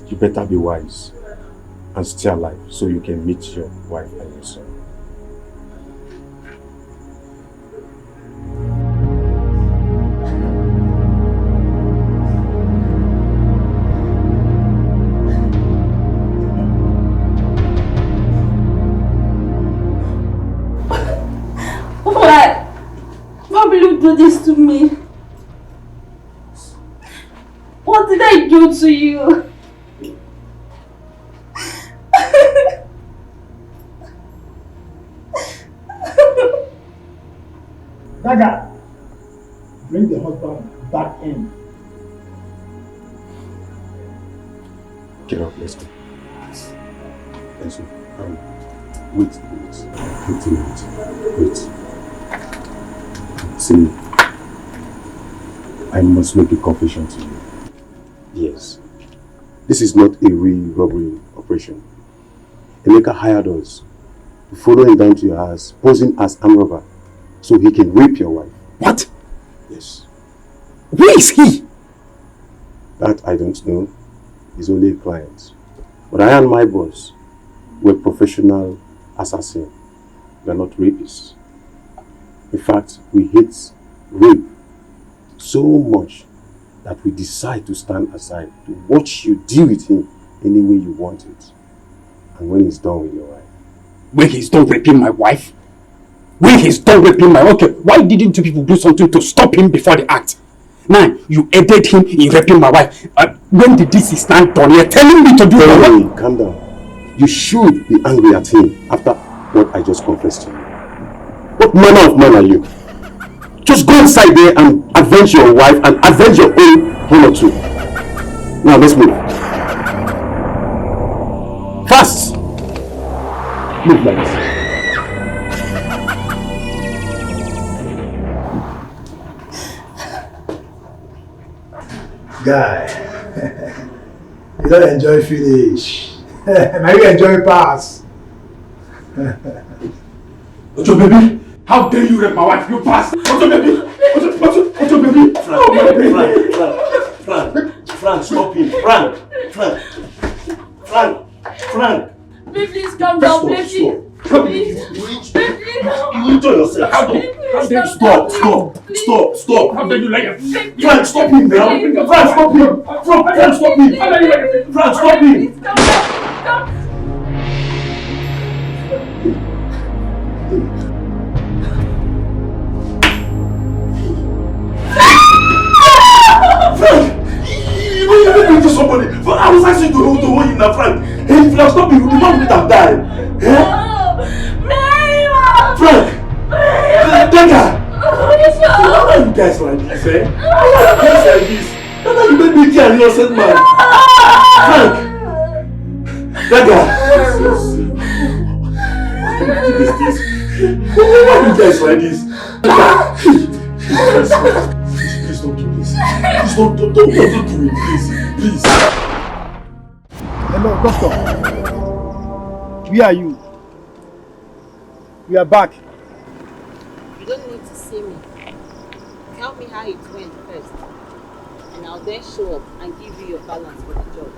Speaker 14: You better be wise and stay alive so you can meet your wife and your son.
Speaker 21: Why will you do this to me? What did I do to you?
Speaker 6: Daga, bring the husband back in.
Speaker 14: Get up, let's go. Let's go. Wait a minute. Wait. See, I must make a confession to you. Yes. This is not a real robbery operation. Emeka hired us to follow him down to your house, posing as armed robber, so he can rape your wife.
Speaker 7: What?
Speaker 14: Yes.
Speaker 7: Where is he?
Speaker 14: That I don't know. He's only a client. But I and my boss were professional assassins. We are not rapists. In fact, we hate rape so much that we decide to stand aside to watch you deal with him any way you want it. And when he's done with your wife.
Speaker 7: When he's done raping my wife? When he's done raping my wife? Okay, why didn't you people do something to stop him before the act? Now, you aided him in raping my wife. When did this stand done? You're telling me to do
Speaker 14: it. Calm down. You should be angry at him after what I just confessed to you. What manner of man are you? Just go inside there and avenge your wife and avenge your own honor too. Now let's move. Fast! Move like this.
Speaker 10: Guy, you don't enjoy finish. Now you enjoy pass.
Speaker 7: Ojo baby, how dare you rape my wife, you bastard! Ojo baby! Ojo baby!
Speaker 5: Frank, stop him! Frank!
Speaker 21: Please calm down, please.
Speaker 5: You enjoy yourself.
Speaker 21: How dare you?
Speaker 5: Stop!
Speaker 7: How dare you lie?
Speaker 5: Frank, stop him now! Frank, stop him! Frank, stop him! Frank, stop him!
Speaker 21: Stop.
Speaker 5: Frank! You made me to somebody! I was asking to hold him now, Frank. Hey, if you have stopped me, the man would have died. Frank! Dagger! Why are you guys like this, eh? Why are you guys like this? Dagger, you made me kill an innocent man. Frank! Dagger! What is this? Why are you guys like this? Please don't do this. Please don't do it, please.
Speaker 20: Hello, doctor. Where are you? We are back.
Speaker 2: You don't need to see me. Tell me how it went first, and I'll then show up and give you your balance for the job.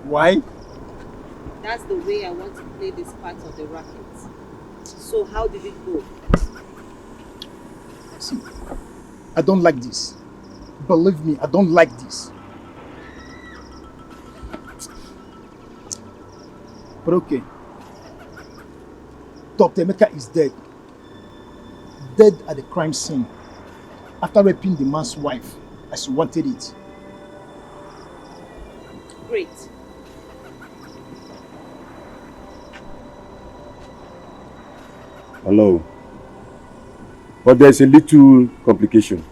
Speaker 20: Why?
Speaker 2: That's the way I want to play this part of the racket. So how did it go?
Speaker 20: See, I don't like this. Believe me, I don't like this. But okay. Dr. Emeka is dead. Dead at the crime scene after raping the man's wife as he wanted it.
Speaker 2: Great.
Speaker 14: Hello. But there's a little complication.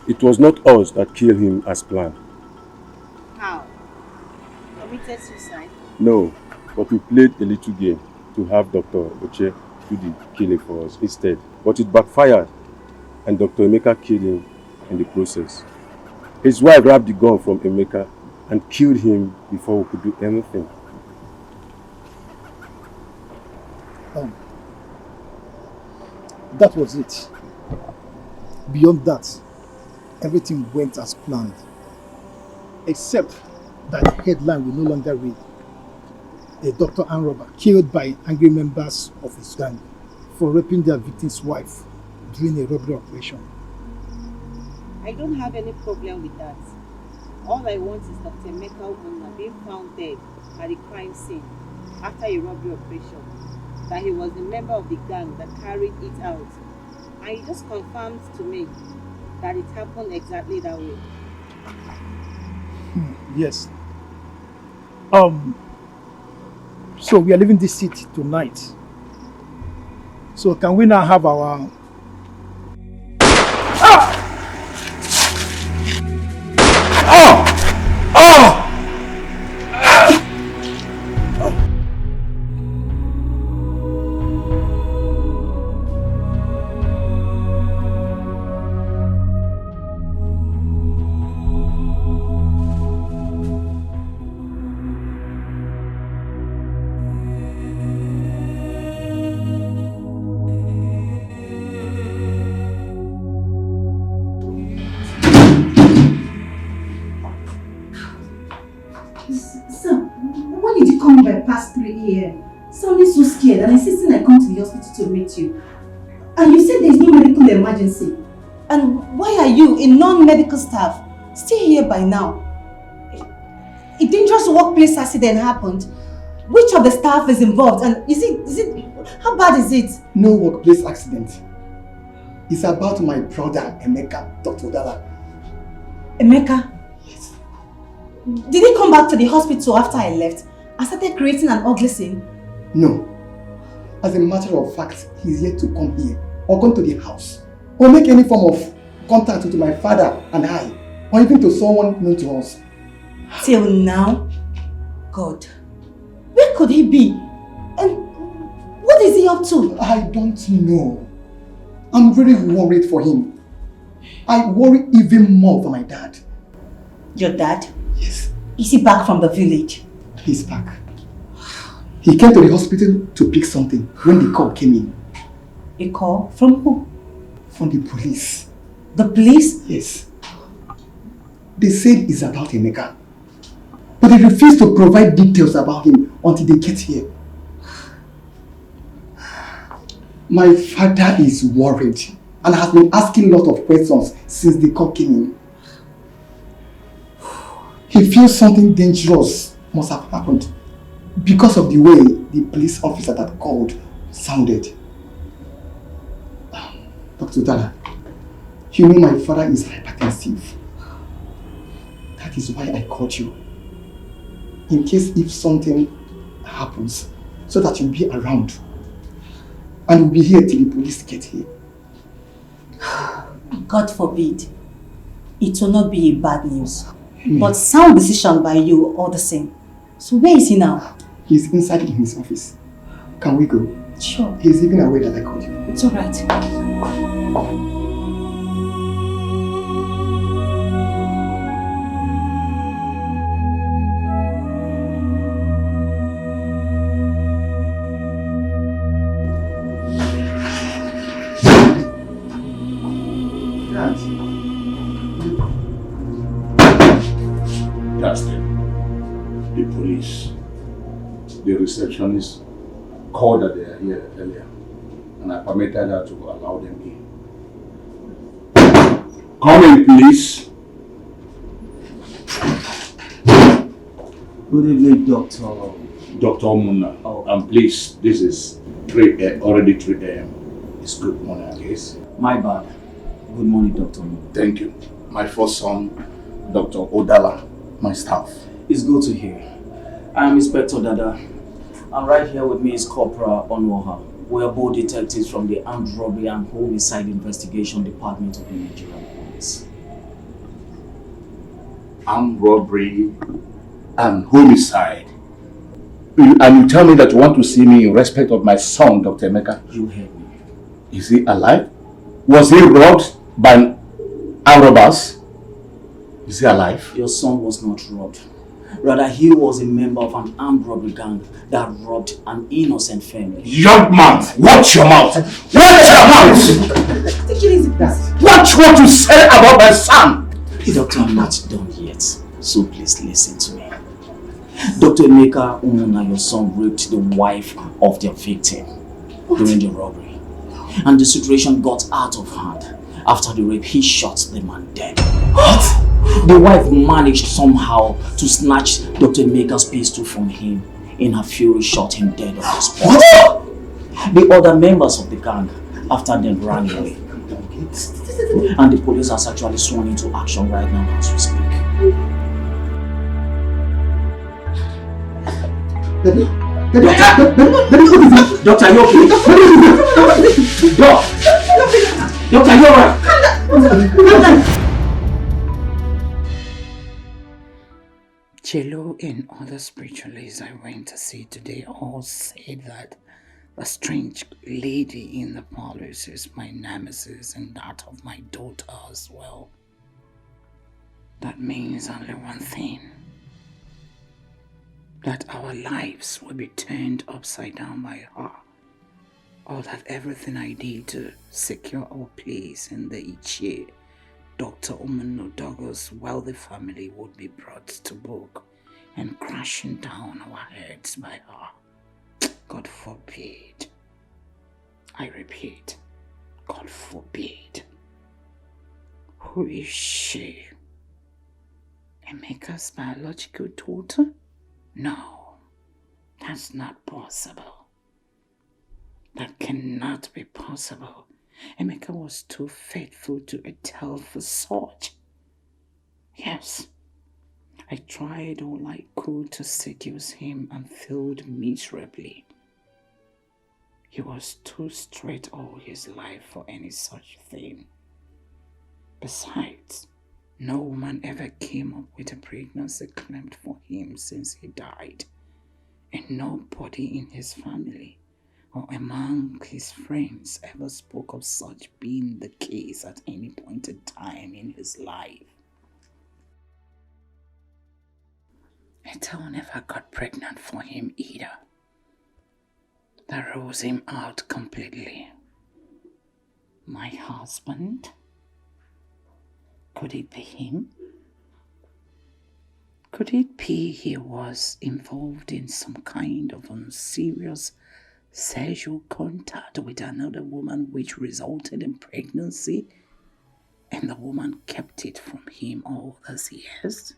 Speaker 14: It was not us that killed him as planned.
Speaker 2: How? Committed suicide?
Speaker 14: No, but we played a little game to have Dr. Edochie do the killing for us instead. But it backfired, and Dr. Emeka killed him in the process. His wife grabbed the gun from Emeka and killed him before we could do anything.
Speaker 20: That was it. Beyond that, everything went as planned. Except that the headline will no longer read, "A doctor and robber killed by angry members of his gang for raping their victim's wife during a robbery operation."
Speaker 2: I don't have any problem with that. All I want is Dr. Emeka Onny being found dead at the crime scene after a robbery operation. That he was a member of the gang that carried it out. And he just confirmed to me that it happened exactly that way.
Speaker 20: Yes. So we are leaving this city tonight. So can we now have our...
Speaker 18: Past 3 a.m. Sounding so scared and insisting I come to the hospital to meet you. And you said there is no medical emergency. And why are you, a non-medical staff, still here by now? A dangerous workplace accident happened. Which of the staff is involved? And is it, how bad is it?
Speaker 20: No workplace accident. It's about my brother, Emeka, Dr. Dala.
Speaker 18: Emeka? Yes. Did he come back to the hospital after I left? I started creating an ugly scene?
Speaker 20: No. As a matter of fact, he's yet to come here, or come to the house, or make any form of contact with my father and I, or even to someone known to us.
Speaker 18: Till now? God, where could he be? And what is he up to?
Speaker 20: I don't know. I'm really worried for him. I worry even more for my dad.
Speaker 18: Your dad?
Speaker 20: Yes.
Speaker 18: Is he back from the village?
Speaker 20: He's back. He came to the hospital to pick something when the call came in.
Speaker 18: A call? From who?
Speaker 20: From the police.
Speaker 18: The police?
Speaker 20: Yes. They said it's about Emeka. But they refused to provide details about him until they get here. My father is worried and has been asking a lot of questions since the call came in. He feels something dangerous must have happened because of the way the police officer that called sounded. Dr. Dala, you know my father is hypertensive. That That is why I called you. In case if something happens, so that you'll be around. And we'll be here till the police get here.
Speaker 18: God forbid. It will not be bad news. But sound decision by you all the same. So where is he now?
Speaker 20: He's inside in his office. Can we go?
Speaker 18: Sure.
Speaker 20: He's even aware that I called you.
Speaker 18: It's alright.
Speaker 19: That's them. The police. The receptionist called that they are here earlier, and I permitted her to allow them in. Come in, please.
Speaker 1: Good evening, Doctor.
Speaker 19: Dr. Muna. And please, this is already 3 a.m. It's good morning, I guess.
Speaker 1: My bad. Good morning, Dr.
Speaker 19: Thank you. My first son, Dr. Odala, my staff.
Speaker 1: It's good to hear. I am Inspector Dada. And right here with me is Corporal Onwoha. We are both detectives from the Armed Robbery and Homicide Investigation Department of the Nigerian Police.
Speaker 19: Armed robbery and homicide. And you tell me that you want to see me in respect of my son, Dr. Emeka?
Speaker 1: You heard me.
Speaker 19: Is he alive? Was he robbed by armed robbers? Is he alive?
Speaker 1: Your son was not robbed. Rather, he was a member of an armed robbery gang that robbed an innocent family.
Speaker 19: Young man, watch your mouth! Watch your mouth! Watch what you say about my son!
Speaker 1: Doctor, I'm not done yet, so please listen to me. Dr. Emeka Umuna, your son, raped the wife of their victim during the robbery. And the situation got out of hand. After the rape, he shot the man dead. What? The wife managed somehow to snatch Dr. Emeka's pistol from him. In her fury, shot him dead on the spot. What? The other members of the gang, after them, ran away. And the police has actually sworn into action right now as we speak.
Speaker 19: Doctor, are you okay? Doctor, are you alright?
Speaker 22: Chelo and other spiritualists I went to see today all said that the strange lady in the parlors is my nemesis and that of my daughter as well. That means only one thing. That our lives will be turned upside down by her. Or that everything I did to secure our place in the Ichie, Dr. Douglas' wealthy family would be brought to book and crashing down our heads by her. God forbid. I repeat, God forbid. Who is she? Emeka's biological daughter? No, that's not possible. That cannot be possible. Emeka was too faithful to Etel for such. Yes, I tried all I could to seduce him and failed miserably. He was too straight all his life for any such thing. Besides, no woman ever came up with a pregnancy claimed for him since he died, and nobody in his family or among his friends ever spoke of such being the case at any point in time in his life. Etel never got pregnant for him either. That rules him out completely. My husband? Could it be him? Could it be he was involved in some kind of unserious sexual contact with another woman which resulted in pregnancy and the woman kept it from him all those years?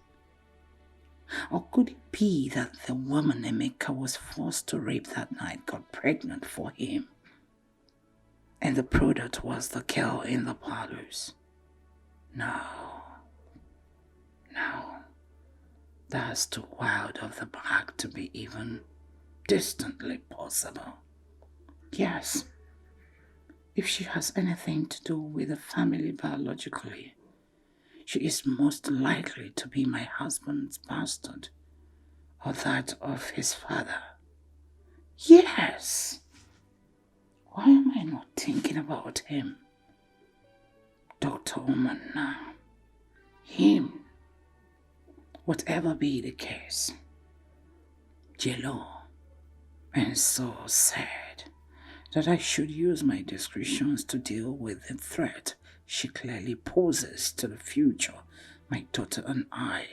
Speaker 22: Or could it be that the woman Emeka was forced to rape that night got pregnant for him and the product was the girl in the parlors? No. That's too wild of the back to be even distantly possible. Yes, if she has anything to do with the family biologically, she is most likely to be my husband's bastard or that of his father. Yes. Why am I not thinking about him? Dr. Oman now. Him. Whatever be the case. Jello. And so sad that I should use my discretions to deal with the threat she clearly poses to the future, my daughter and I,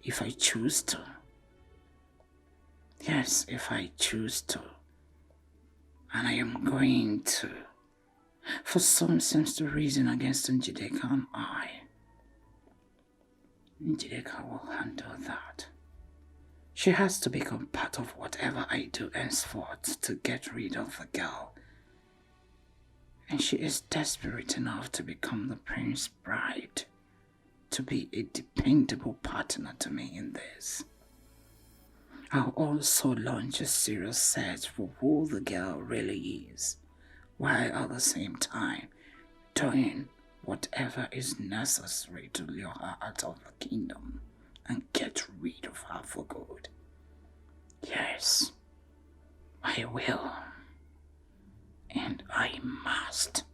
Speaker 22: if I choose to. Yes, if I choose to. And I am going to. For some seems to reason against Njideka and I. Njideka will handle that. She has to become part of whatever I do henceforth to get rid of the girl. And she is desperate enough to become the prince's bride, to be a dependable partner to me in this. I'll also launch a serious search for who the girl really is, while at the same time doing whatever is necessary to lure her out of the kingdom and get rid of her for good. Yes, I will. And I must.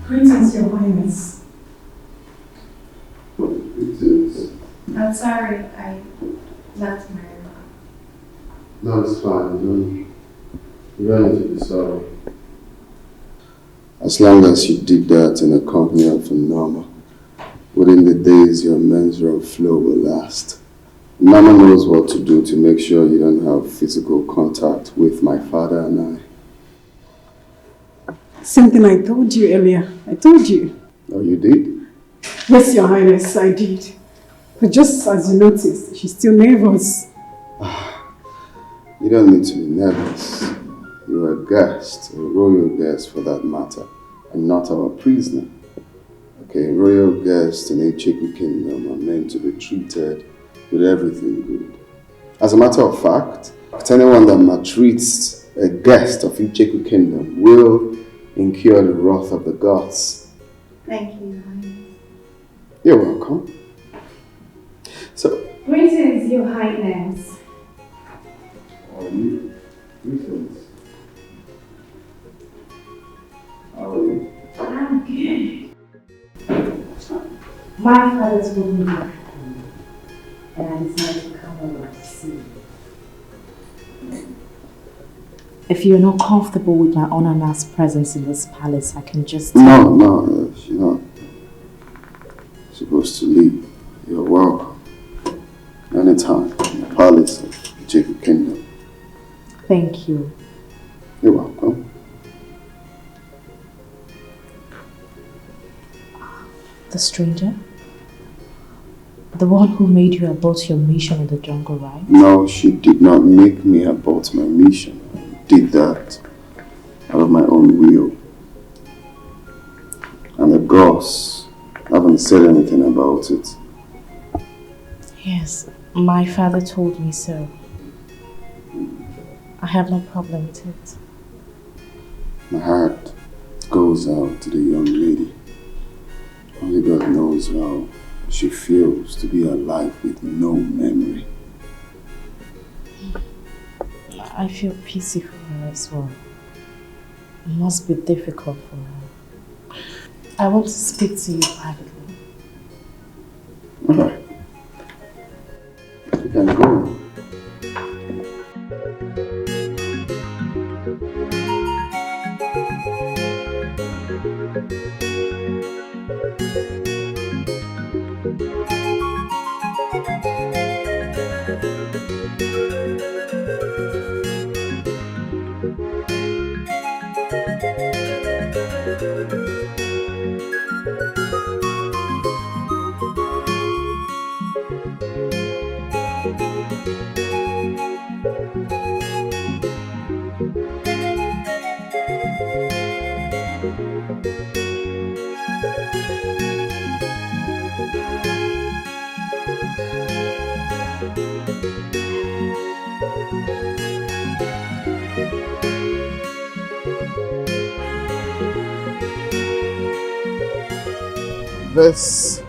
Speaker 17: Greetings, Your Highness.
Speaker 11: Greetings.
Speaker 3: I'm sorry, I left my room.
Speaker 11: No, it's fine. You don't need to be sorry. As long as you did that in the company of Norma, within the days your menstrual flow will last. Norma knows what to do to make sure you don't have physical contact with my father and I.
Speaker 17: Same thing I told you earlier. I told you.
Speaker 11: Oh, you did?
Speaker 17: Yes, Your Highness, I did. But just as you noticed, she's still nervous.
Speaker 11: You don't need to be nervous. You're a guest, a royal guest for that matter, and not our prisoner. Okay, royal guests in Etiko kingdom are meant to be treated with everything good. As a matter of fact, anyone that maltreats a guest of Etiko kingdom will incur the wrath of the gods.
Speaker 3: Thank you, Your Highness.
Speaker 11: You're welcome. So,
Speaker 3: Greetings, Your Highness.
Speaker 11: how are you? Greetings. How are you?
Speaker 3: I'm good. My father told me to come, and I decided to come over to see you.
Speaker 12: If you're not comfortable with my unannounced presence in this palace, I can just...
Speaker 11: No, she's not supposed to leave. You're welcome. Anytime in the palace of the Etiko kingdom.
Speaker 12: Thank you.
Speaker 11: You're welcome.
Speaker 12: The stranger? The one who made you abort your mission in the jungle, right?
Speaker 11: No, she did not make me abort my mission. I did that out of my own will. And the gods haven't said anything about it.
Speaker 12: Yes, my father told me so. I have no problem with it.
Speaker 11: My heart goes out to the young lady. Only God knows how she feels to be alive with no memory.
Speaker 12: I feel pity for her as well. It must be difficult for her. I want to speak to you privately.
Speaker 11: Alright. You can go. This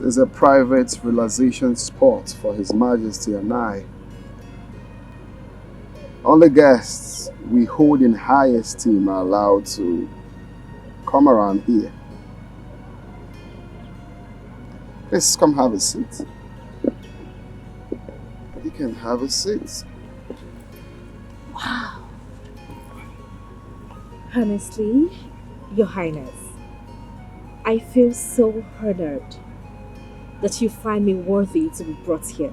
Speaker 11: is a private relaxation spot for His Majesty and I. Only guests we hold in high esteem are allowed to come around here. Please come have a seat. You can have a seat.
Speaker 12: Wow. Honestly, Your Highness, I feel so honored that you find me worthy to be brought here,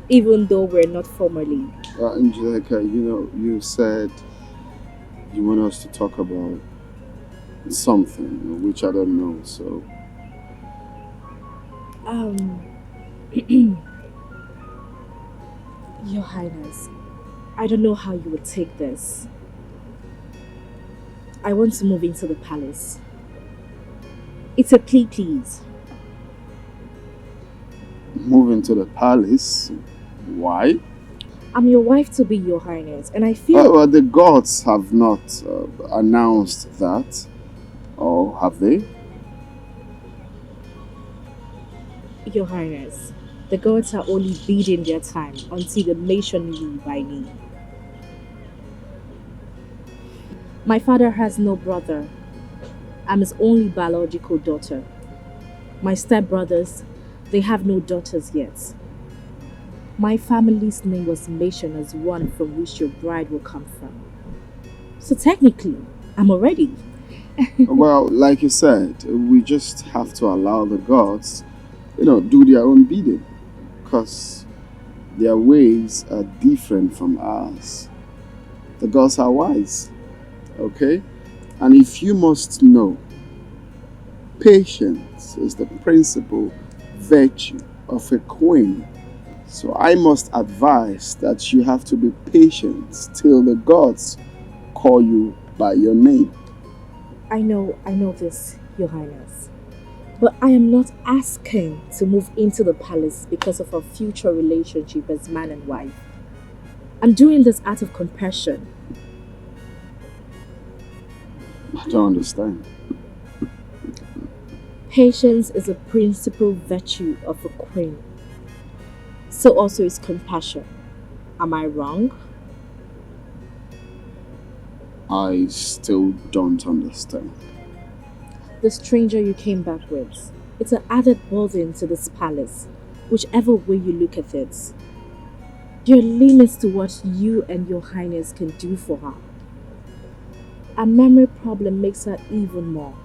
Speaker 12: even though we're not formally.
Speaker 11: Angelica, you said you want us to talk about something, which I don't know, so...
Speaker 12: Your Highness, I don't know how you would take this. I want to move into the palace. It's a plea, please.
Speaker 11: Move into the palace? Why?
Speaker 12: I'm your wife to be, Your Highness, and I feel...
Speaker 11: Well, the gods have not announced that. Or have they?
Speaker 12: Your Highness, the gods are only biding their time until the nation rule by me. My father has no brother. I'm his only biological daughter. My stepbrothers, they have no daughters yet. My family's name was mentioned as one from which your bride will come from. So technically, I'm already.
Speaker 11: Well, like you said, we just have to allow the gods, do their own bidding. Because their ways are different from ours. The gods are wise. Okay? And if you must know, patience is the principal virtue of a queen. So I must advise that you have to be patient till the gods call you by your name.
Speaker 12: I know this, Your Highness. But I am not asking to move into the palace because of our future relationship as man and wife. I'm doing this out of compassion.
Speaker 11: I don't understand.
Speaker 12: Patience is a principal virtue of a queen. So also is compassion. Am I wrong?
Speaker 11: I still don't understand.
Speaker 12: The stranger you came back with, it's an added burden to this palace, whichever way you look at it. There are limits to what you and Your Highness can do for her. A memory problem makes her even more.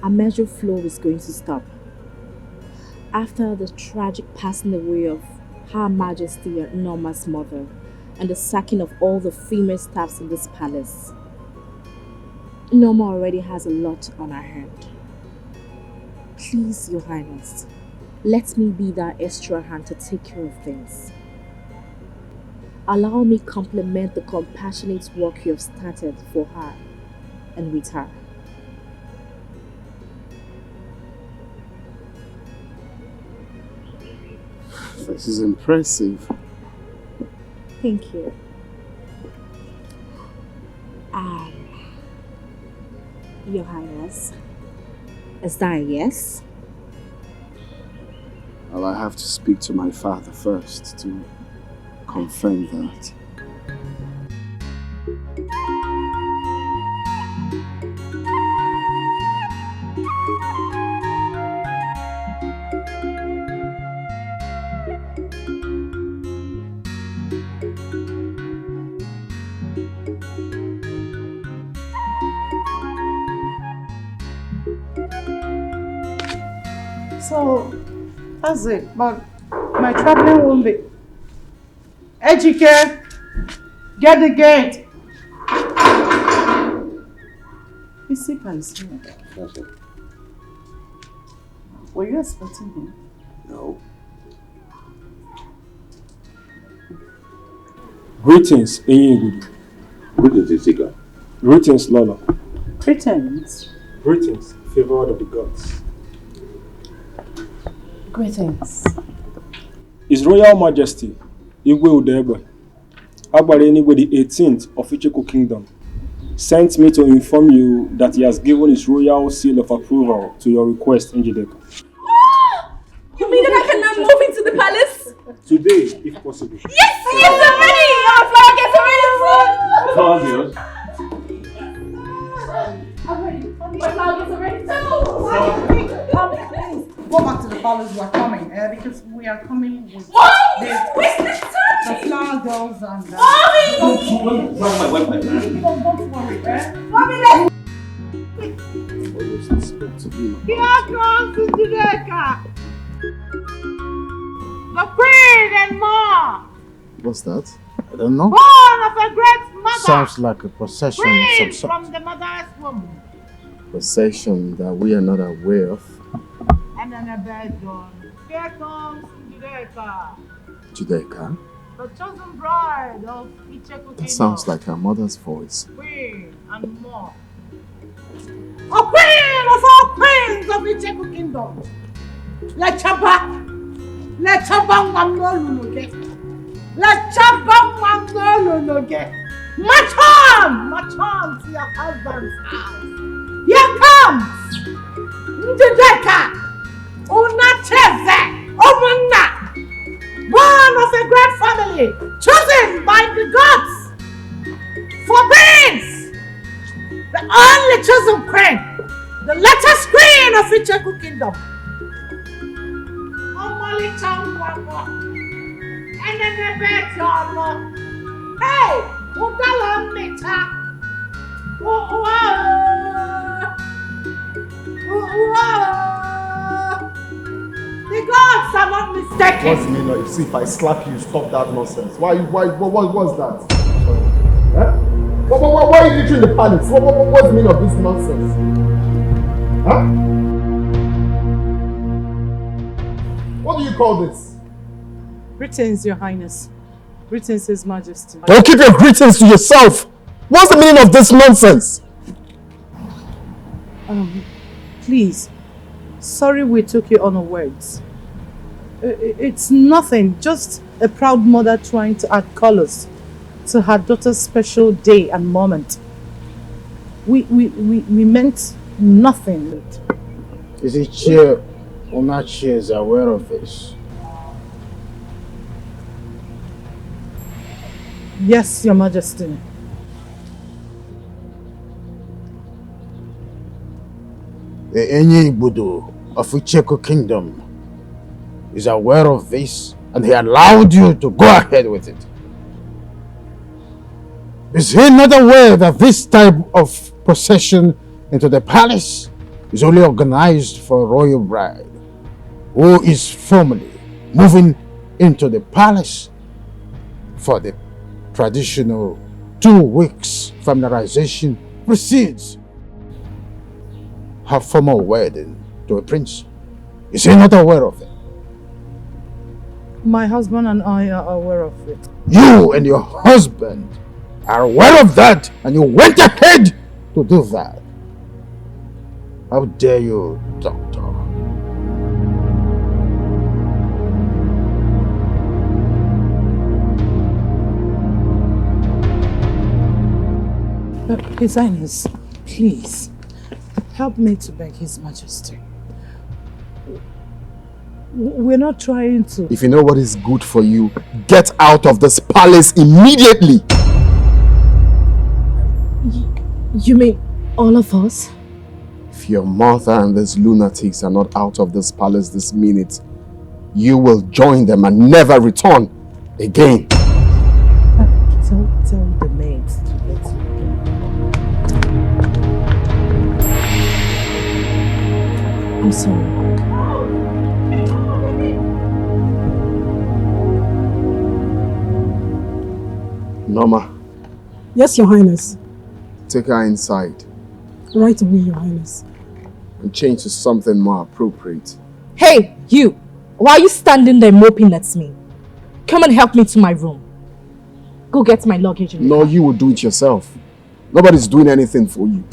Speaker 12: A measure flow is going to stop. After the tragic passing away of Her Majesty and Norma's mother, and the sacking of all the female staffs in this palace, Norma already has a lot on her hand. Please, Your Highness, let me be that extra hand to take care of things. Allow me complement the compassionate work you have started for her and with her.
Speaker 11: This is impressive.
Speaker 12: Thank you. Your Highness, is that a yes?
Speaker 11: Well, I have to speak to my father first to confirm that.
Speaker 13: So, that's it. But my traveling won't be. Ejike, get the gate. Isika is here.
Speaker 14: That's it.
Speaker 13: Were you expecting him?
Speaker 14: No.
Speaker 5: Greetings, Enyigudu.
Speaker 14: Greetings, Isika.
Speaker 5: Greetings, Lola.
Speaker 13: Greetings.
Speaker 5: Greetings, favored of the gods.
Speaker 13: Greetings.
Speaker 5: His Royal Majesty, Igwe Udebe, Agbara Enigwe the 18th of Etiko Kingdom, sent me to inform you that he has given his royal seal of approval to your request, Njideka.
Speaker 12: You mean that I can now move into the palace?
Speaker 5: Today, if possible.
Speaker 12: Yes, I'm ready! Our flower gets ready soon! I'm ready. My flower gets ready too!
Speaker 13: Go back to the palace, we are coming, because we are coming with
Speaker 12: Mommy,
Speaker 13: the flower girls and
Speaker 12: Mommy!
Speaker 13: Don't worry,
Speaker 12: Mommy, let's...
Speaker 13: Here comes Njideka! The queen and more!
Speaker 10: What's that? I don't know.
Speaker 13: Born of a great mother!
Speaker 10: Sounds like a procession of
Speaker 13: Queen
Speaker 10: some sort.
Speaker 13: from the mother's womb.
Speaker 11: Possession that we are not aware of.
Speaker 13: And then a bed done. Here comes Njideka,
Speaker 11: Judeka.
Speaker 13: the chosen bride of Etiko
Speaker 11: That sounds like her mother's voice.
Speaker 13: Queen and more. A queen of all queens of Etiko Kingdom. Lechaba Wamnolunoge. Lechaba Wamnolunoge. March on to your husband's house. Here comes Njideka, Unacheze, Omunna, born of a great family, chosen by the gods for queens, the only chosen queen, the latest queen of Etiko Kingdom. Omali Changwako, and then the bed yolo. Hey, Udala Mita. The gods are not mistaken.
Speaker 11: What's the meaning of see if I slap you, stop that nonsense? What's that? Huh? Why are you entering the palace? What's the meaning of this nonsense? Huh? What do you call this?
Speaker 13: Greetings, Your Highness. Greetings, His Majesty.
Speaker 11: Don't keep your greetings to yourself. What's the meaning of this nonsense?
Speaker 13: Please, sorry we took you unawares. It's nothing, just a proud mother trying to add colors to her daughter's special day and moment. We meant nothing.
Speaker 10: Is it clear Unachi is aware of this?
Speaker 13: Yes, Your Majesty.
Speaker 10: The Enyigudu of Etiko Kingdom is aware of this and he allowed you to go ahead with it. Is he not aware that this type of procession into the palace is only organized for a royal bride who is formally moving into the palace for the traditional 2 weeks familiarization precedes her formal wedding to a prince? Is he not aware of it?
Speaker 13: My husband and I are aware of it.
Speaker 10: You and your husband are aware of that and you went ahead to do that. How dare you, Doctor?
Speaker 13: His Highness, please, help me to beg His Majesty. We're not trying to...
Speaker 11: If you know what is good for you, get out of this palace immediately.
Speaker 17: You mean all of us?
Speaker 11: If your mother and these lunatics are not out of this palace this minute, you will join them and never return again.
Speaker 13: Tell the maids to let you go.
Speaker 17: I'm sorry.
Speaker 11: Norma,
Speaker 17: Yes, Your Highness.
Speaker 11: take her inside
Speaker 17: Right away, Your Highness.
Speaker 11: and change to something more appropriate.
Speaker 12: Hey, you! Why are you standing there moping at me? Come and help me to my room. Go get my luggage.
Speaker 11: No, you will do it yourself. Nobody's doing anything for you.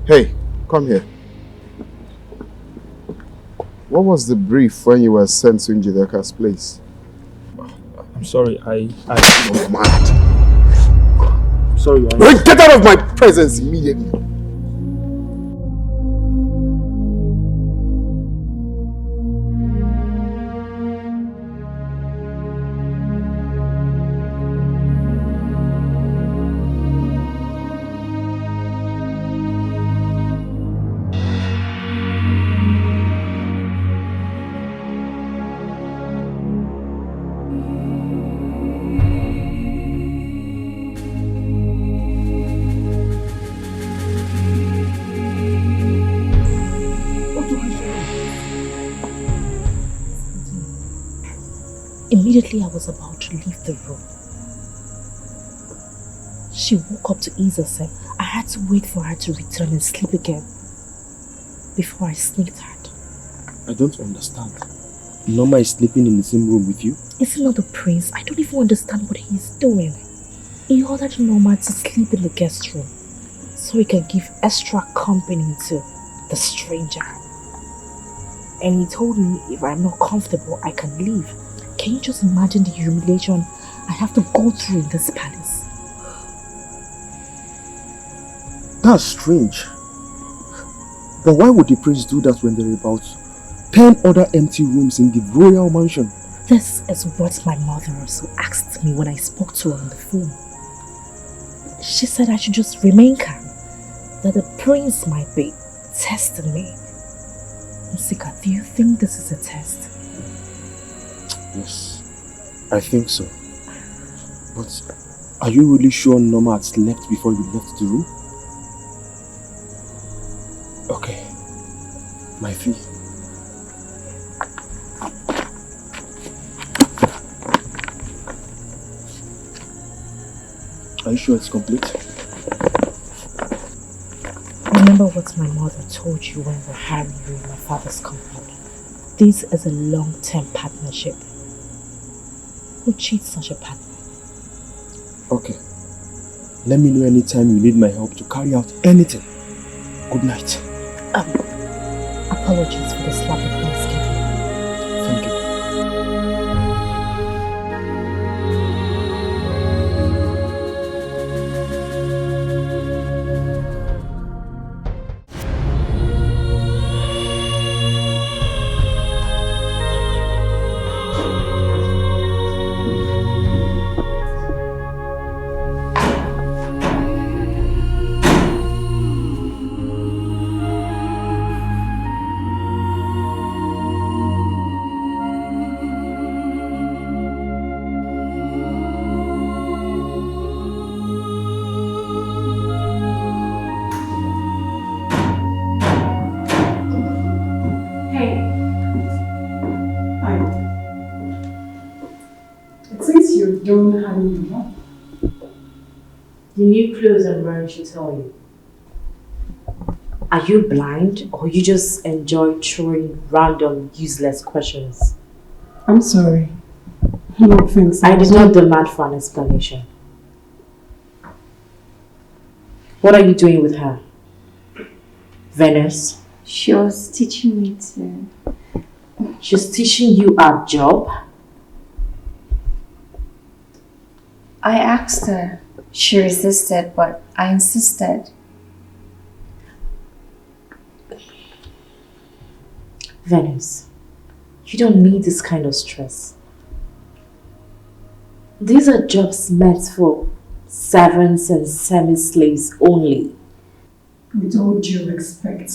Speaker 11: Hey, come here. What was the brief when you were sent to Njideka's place?
Speaker 4: I'm sorry,
Speaker 11: You're mad.
Speaker 4: I'm sorry,
Speaker 11: Get out of my presence immediately.
Speaker 12: Immediately I was about to leave the room, she woke up to ease herself. I had to wait for her to return and sleep again before I sneaked out.
Speaker 4: I don't understand. Norma is sleeping in the same room with you?
Speaker 12: Is he not the prince? I don't even understand what he's doing. He ordered Norma to sleep in the guest room so he can give extra company to the stranger. And he told me if I'm not comfortable, I can leave. Can you just imagine the humiliation I have to go through in this palace?
Speaker 4: That's strange. But why would the prince do that when there are about 10 other empty rooms in the royal mansion?
Speaker 12: This is what my mother also asked me when I spoke to her on the phone. She said I should just remain calm, that the prince might be testing me. Sika, do you think this is a test?
Speaker 4: Yes, I think so. But are you really sure Norma had slept before you left the room? Okay, my fee. Are you sure it's complete?
Speaker 12: Remember what my mother told you when we were hiring you in my father's company. This is a long-term partnership. Who cheats such a partner?
Speaker 4: Okay. Let me know anytime you need my help to carry out anything. Good night.
Speaker 12: Apologies for the slap the prince gave me.
Speaker 4: Thank you.
Speaker 17: Don't hang you up.
Speaker 12: The new clothes I'm wearing should tell you. Are you blind or you just enjoy throwing random, useless questions?
Speaker 17: I'm sorry. No offense.
Speaker 12: I did not demand for an explanation. What are you doing with her? Venice?
Speaker 3: She was teaching me to...
Speaker 12: She's teaching you our job?
Speaker 3: I asked her. She resisted, but I insisted.
Speaker 12: Venice, you don't need this kind of stress. These are jobs meant for servants and semi-slaves only.
Speaker 17: With all due respect,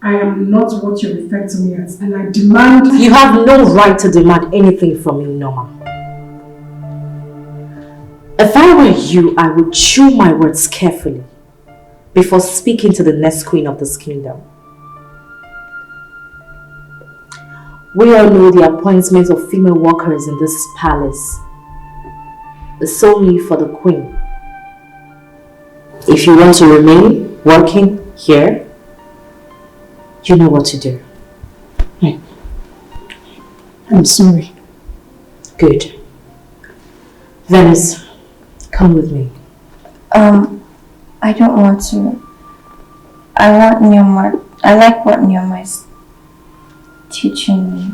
Speaker 17: I am not what you refer to me as, and I demand...
Speaker 12: You have no right to demand anything from me, Norma. If I were you, I would chew my words carefully before speaking to the next queen of this kingdom. We all know the appointment of female workers in this palace is solely for the queen. If you want to remain working here, you know what to do.
Speaker 17: I'm sorry.
Speaker 12: Good. Venice, come with me.
Speaker 3: I don't want to. I like what Norma is teaching me.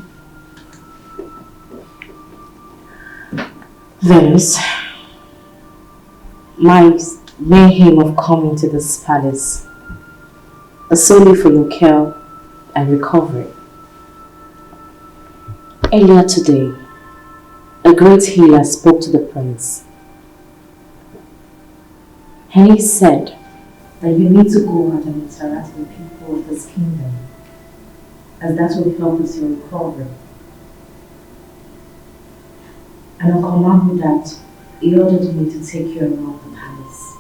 Speaker 12: Venice, my main aim of coming to this palace is solely for your care and recovery. Earlier today, a great healer spoke to the prince, and he said that you need to go out and interact with people of this kingdom, as that will help with your recovery. And on command with that, he ordered me to take you around the palace.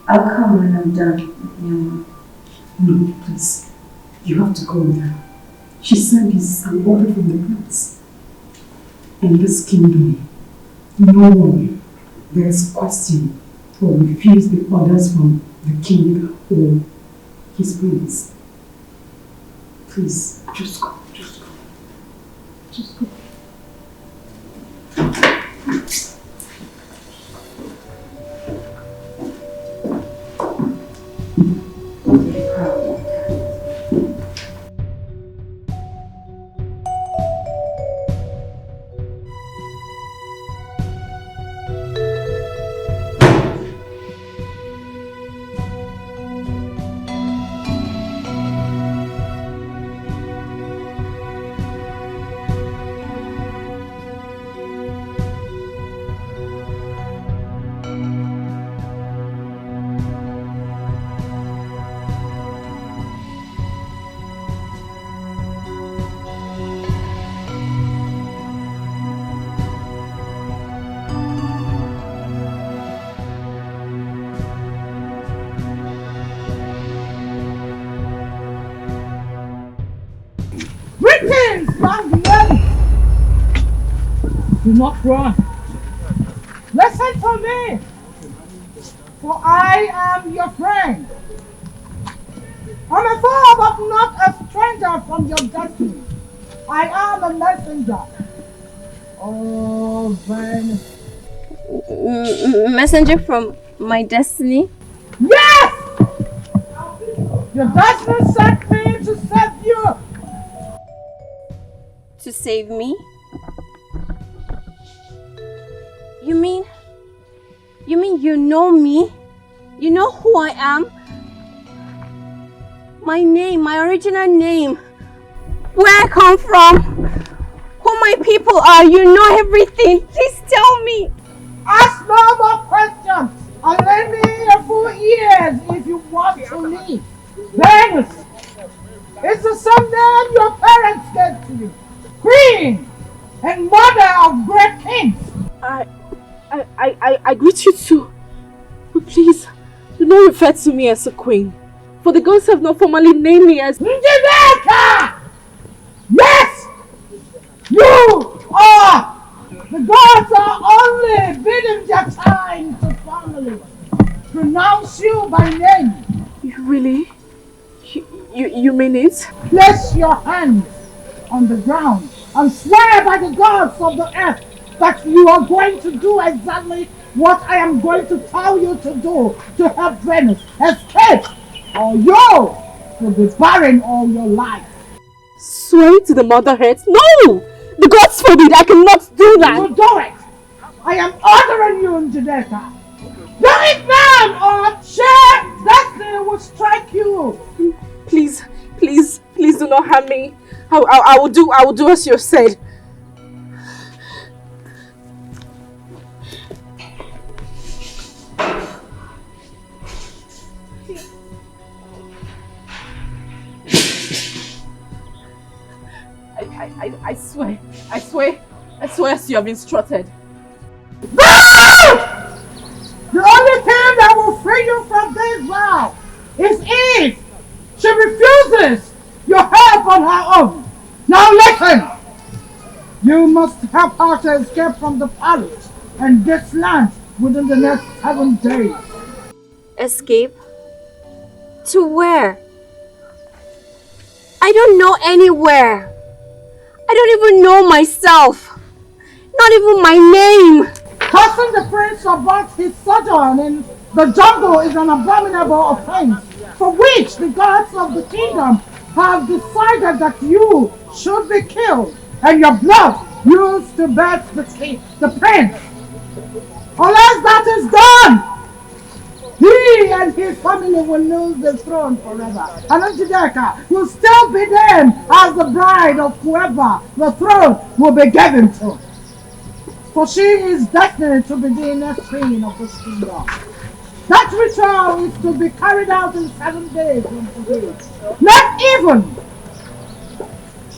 Speaker 3: I'll come when I'm done with Norma.
Speaker 17: No, please. You have to go now. She said it's an order from the prince. In this kingdom, no one dares question or refuse the orders from the king or his prince. Please, just go, just go. Just go.
Speaker 8: Do not run. Listen to me, for I am your friend. I'm a foe, but not a stranger from your destiny. I am a messenger. Oh, Venice.
Speaker 3: Messenger from my destiny?
Speaker 8: Yes! Your destiny sent me to save you.
Speaker 3: To save me? You mean you know me? You know who I am? My name, my original name. Where I come from? Who my people are? You know everything. Please tell me.
Speaker 8: Ask no more questions. And lend me a full ears if you want to leave. Venus! It's the same name your parents gave to you. Queen and mother of great kings.
Speaker 12: I greet you too. But please, do not refer to me as a queen. For the gods have not formally named me as
Speaker 8: Njideka! Yes! You are! The gods are only bidding their time to formally pronounce you by name.
Speaker 12: Really? You mean it?
Speaker 8: Place your hands on the ground and swear by the gods of the earth that you are going to do exactly what I am going to tell you to do to help Venus escape, or you will be barren all your life.
Speaker 12: Swear to the mother earth? No! The gods forbid, I cannot do that!
Speaker 8: You do it! I am ordering you, Njideka. Do it now, or shared destiny will strike you.
Speaker 12: Please do not harm me. I will do as you said. I swear as you have instructed.
Speaker 8: The only thing that will free you from this vow is if She refuses your help on her own. Now listen! You must help her to escape from the palace and this land within the next 7 days.
Speaker 3: Escape? To where? I don't know anywhere. I don't even know myself. Not even my name.
Speaker 8: Cursing the prince about his sojourn in the jungle is an abominable offense for which the gods of the kingdom have decided that you should be killed and your blood used to birth the prince. Unless that is done, he and his family will lose the throne forever. And Njideka will still be named as the bride of whoever the throne will be given to. For she is destined to be the next queen of this kingdom. That ritual is to be carried out in 7 days from today. Not even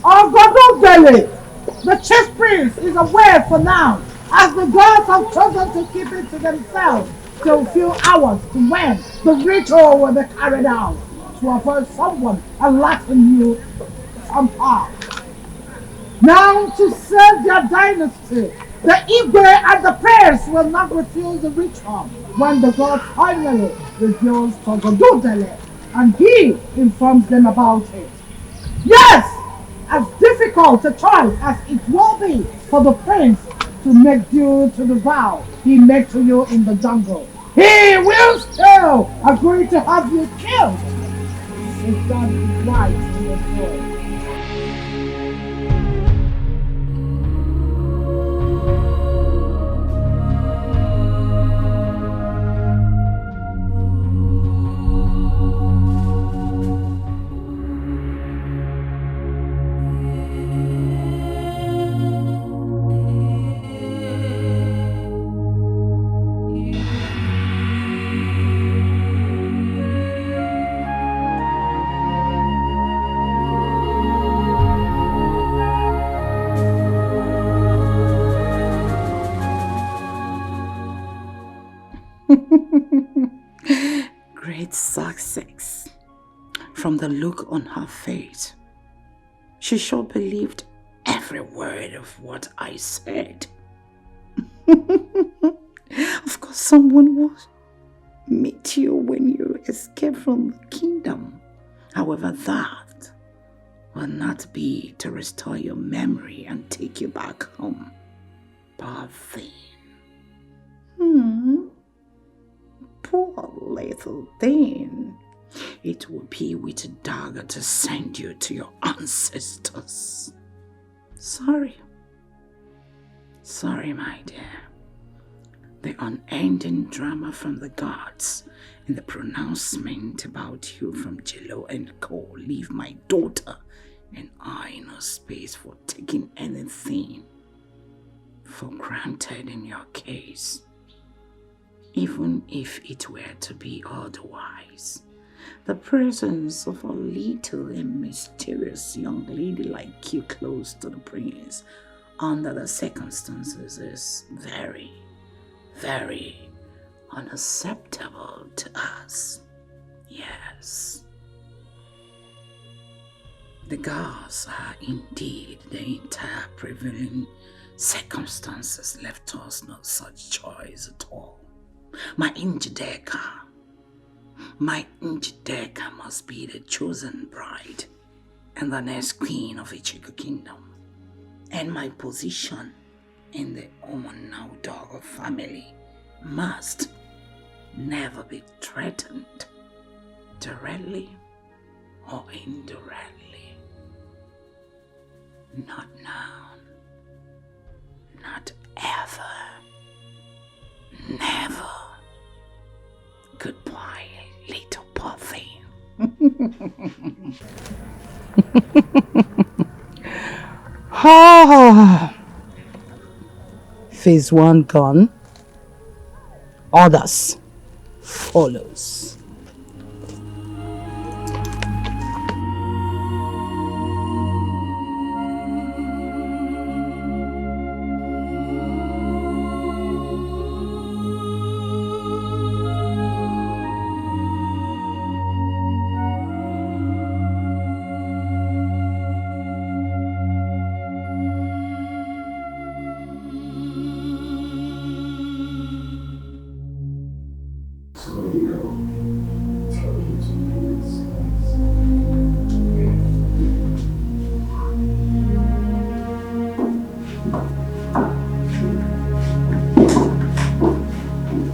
Speaker 8: Ogodobele, the chief prince, is aware for now, as the gods have chosen to keep it to themselves till a few hours to when the ritual will be carried out, to avoid someone alerting you somehow. Now to save their dynasty, the Igwe and the prayers will not refuse the ritual when the gods finally reveals to Godudele and he informs them about it. Yes! As difficult a choice as it will be for the prince to make due to the vow he made to you in the jungle, he will still agree to have you killed if that is right in your soul.
Speaker 22: Great success. From the look on her face, she sure believed every word of what I said. Of course, someone will meet you when you escape from the kingdom. However, that will not be to restore your memory and take you back home. Poor thing. Poor little thing. It will be with a dagger to send you to your ancestors. Sorry. Sorry, my dear. The unending drama from the gods and the pronouncement about you from Jello and Co. leave my daughter and I no space for taking anything for granted in your case. Even if it were to be otherwise, the presence of a little and mysterious young lady like you close to the prince under the circumstances is very, very unacceptable to us. Yes. The gods are indeed the entire prevailing circumstances left us no such choice at all. My Njideka must be the chosen bride and the next queen of Etiko kingdom. And my position in the Omonaudog family must never be threatened, directly or indirectly. Not now. Not ever. Never. Goodbye, little poor thing.
Speaker 13: Phase 1 gone. Others follows.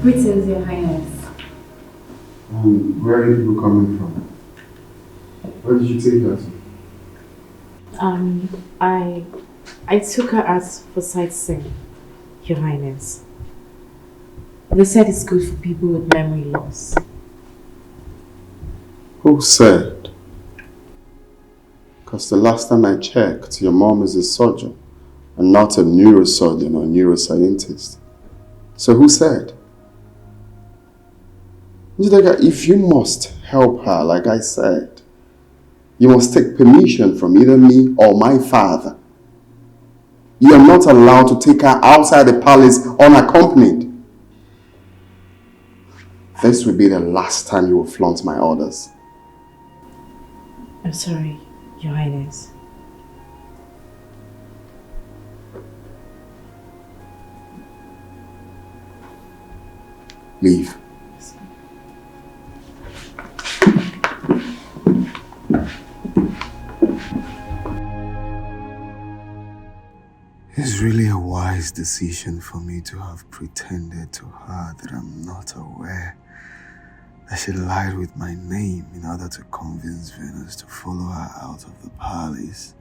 Speaker 12: Greetings, Your Highness.
Speaker 4: Where are you people coming from? Where did you take her to?
Speaker 12: I took her out for sightseeing, Your Highness. They said it's good for people with memory loss.
Speaker 11: Who said? Because the last time I checked, your mom is a surgeon and not a neurosurgeon or neuroscientist. So who said? If you must help her, like I said, you must take permission from either me or my father. You are not allowed to take her outside the palace unaccompanied. This will be the last time you will flaunt my orders.
Speaker 12: I'm sorry, Your Highness.
Speaker 11: Leave. It's really a wise decision for me to have pretended to her that I'm not aware that she lied with my name in order to convince Venus to follow her out of the palace.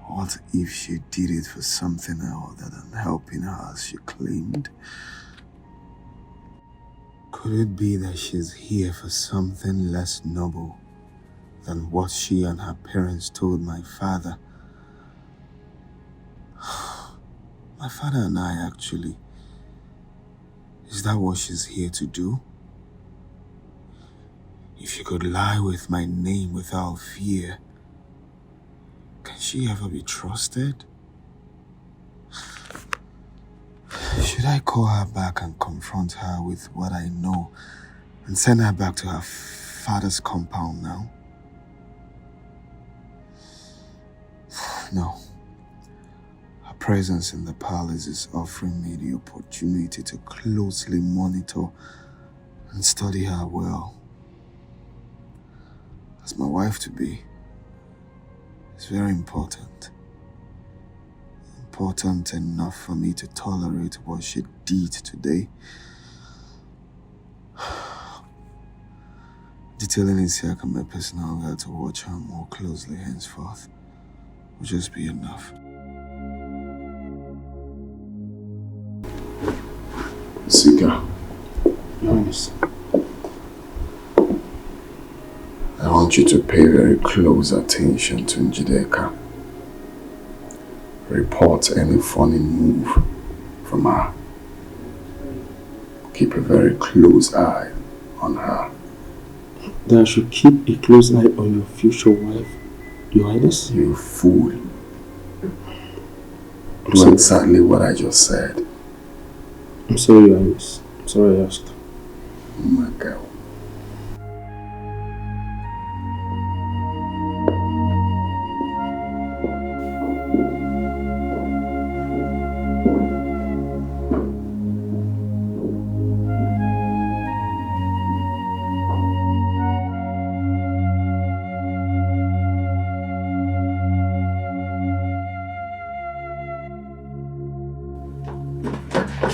Speaker 11: What if she did it for something other than helping her as she claimed? Could it be that she's here for something less noble than what she and her parents told my father? My father and I, actually. Is that what she's here to do? If she could lie with my name without fear, can she ever be trusted? Should I call her back and confront her with what I know and send her back to her father's compound now? No. Her presence in the palace is offering me the opportunity to closely monitor and study her well. As my wife-to-be, it's very important. Important enough for me to tolerate what she did today. Detailing is here can my personal guide to watch her more closely henceforth will just be enough. Sika.
Speaker 4: Yes.
Speaker 11: I want you to pay very close attention to Njideka. Report any funny move from her. Keep a very close eye on her.
Speaker 4: Then I should keep a close eye on your future wife, Your Highness?
Speaker 11: You fool. Do exactly what I just said.
Speaker 4: I'm sorry, Your Highness. I'm sorry I asked.
Speaker 11: My girl.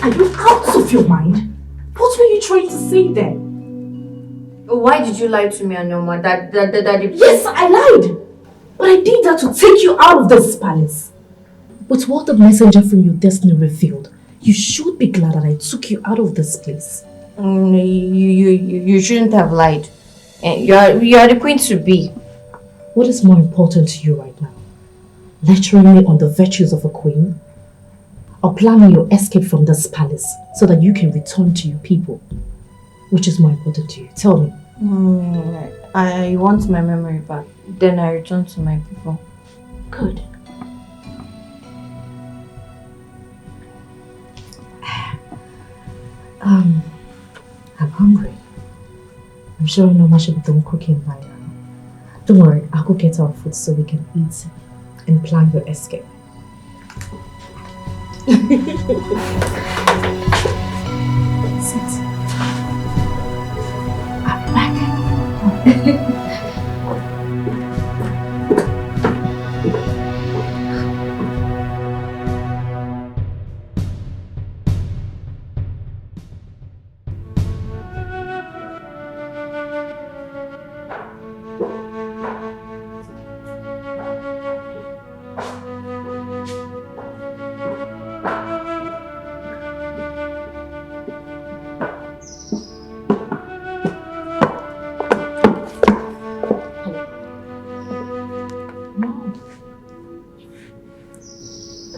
Speaker 12: Are you out of your mind? What were you trying to say then?
Speaker 3: Why did you lie to me and Norma?
Speaker 12: Yes, I lied! But I did that to take you out of this palace. But what the messenger from your destiny revealed, you should be glad that I took you out of this place.
Speaker 3: You shouldn't have lied. You are the queen to be.
Speaker 12: What is more important to you right now? Lecturing me on the virtues of a queen? Or planning your escape from this palace so that you can return to your people? Which is more important to you? Tell me.
Speaker 3: I want my memory back. Then I return to my people.
Speaker 12: Good. I'm hungry. I'm sure Norma should be done cooking by now. Don't worry, I'll go get our food so we can eat and plan your escape. Sit. I'm back.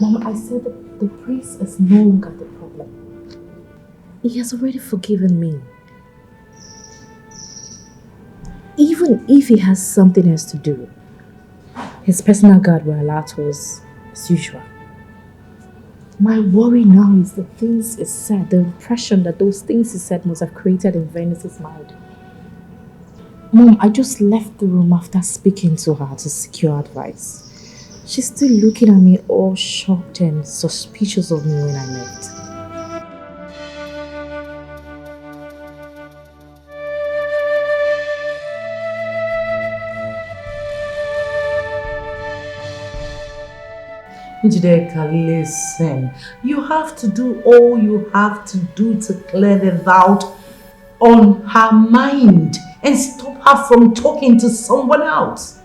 Speaker 12: Mom, I said that the priest is no longer the problem. He has already forgiven me. Even if he has something else to do, his personal guard will alert us as usual. My worry now is the things he said, the impression that those things he said must have created in Venice's mind. Mom, I just left the room after speaking to her to secure advice. She's still looking at me all shocked and suspicious of me when I left.
Speaker 13: Njideka, listen. You have to do all you have to do to clear the doubt on her mind and stop her from talking to someone else.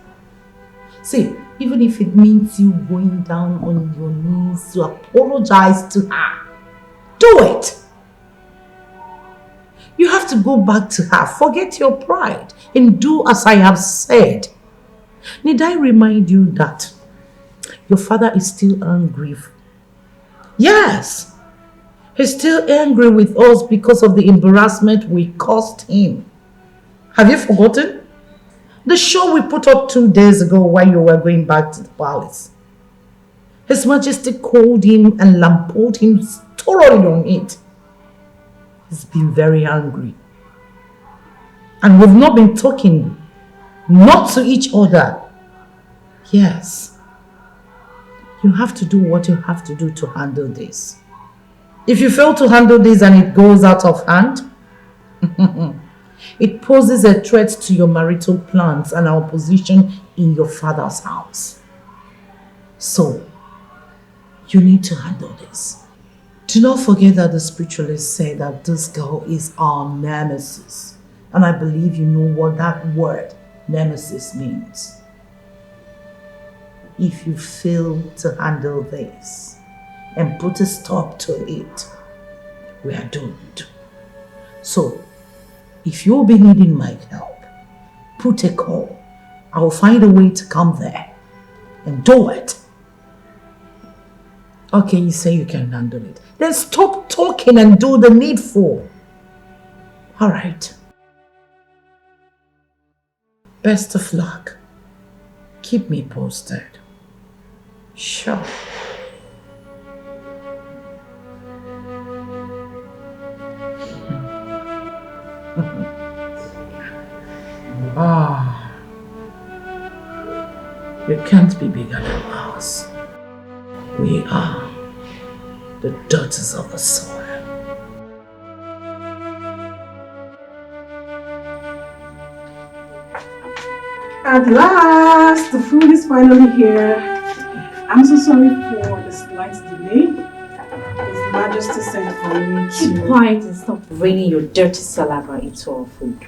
Speaker 13: See, even if it means you going down on your knees to apologize to her, do it. You have to go back to her, forget your pride, and do as I have said. Need I remind you that your father is still angry? Yes, he's still angry with us because of the embarrassment we caused him. Have you forgotten? The show we put up 2 days ago while you were going back to the palace. His Majesty called him and lampooned him thoroughly on it. He's been very angry. And we've not been talking, not to each other. Yes. You have to do what you have to do to handle this. If you fail to handle this and it goes out of hand, it poses a threat to your marital plans and our position in your father's house. So, you need to handle this. Do not forget that the spiritualists say that this girl is our nemesis. And I believe you know what that word, nemesis, means. If you fail to handle this and put a stop to it, we are doomed. So, if you'll be needing my help, put a call. I will find a way to come there and do it. Okay, you say you can handle it. Then stop talking and do the needful. All right. Best of luck. Keep me posted. Sure. Ah, you can't be bigger than us. We are the daughters of the soil.
Speaker 17: At last, the food is finally here. I'm so sorry for the slight delay. His Majesty sent for me to...
Speaker 12: Keep quiet and stop raining your dirty saliva into our food.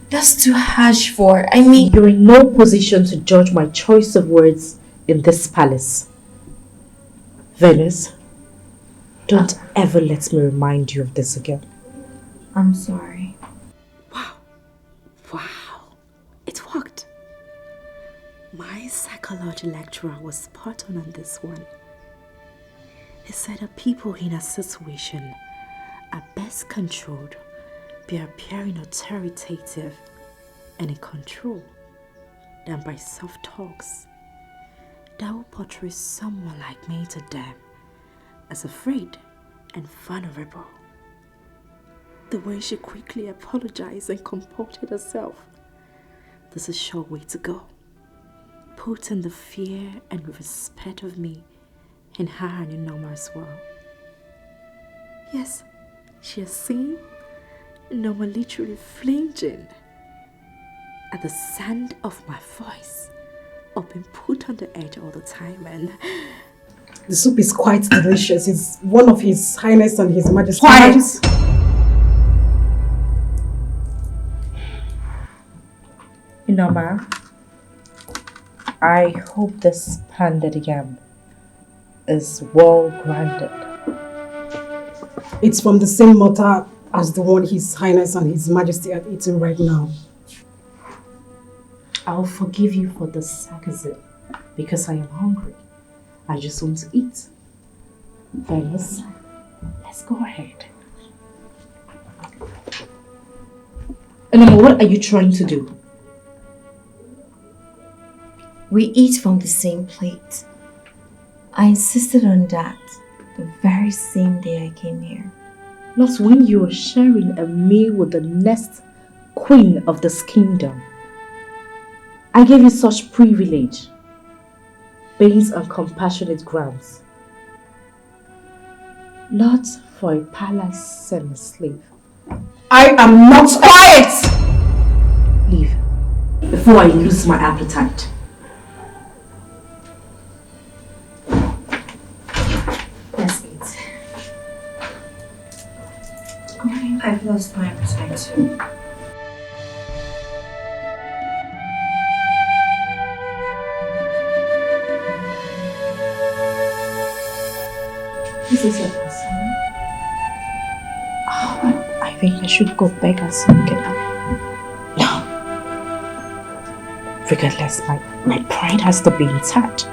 Speaker 3: That's too harsh for...
Speaker 12: You're in no position to judge my choice of words in this palace. Venice, don't ever let me remind you of this again.
Speaker 3: I'm sorry.
Speaker 9: Wow, it worked. My psychology lecturer was spot on this one. He said that people in a situation are best controlled by appearing authoritative and in control than by soft talks that will portray someone like me to them as afraid and vulnerable. The way she quickly apologized and comported herself. This is a sure way to go. Putting the fear and respect of me in her and in Norma as well. Yes, she has seen Norma literally flinching at the sound of my voice or being put on the edge all the time, and
Speaker 17: the soup is quite delicious. It's one of His Highness and His Majesty.
Speaker 12: Quiet! Norma, I hope this pounded yam is well grounded.
Speaker 17: It's from the same mortar as the one His Highness and His Majesty are eating right now.
Speaker 12: I'll forgive you for the sarcasm because I am hungry. I just want to eat. Fellas, let's go ahead. Norma, what are you trying to do?
Speaker 3: We eat from the same plate. I insisted on that the very same day I came here.
Speaker 12: Not when you were sharing a meal with the next queen of this kingdom. I gave you such privilege based on compassionate grounds. Not for a palace semi-slave.
Speaker 17: I am not quiet!
Speaker 12: Leave before I lose my appetite. Let's eat.
Speaker 3: I've lost my appetite too.
Speaker 12: This is your person. Oh, I think I should go beg her so we can have. No. Regardless, my pride has to be intact.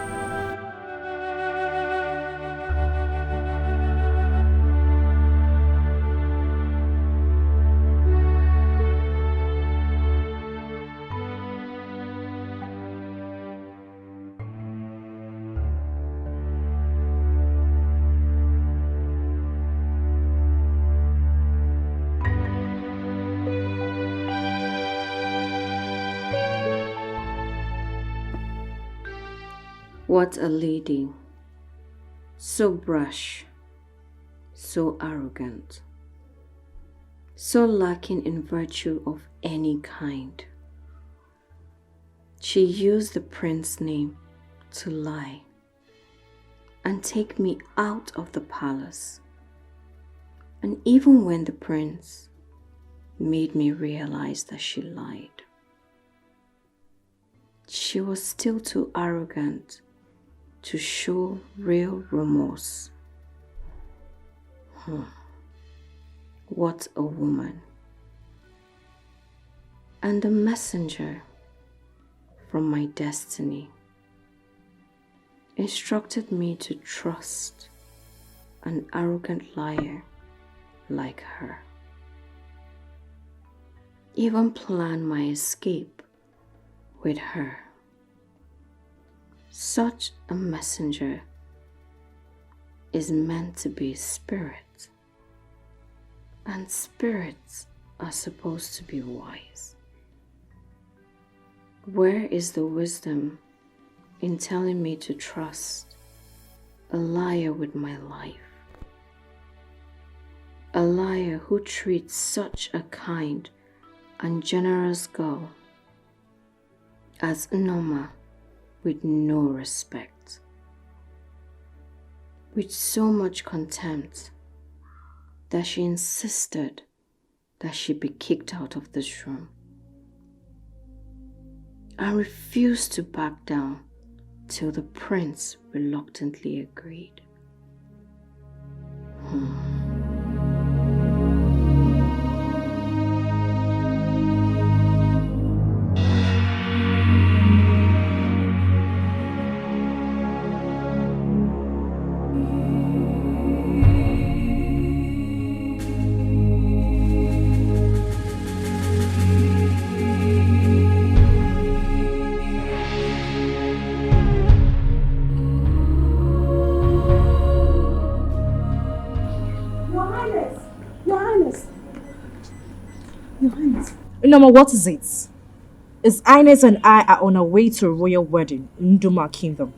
Speaker 15: What a lady, so brash, so arrogant, so lacking in virtue of any kind. She used the prince's name to lie and take me out of the palace. And even when the prince made me realize that she lied, she was still too arrogant to show real remorse. What a woman. And the messenger from my destiny instructed me to trust an arrogant liar like her. Even plan my escape with her. Such a messenger is meant to be a spirit, and spirits are supposed to be wise. Where is the wisdom in telling me to trust a liar with my life? A liar who treats such a kind and generous girl as Norma with no respect, with so much contempt that she insisted that she be kicked out of this room. I refused to back down till the prince reluctantly agreed.
Speaker 12: Norma, what is it? His Highness and I are on our way to a royal wedding in Nduma Kingdom.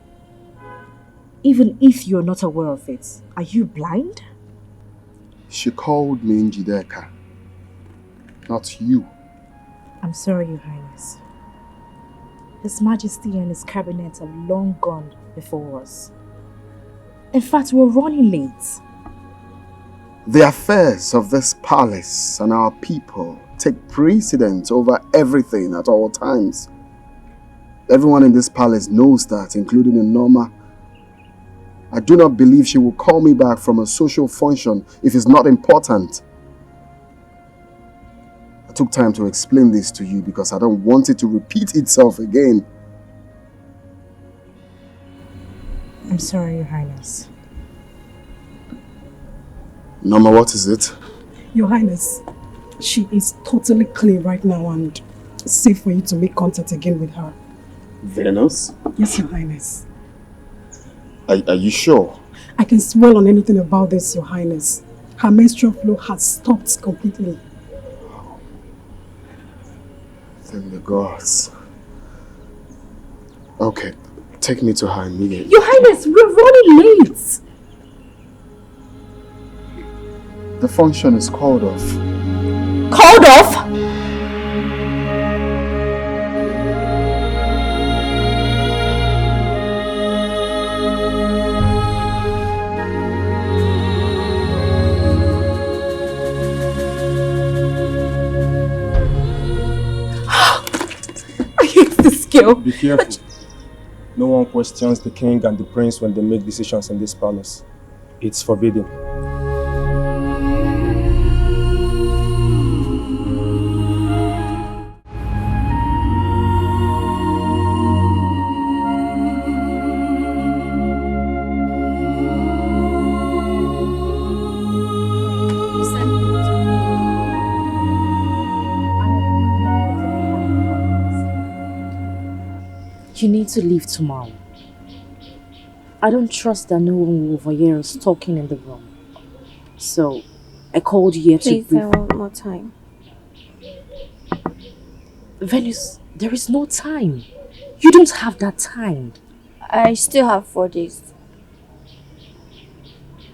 Speaker 12: Even if you're not aware of it, are you blind?
Speaker 4: She called me Njideka, not you.
Speaker 12: I'm sorry, Your Highness. His Majesty and his cabinet have long gone before us. In fact, we're running late.
Speaker 4: The affairs of this palace and our people take precedence over everything at all times. Everyone in this palace knows that, including Norma. I do not believe she will call me back from a social function if it's not important. I took time to explain this to you because I don't want it to repeat itself again.
Speaker 17: I'm sorry, Your Highness.
Speaker 4: Norma, what is it?
Speaker 17: Your Highness, she is totally clean right now and safe for you to make contact again with her.
Speaker 4: Venus?
Speaker 17: Yes, Your Highness.
Speaker 4: Are you sure?
Speaker 17: I can swear on anything about this, Your Highness. Her menstrual flow has stopped completely.
Speaker 4: Thank the gods. Okay, take me to her immediately.
Speaker 12: Your Highness, we're running late.
Speaker 4: The function is called off.
Speaker 12: Called off?
Speaker 6: Be careful. No one questions the king and the prince when they make decisions in this palace. It's forbidden.
Speaker 12: You need to leave tomorrow. I don't trust that no one will overhear us talking in the room. So, I called you here to
Speaker 3: Please,
Speaker 12: brief.
Speaker 3: I want more time.
Speaker 12: Venus, there is no time. You don't have that time.
Speaker 3: I still have 4 days.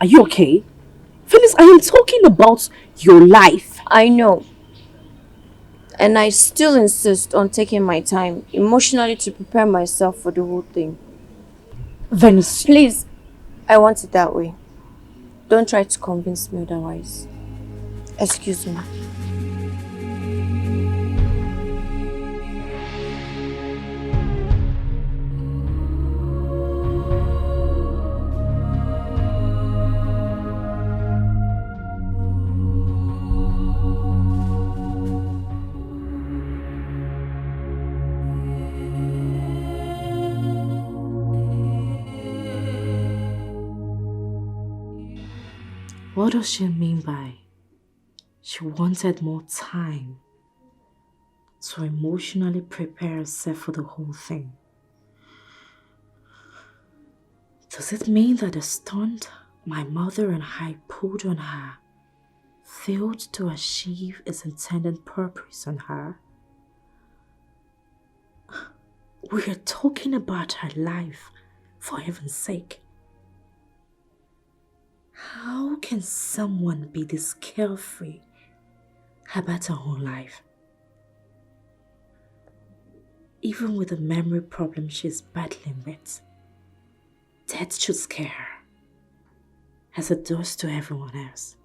Speaker 12: Are you okay? Venus, I am talking about your life.
Speaker 3: I know. And I still insist on taking my time emotionally to prepare myself for the whole thing.
Speaker 12: Venus.
Speaker 3: Please, I want it that way. Don't try to convince me otherwise. Excuse me.
Speaker 12: What does she mean by she wanted more time to emotionally prepare herself for the whole thing? Does it mean that the stunt my mother and I pulled on her failed to achieve its intended purpose on her? We are talking about her life, for heaven's sake. How can someone be this carefree about her own life? Even with the memory problem she's battling with, death should scare her, as it does to everyone else.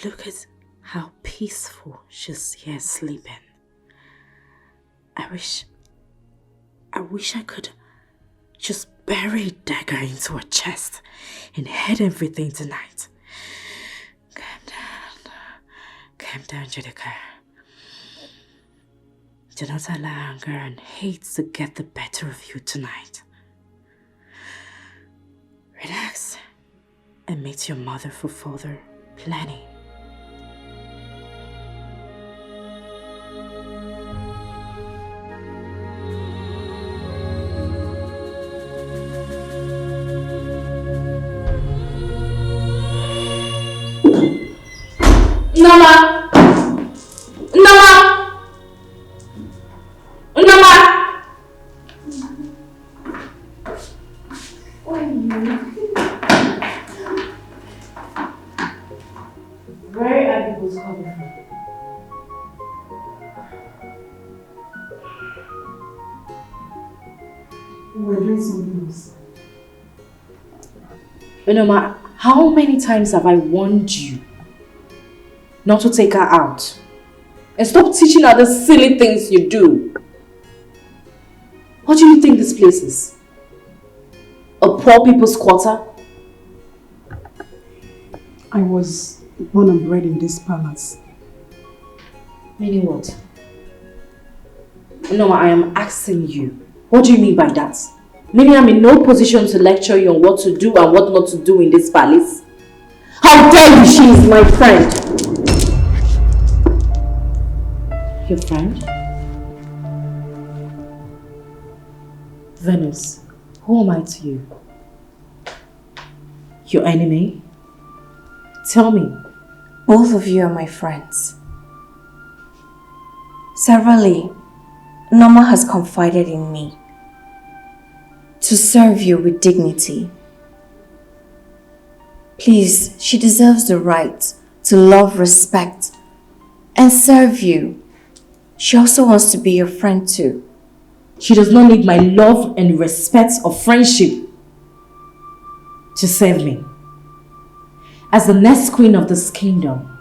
Speaker 12: Look at how peaceful she's here sleeping. I wish I could just bury a dagger into her chest and hide everything tonight. Calm down, Jessica. Do not allow anger and hate to get the better of you tonight. Relax and meet your mother for further planning.
Speaker 16: Norma! Norma! Norma!
Speaker 12: Where are people coming from?
Speaker 17: We're doing something else.
Speaker 12: Norma, how many times have I warned you not to take her out? And stop teaching her the silly things you do. What do you think this place is? A poor people's quarter?
Speaker 17: I was born and bred in this palace.
Speaker 12: Meaning what? No, I am asking you. What do you mean by that? Meaning I'm in no position to lecture you on what to do and what not to do in this palace? How dare you? She is my friend. Your friend? Venus, who am I to you? Your enemy? Tell me.
Speaker 15: Both of you are my friends. Severally, Norma has confided in me to serve you with dignity. Please, she deserves the right to love, respect, and serve you. She also wants to be your friend too.
Speaker 12: She does not need my love and respect or friendship to serve me. As the next queen of this kingdom,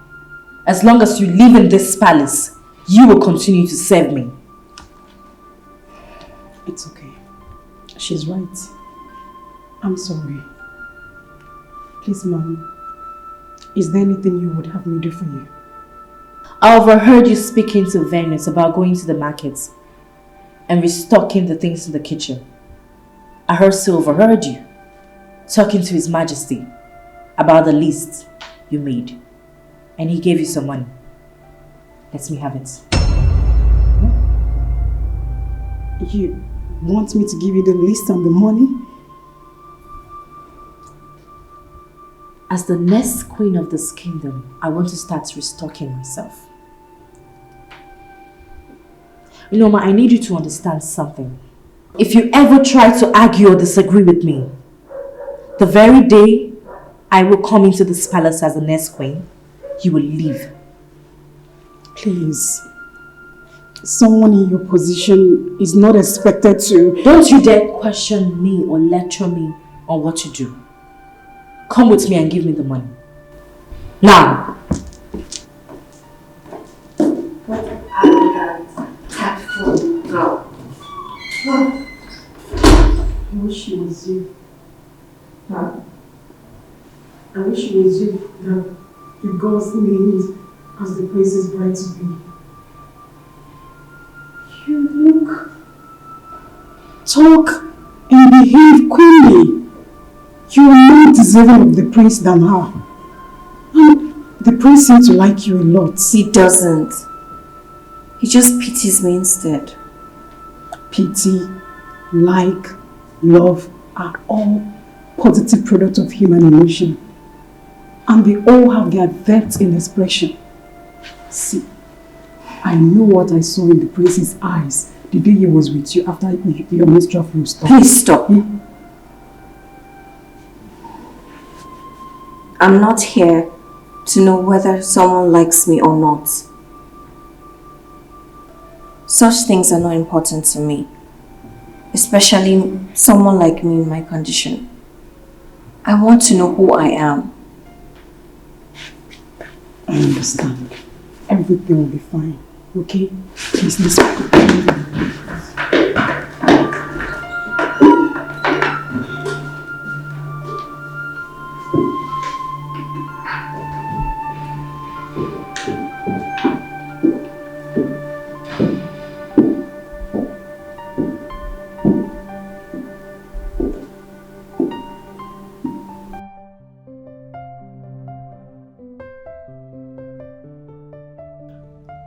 Speaker 12: as long as you live in this palace, you will continue to serve me.
Speaker 17: It's okay. She's right. I'm sorry. Please, Mom, is there anything you would have me do for you?
Speaker 12: I overheard you speaking to Venus about going to the markets and restocking the things in the kitchen. I also overheard you talking to His Majesty about the list you made, and he gave you some money. Let me have it.
Speaker 17: You want me to give you the list and the money?
Speaker 12: As the next queen of this kingdom, I want to start restocking myself. Norma, I need you to understand something. If you ever try to argue or disagree with me, the very day I will come into this palace as the next queen, you will leave.
Speaker 17: Please. Someone in your position is not expected to...
Speaker 12: Don't you dare question me or lecture me on what to do. Come with me and give me the money. Now!
Speaker 15: What an arrogant, tactful girl.
Speaker 17: I wish it was you. I wish it was you that the gods named as the prince's bride to be. You look, talk, and behave queenly. You are more deserving of the prince than her. And the prince seems to like you a lot.
Speaker 15: He doesn't. He just pities me instead.
Speaker 17: Pity, like, love are all positive products of human emotion. And they all have their depth in expression. See, I know what I saw in the prince's eyes the day he was with you after your menstrual flow stopped.
Speaker 15: Please stop. I'm not here to know whether someone likes me or not. Such things are not important to me, especially someone like me in my condition. I want to know who I am.
Speaker 17: I understand. Everything will be fine. Okay? Please listen.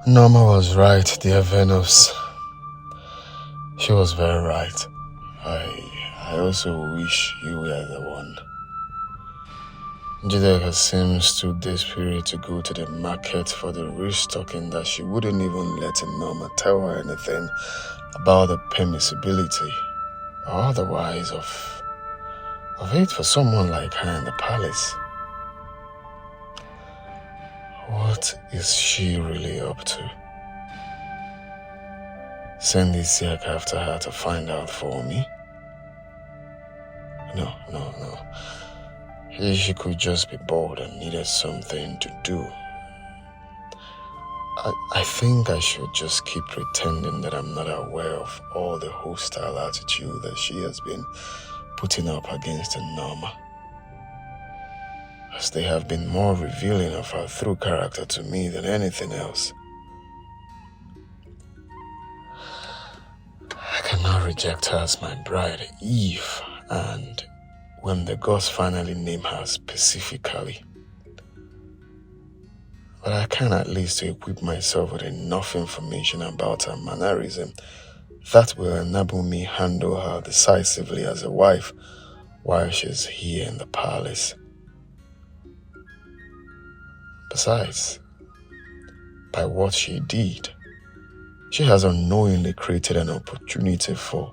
Speaker 7: Norma was right, dear Venus. She was very right. I also wish you were the one. Jideka seems too desperate to go to the market for the restocking that she wouldn't even let Norma tell her anything about the permissibility or otherwise of it for someone like her in the palace. What is she really up to? Send this yak after her to find out for me? No. She could just be bored and needed something to do. I think I should just keep pretending that I'm not aware of all the hostile attitude that she has been putting up against Norma, as they have been more revealing of her true character to me than anything else. reject her as my bride, if and when the gods finally name her specifically. But I can at least equip myself with enough information about her mannerism that will enable me handle her decisively as a wife while she's here in the palace. Besides, by what she did, she has unknowingly created an opportunity for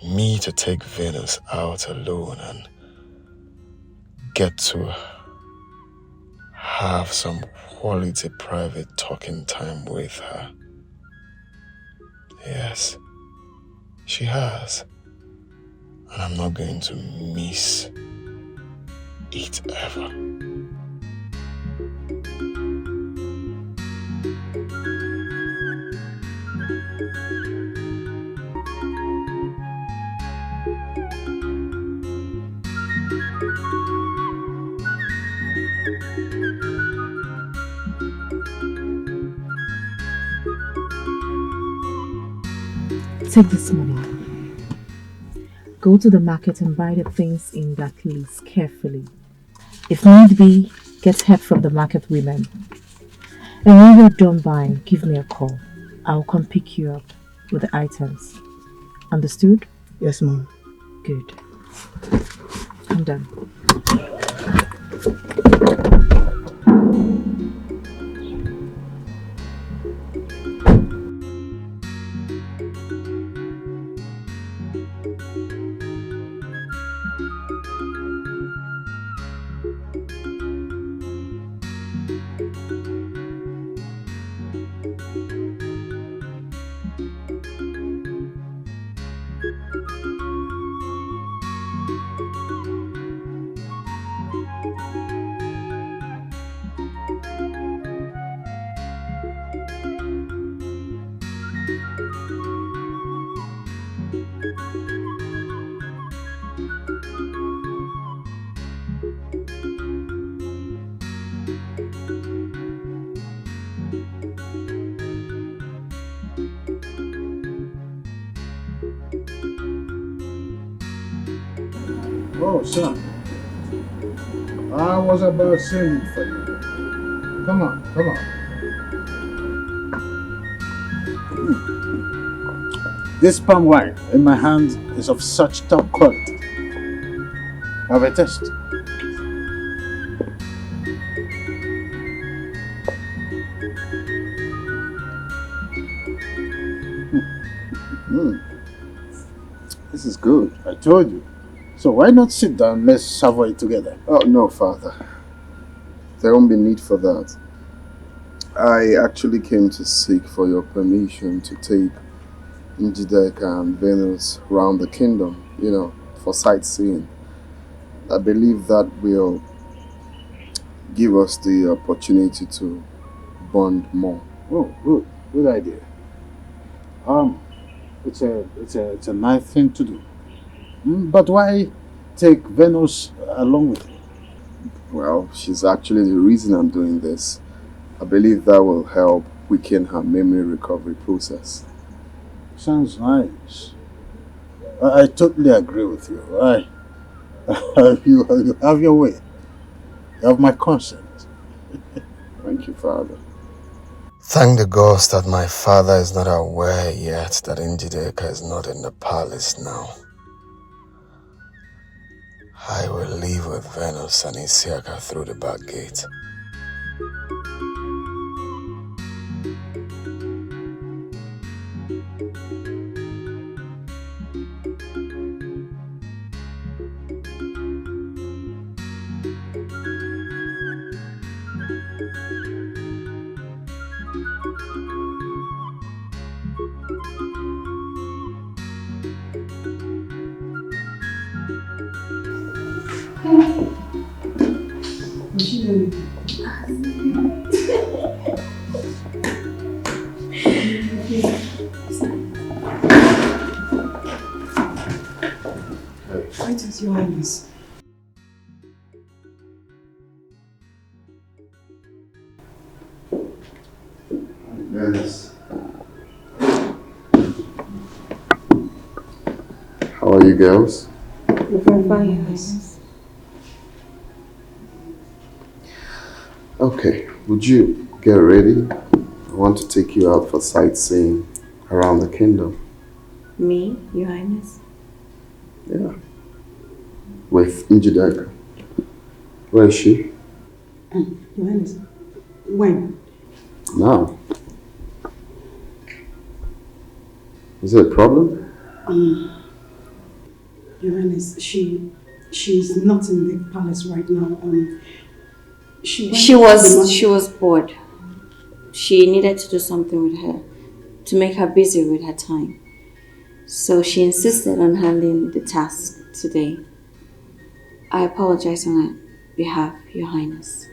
Speaker 7: me to take Venus out alone and get to have some quality private talking time with her. Yes, she has. And I'm not going to miss it ever.
Speaker 12: Take this money. Go to the market and buy the things in that list carefully. If need be, get help from the market women. And when you're done buying, give me a call. I'll come pick you up with the items. Understood?
Speaker 20: Yes, Mom.
Speaker 12: Good. I'm done.
Speaker 10: Oh, son. I was about sending for you. Come on, come on. This palm wine in my hand is of such top quality. Have a taste.
Speaker 4: This is good.
Speaker 10: I told you. So why not sit down? Let's savour it together.
Speaker 4: Oh, no, Father. There won't be need for that. I actually came to seek for your permission to take Njideka and Venus around the kingdom, for sightseeing. I believe that will give us the opportunity to bond more.
Speaker 10: Oh, good idea. It's a nice thing to do. But why take Venus along with you?
Speaker 4: Well, she's actually the reason I'm doing this. I believe that will help weaken her memory recovery process.
Speaker 10: Sounds nice. I totally agree with you. You have your way. You have my consent.
Speaker 4: Thank you, Father.
Speaker 7: Thank the gods that my father is not aware yet that Njideka is not in the palace now. I will leave with Venus and Isiaka through the back gate.
Speaker 17: What is your Highness?
Speaker 4: Yes.
Speaker 11: are you girls?
Speaker 3: We're fine, yes.
Speaker 11: Okay, would you get ready? I want to take you out for sightseeing around the kingdom.
Speaker 15: Me, Your Highness?
Speaker 11: Yeah. With Njideka. Where is she?
Speaker 17: Your Highness, when?
Speaker 11: Now. Is there a problem?
Speaker 17: Your Highness, she's not in the palace right now.
Speaker 15: She was bored. She needed to do something with her to make her busy with her time. So she insisted on handling the task today. I apologize on her behalf, Your Highness.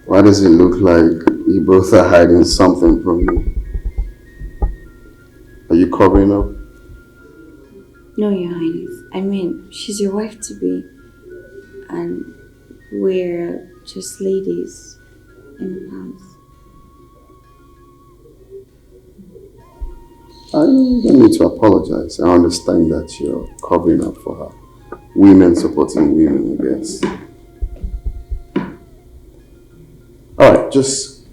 Speaker 11: Why does it look like you both are hiding something from me? Are you covering up?
Speaker 15: No, Your Highness. I mean, she's your wife-to-be. And we're just ladies in the palace.
Speaker 11: I don't need to apologize. I understand that you're covering up for her. Women supporting women, I guess. Alright, just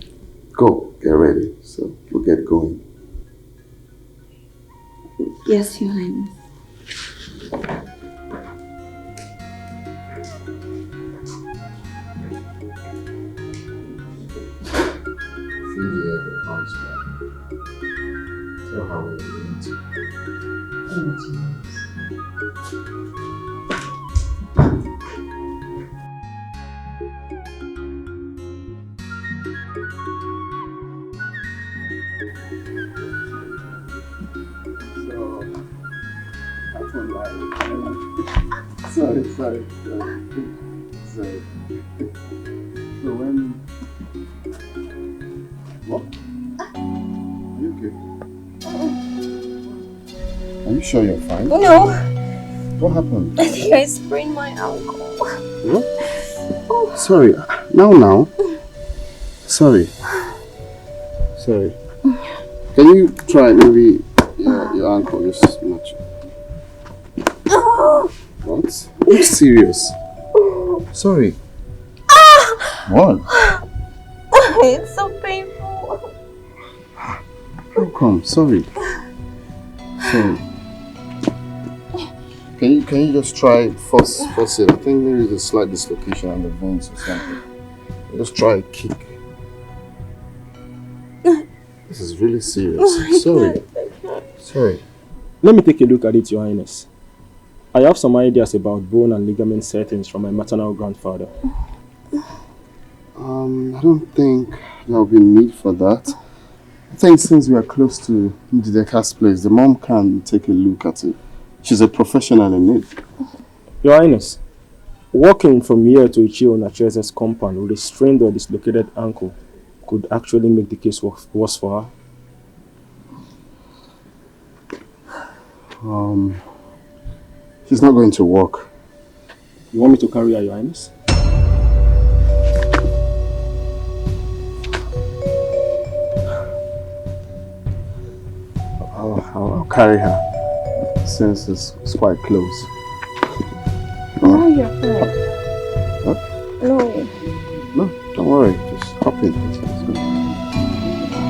Speaker 11: go, get ready. So we'll get going.
Speaker 15: Yes, Your Highness.
Speaker 11: If India ever comes back, tell her we're going to. Sorry. So when... What? Are you okay? Are you sure you're fine?
Speaker 3: No.
Speaker 11: What happened?
Speaker 3: I think I sprained my ankle.
Speaker 11: What? Oh. Sorry. Now. Sorry. Can you try maybe your ankle just much? What? Are you serious? Sorry. What?
Speaker 3: It's so painful.
Speaker 11: How come? Sorry. Can you just try force it? I think there is a slight dislocation on the veins or something. Just try a kick. This is really serious. Sorry.
Speaker 6: Let me take a look at it, Your Highness. I have some ideas about bone and ligament settings from my maternal grandfather.
Speaker 11: I don't think there will be need for that. I think since we are close to Njideka's place, the mom can take a look at it. She's a professional in it.
Speaker 6: Your Highness, walking from here to Ichio Nachese's compound with a strained or dislocated ankle could actually make the case worse for her.
Speaker 11: She's not going to walk.
Speaker 6: You want me to carry her, Your Highness?
Speaker 11: I'll carry her since it's quite close.
Speaker 3: No, you're fine.
Speaker 11: What? No, don't worry. Just hop in. It's good.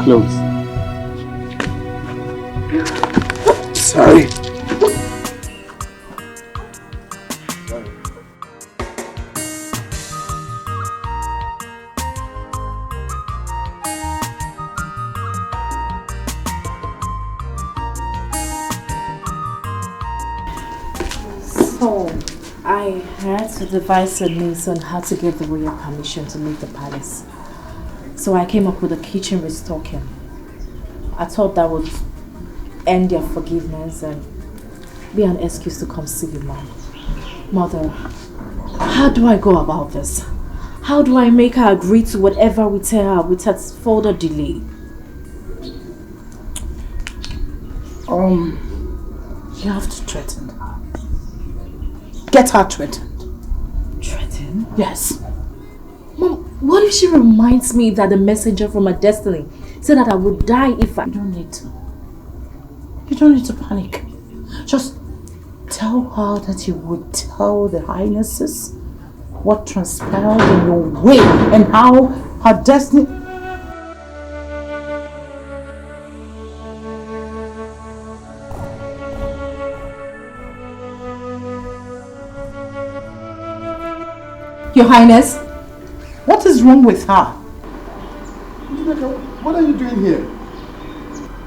Speaker 11: Close. Sorry.
Speaker 12: So, I had to devise a means on how to get the royal permission to leave the palace. So I came up with a kitchen restocking. I thought that would end their forgiveness and be an excuse to come see you, Mom. Mother, how do I go about this? How do I make her agree to whatever we tell her without further delay?
Speaker 13: You have to threaten her. Get her threatened.
Speaker 12: Threatened?
Speaker 13: Yes.
Speaker 12: Mom, what if she reminds me that the messenger from her destiny said that I would die if I...
Speaker 13: You don't need to. You don't need to panic. Just tell her that you would tell the Highnesses what transpired in your way and how her destiny... Your Highness, what is wrong with her?
Speaker 4: What are you doing here?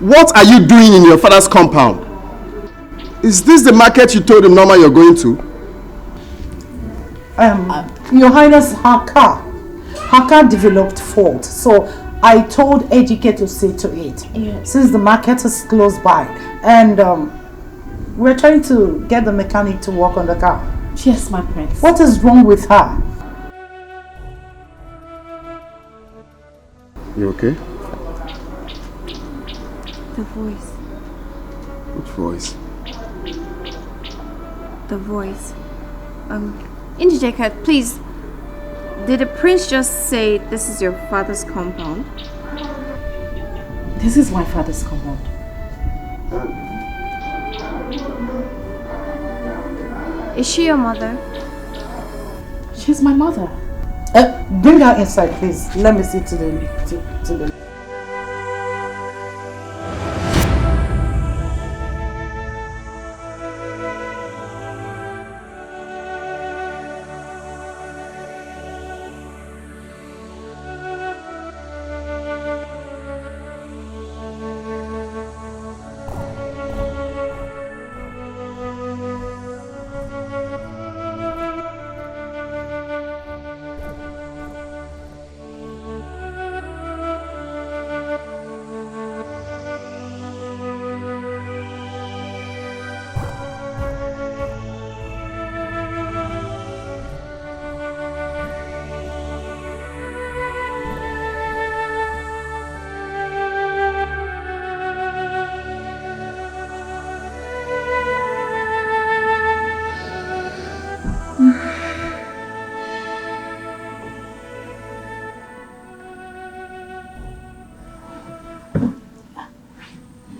Speaker 4: What are you doing in your father's compound? Is this the market you told him Norma you're going to?
Speaker 13: Your Highness, her car developed fault, so I told Edochie to see to it.
Speaker 3: Yes.
Speaker 13: Since the market is close by, and we're trying to get the mechanic to work on the car.
Speaker 12: Yes, my prince.
Speaker 13: What is wrong with her?
Speaker 4: You okay?
Speaker 15: The voice.
Speaker 4: Which voice?
Speaker 15: The voice. Edochie, please. Did the prince just say this is your father's compound?
Speaker 12: This is my father's compound.
Speaker 15: Is she your mother?
Speaker 12: She's my mother.
Speaker 13: Bring her inside, please. Let me see to the...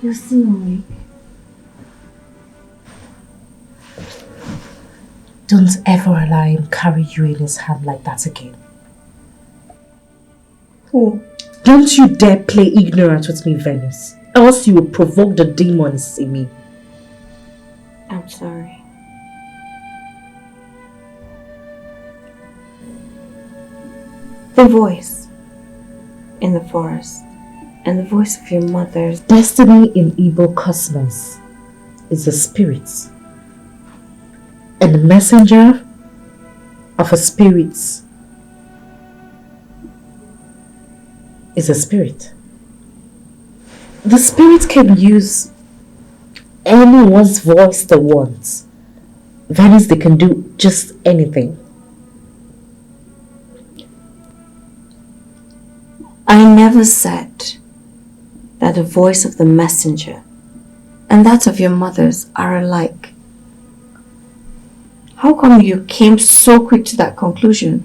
Speaker 3: You're still awake.
Speaker 12: Don't ever allow him carry you in his hand like that again.
Speaker 3: Who?
Speaker 12: Don't you dare play ignorant with me, Venus. Else you will provoke the demons in me.
Speaker 3: I'm sorry. The voice in the forest and the voice of your mother's
Speaker 12: destiny in Igbo cosmos is a spirit. And the messenger of a spirit is a spirit. The spirit can use anyone's voice they want. That is, they can do just anything.
Speaker 3: I never said that the voice of the messenger and that of your mother's are alike. How come you came so quick to that conclusion?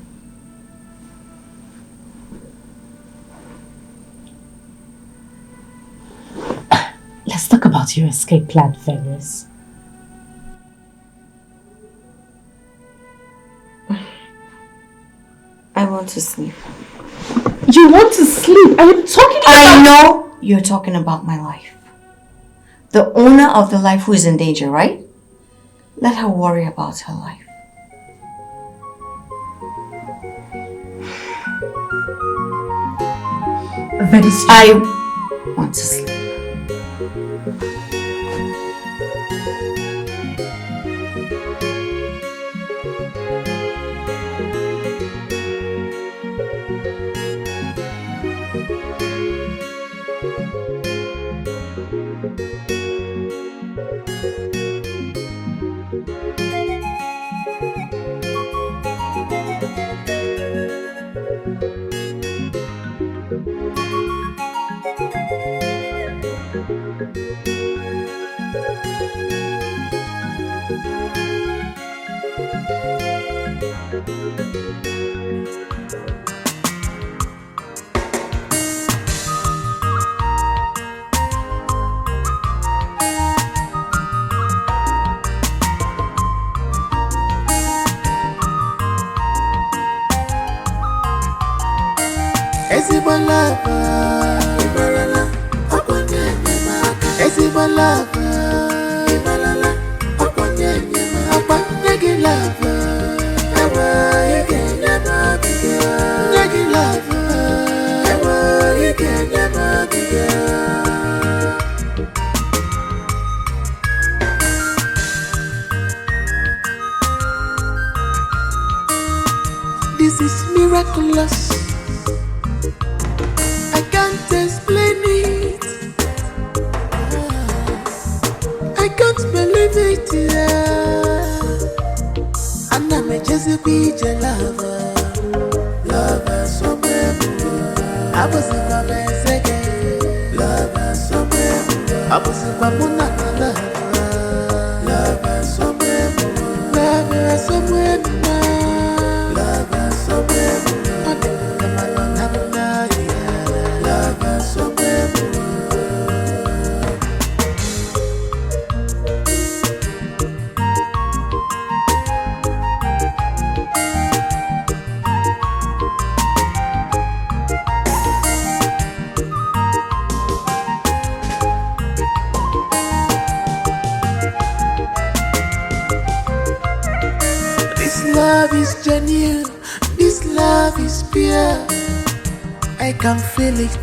Speaker 12: Let's talk about your escape plan, Venus.
Speaker 3: I want to sleep.
Speaker 12: You want to sleep? I am talking about...
Speaker 3: I know you're talking about my life. The owner of the life who is in danger, right? Let her worry about her life.
Speaker 12: Venus,
Speaker 3: I want to sleep.
Speaker 16: my lover, Ibarala, Okonye Nyemaka. Esi my lover, Ibarala, Okonye Nyemaka. Nyegi lover, Ewa Ike Nyemaka. Nyegi lover, Ewa Ike Nyemaka. This is miraculous. I can't explain it. I can't believe it. Yeah. And I'm a Chesapeake lover. Lover somewhere. I was in my second. Lover somewhere. I was in my monaka. Lover somewhere. Lover somewhere. Lover somewhere. Lover somewhere. This love is genuine, this love is pure. I can feel it,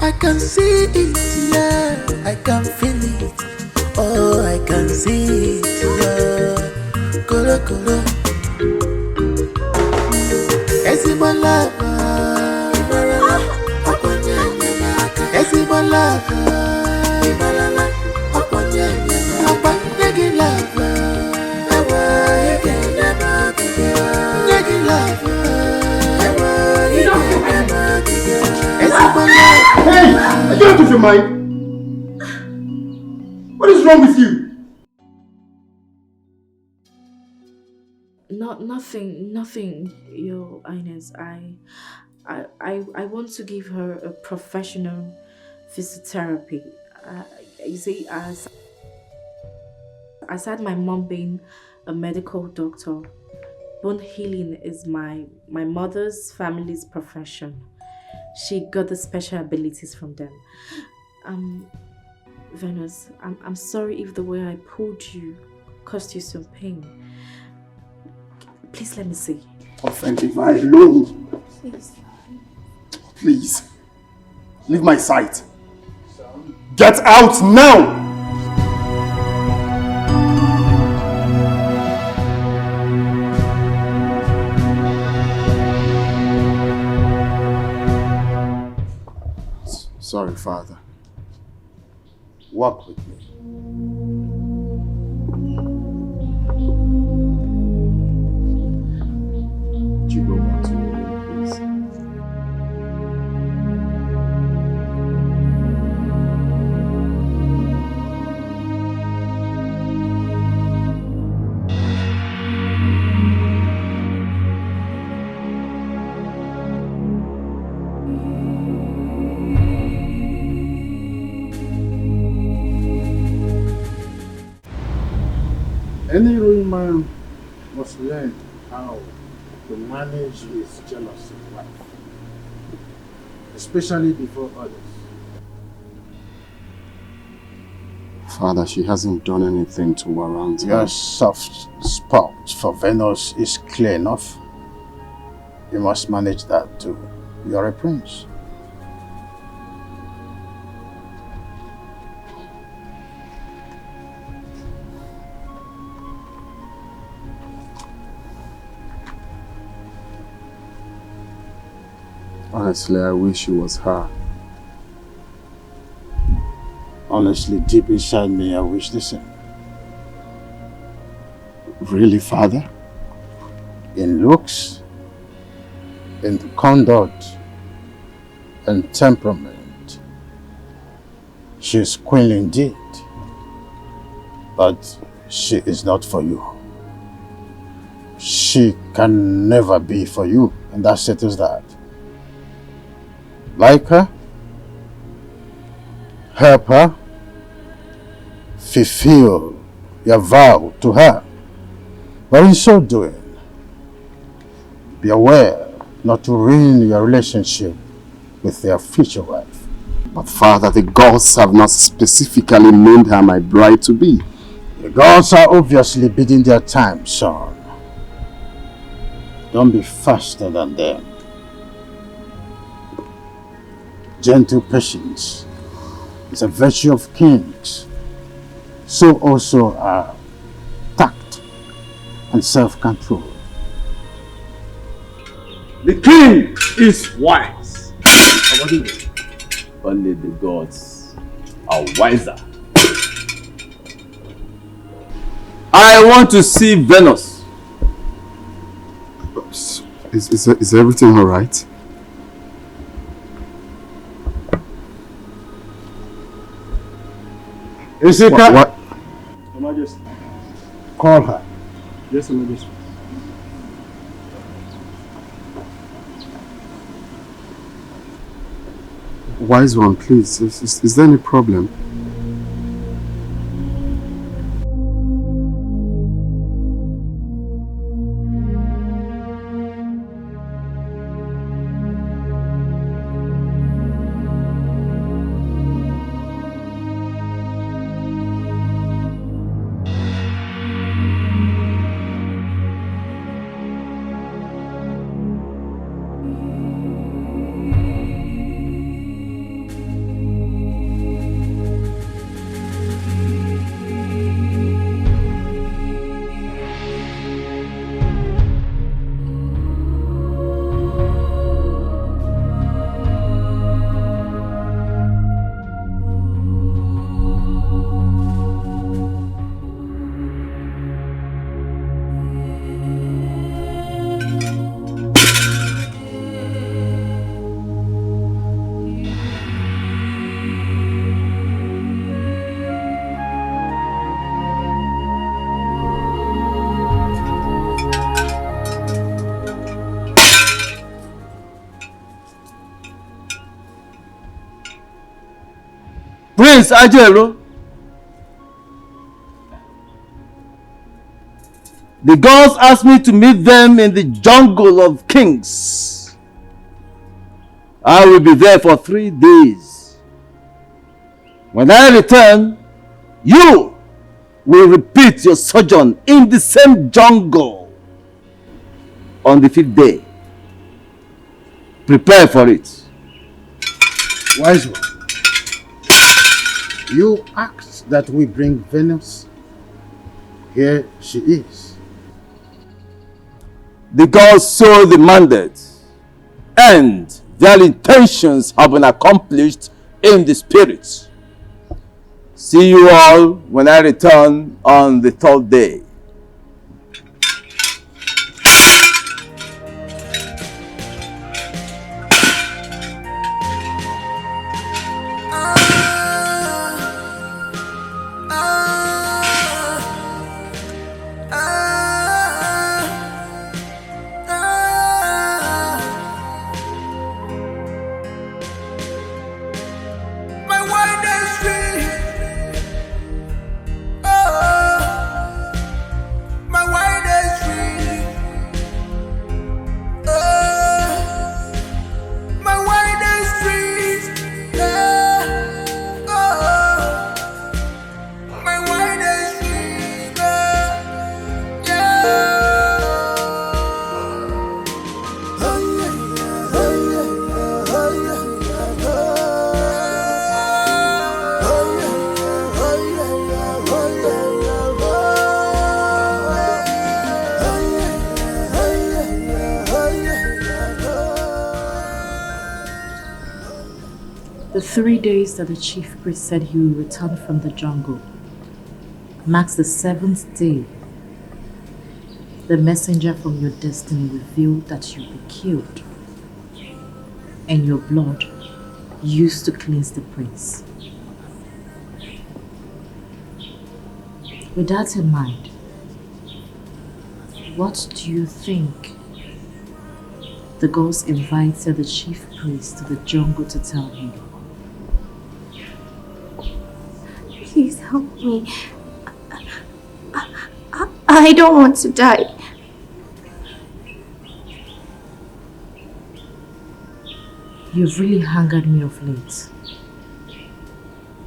Speaker 16: I can see it, yeah. I can feel it, oh I can see it, yeah. Kolo kolo, esi my lover, Ibarala, Okonye Nyemaka. Esi my lover, Ibarala, Okonye Nyemaka. Nyegi lover, Ewa Ike Nyemaka. Nyegi lover, Ewa Ike Nyemaka. Esi my lover.
Speaker 5: Hey! Are you out of your mind? What is wrong with you?
Speaker 12: Nothing, Your Highness. I want to give her a professional physiotherapy. You see, as had my mom being a medical doctor, bone healing is my mother's family's profession. She got the special abilities from them. Venus, I'm sorry if the way I pulled you caused you some pain. Please let me see.
Speaker 5: Offending my alone.
Speaker 12: Please.
Speaker 5: Please. Leave my sight. Get out now!
Speaker 4: Sorry, Father. Walk with me. Would you go back to your room, please?
Speaker 10: Any real man must learn how to manage his jealous wife, especially before others.
Speaker 4: Father, she hasn't done anything to warrant
Speaker 10: Your
Speaker 4: her.
Speaker 10: soft spot for Venus is clear enough. You must manage that too. You are a prince.
Speaker 4: Honestly, I wish it was her.
Speaker 10: Honestly, deep inside me, I wish the same.
Speaker 4: Really, Father?
Speaker 10: In looks, in conduct, and temperament, she is queen indeed. But she is not for you. She can never be for you, and that settles that. Like her, help her, fulfill your vow to her. But in so doing, be aware not to ruin your relationship with their future wife.
Speaker 11: But Father, the gods have not specifically named her my bride to be.
Speaker 10: The gods are obviously biding their time, son. Don't be faster than them. Gentle patience is a virtue of kings. So also are tact and self-control.
Speaker 5: The king is wise. Only the gods are wiser. I want to see Venus.
Speaker 11: Is everything all right?
Speaker 10: Isika,
Speaker 11: What?
Speaker 6: Your Majesty.
Speaker 10: Call her.
Speaker 6: Yes, Your Majesty.
Speaker 11: Wise one, please. Is there any problem?
Speaker 5: Prince Ajero, the gods asked me to meet them in the jungle of kings. I will be there for 3 days. When I return, you will repeat your sojourn in the same jungle on the 5th day. Prepare for it.
Speaker 10: Wise one. You asked that we bring Venus. Here she is.
Speaker 5: The gods so demanded, and their intentions have been accomplished in the spirit. See you all when I return on the 3rd day.
Speaker 12: The 3 days that the chief priest said he will return from the jungle marks the 7th day. The messenger from your destiny revealed that you'll be killed, and your blood used to cleanse the prince. With that in mind, what do you think the gods invited the chief priest to the jungle to tell him?
Speaker 15: Please help me. I don't want to die.
Speaker 12: You You've really hungered me of late.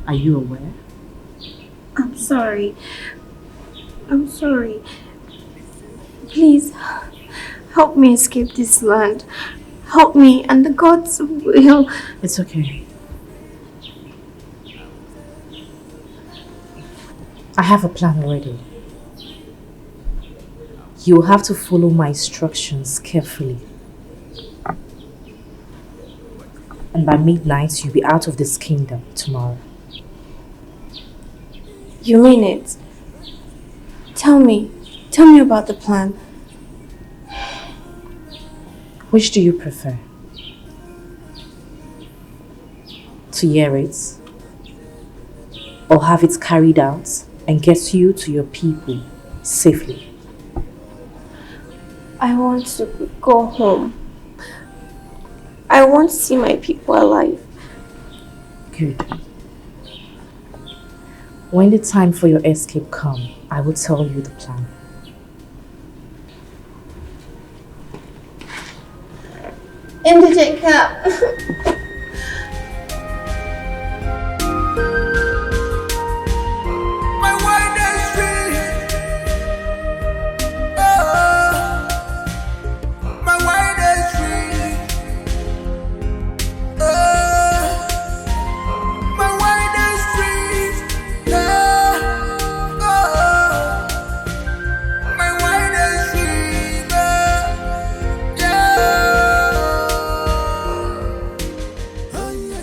Speaker 12: Are you aware?
Speaker 15: I'm sorry. I'm sorry. Please, help me escape this land. Help me and the gods will.
Speaker 12: It's okay. I have a plan already. You will have to follow my instructions carefully. And by midnight, you'll be out of this kingdom tomorrow.
Speaker 15: You mean it? Tell me about the plan.
Speaker 12: Which do you prefer? To hear it? Or have it carried out and get you to your people safely?
Speaker 15: I want to go home. I want to see my people alive.
Speaker 12: Good. When the time for your escape comes, I will tell you the plan.
Speaker 15: Indigent cap.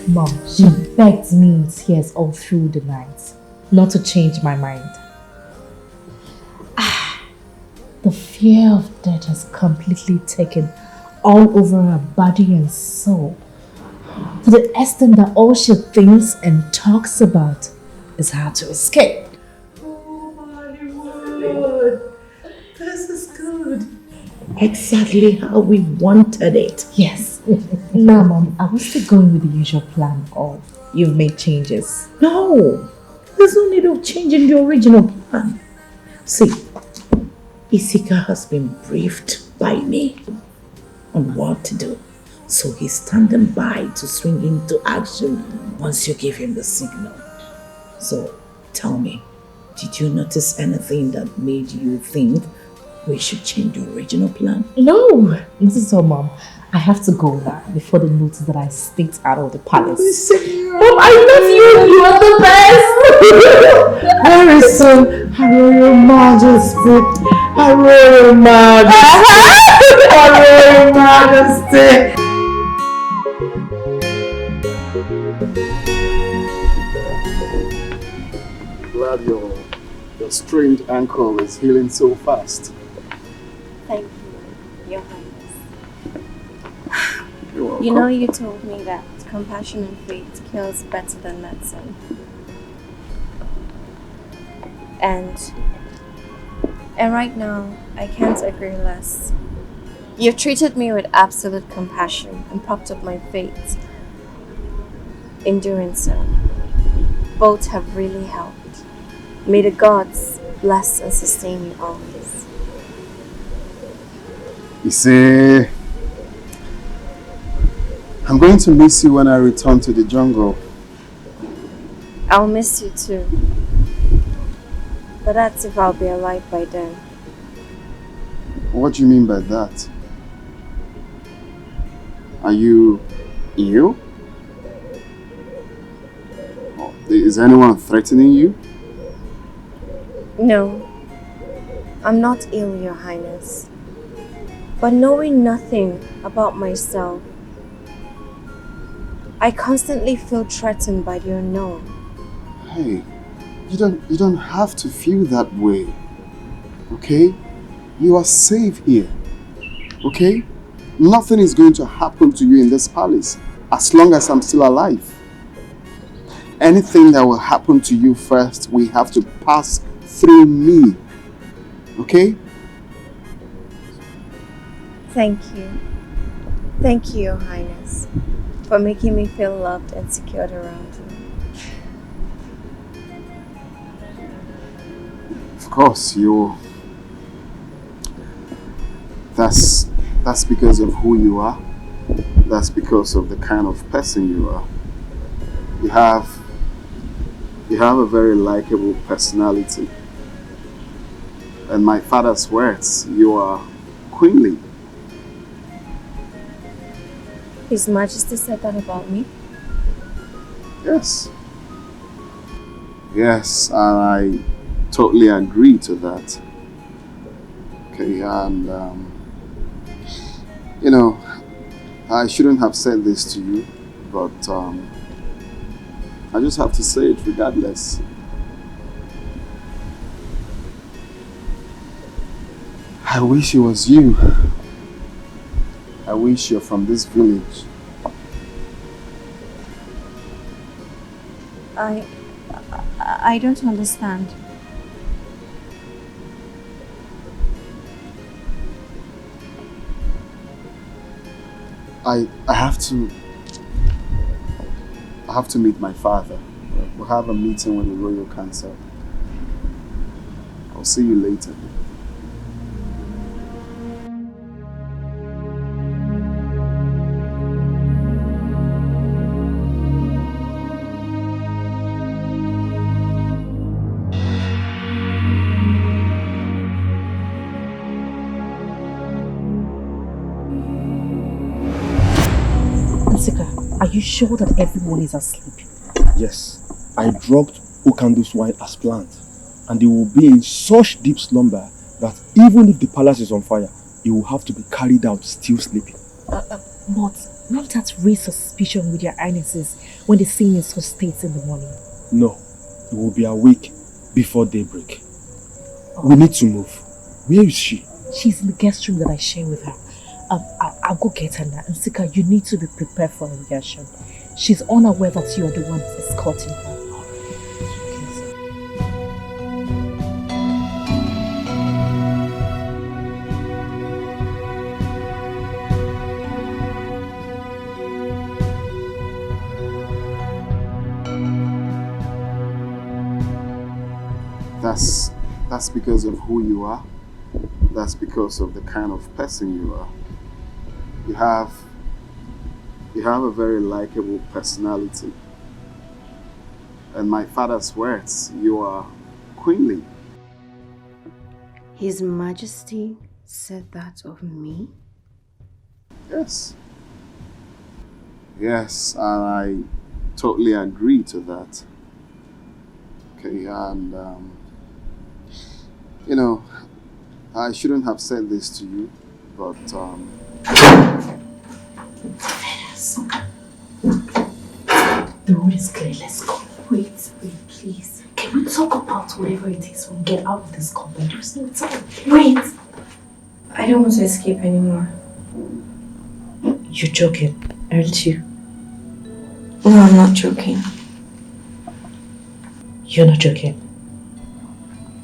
Speaker 12: Mom, she begged me in tears all through the night not to change my mind. The fear of death has completely taken all over her body and soul, to the extent that all she thinks and talks about is how to escape.
Speaker 13: Good. This is good. Exactly how we wanted it.
Speaker 12: Yes. Now, Mom, are we still going with the usual plan or you've made changes?
Speaker 13: No, there's no need of changing the original plan. See, Etiko has been briefed by me on what to do. So he's standing by to swing into action once you give him the signal. So tell me, did you notice anything that made you think we should change the original plan?
Speaker 12: No, not at all, Mom. I have to go now before they notice that I staked out of the palace.
Speaker 13: Mom, I love you! You are the best! Very soon, Her Royal Majesty! Her Royal Majesty! Her Royal Majesty!
Speaker 4: Glad your strained ankle is healing so fast.
Speaker 15: Thank you, Your Highness.
Speaker 4: You're welcome.
Speaker 15: You know, you told me that compassion and faith kills better than medicine. And right now, I can't agree less. You've treated me with absolute compassion and propped up my faith. In doing so, both have really helped. May the gods bless and sustain you always.
Speaker 4: You see, I'm going to miss you when I return to the jungle.
Speaker 15: I'll miss you too. But that's if I'll be alive by then.
Speaker 4: What do you mean by that? Are you ill? Is anyone threatening you?
Speaker 15: No, I'm not ill, Your Highness. But knowing nothing about myself, I constantly feel threatened by the unknown.
Speaker 4: Hey, you don't have to feel that way. Okay? You are safe here. Okay? Nothing is going to happen to you in this palace as long as I'm still alive. Anything that will happen to you first, we have to pass through me. Okay?
Speaker 15: Thank you. Thank you, Your Highness, for making me feel loved and secured around you.
Speaker 4: Of course, that's because of who you are That's because of the kind of person you are. You have a very likable personality. And my father's words, you are queenly.
Speaker 3: His Majesty said that about me?
Speaker 4: Yes. Yes, and I totally agree to that. Okay, and you know, I shouldn't have said this to you, but I just have to say it regardless. I wish it was you. I wish you're from this village.
Speaker 3: I don't understand.
Speaker 4: I have to meet my father. We'll have a meeting with the Royal Council. I'll see you later.
Speaker 13: Are you sure that everyone is asleep?
Speaker 6: Yes, I drugged Okando's wine as planned, and they will be in such deep slumber that even if the palace is on fire, it will have to be carried out still sleeping.
Speaker 13: But won't that raise suspicion with their highnesses when they see me in such states in the morning?
Speaker 6: No, we will be awake before daybreak. We need to move. Where is she?
Speaker 13: She's in the guest room that I share with her. I'll go get her now. And Sika, you need to be prepared for her reaction. She's unaware that you are the one escorting her.
Speaker 4: That's because of who you are. That's because of the kind of person you are. You have a very likable personality. And my father's words, you are queenly.
Speaker 15: His Majesty said that of me?
Speaker 4: Yes. Yes, and I totally agree to that. Okay, and you know, I shouldn't have said this to you, but
Speaker 13: The road is clear, let's go. Wait, please. Can we talk about whatever it is when we get out of this compound? There's no time. Wait!
Speaker 3: I don't want to escape anymore.
Speaker 13: You're joking, aren't you?
Speaker 3: No, I'm not joking.
Speaker 13: You're not joking.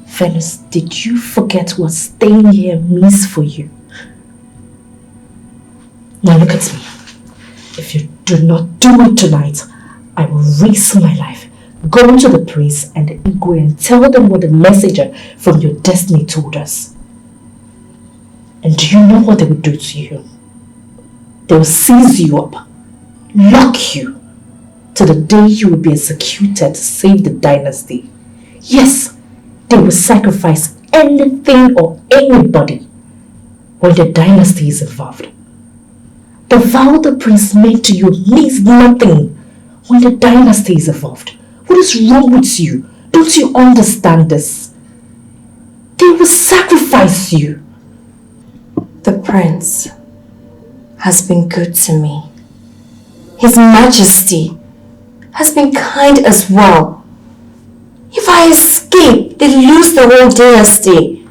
Speaker 13: Venus, did you forget what staying here means for you? Now look at me. If you do not do it tonight, I will risk my life, go to the priest and the Igwe and tell them what the messenger from your destiny told us. And do you know what they will do to you? They will seize you up, lock you, to the day you will be executed to save the dynasty. Yes, they will sacrifice anything or anybody when the dynasty is involved. The vow the prince made to you means nothing when the dynasty is involved. What is wrong with you? Don't you understand this? They will sacrifice you.
Speaker 3: The prince has been good to me. His Majesty has been kind as well. If I escape, they lose the whole dynasty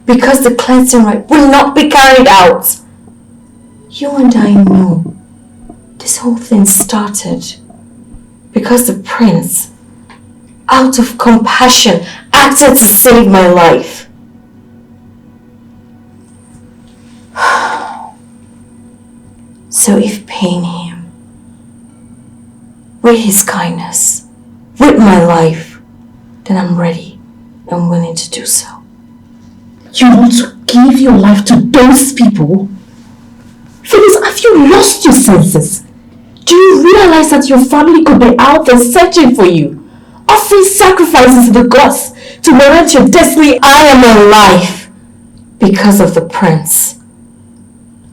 Speaker 3: because the cleansing rite will not be carried out. You and I know this whole thing started because the prince, out of compassion, acted to save my life. So if paying him with his kindness, with my life, then I'm ready and willing to do so.
Speaker 13: You want to give your life to those people?
Speaker 12: Phyllis, have you lost your senses? Do you realize that your family could be out there searching for you? Offering sacrifices to the gods to warrant your destiny?
Speaker 3: I am alive because of the prince.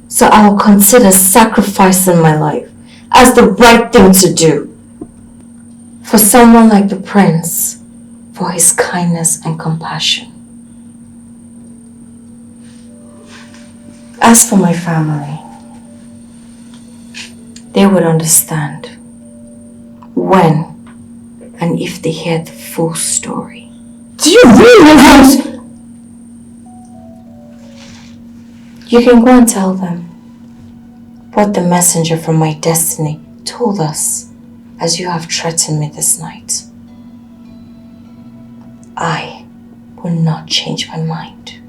Speaker 3: So I will consider sacrificing my life as the right thing to do. For someone like the prince, for his kindness and compassion. As for my family, they would understand when and if they hear the full story.
Speaker 12: Do you really want?
Speaker 3: You can go and tell them what the messenger from my destiny told us, as you have threatened me this night. I will not change my mind,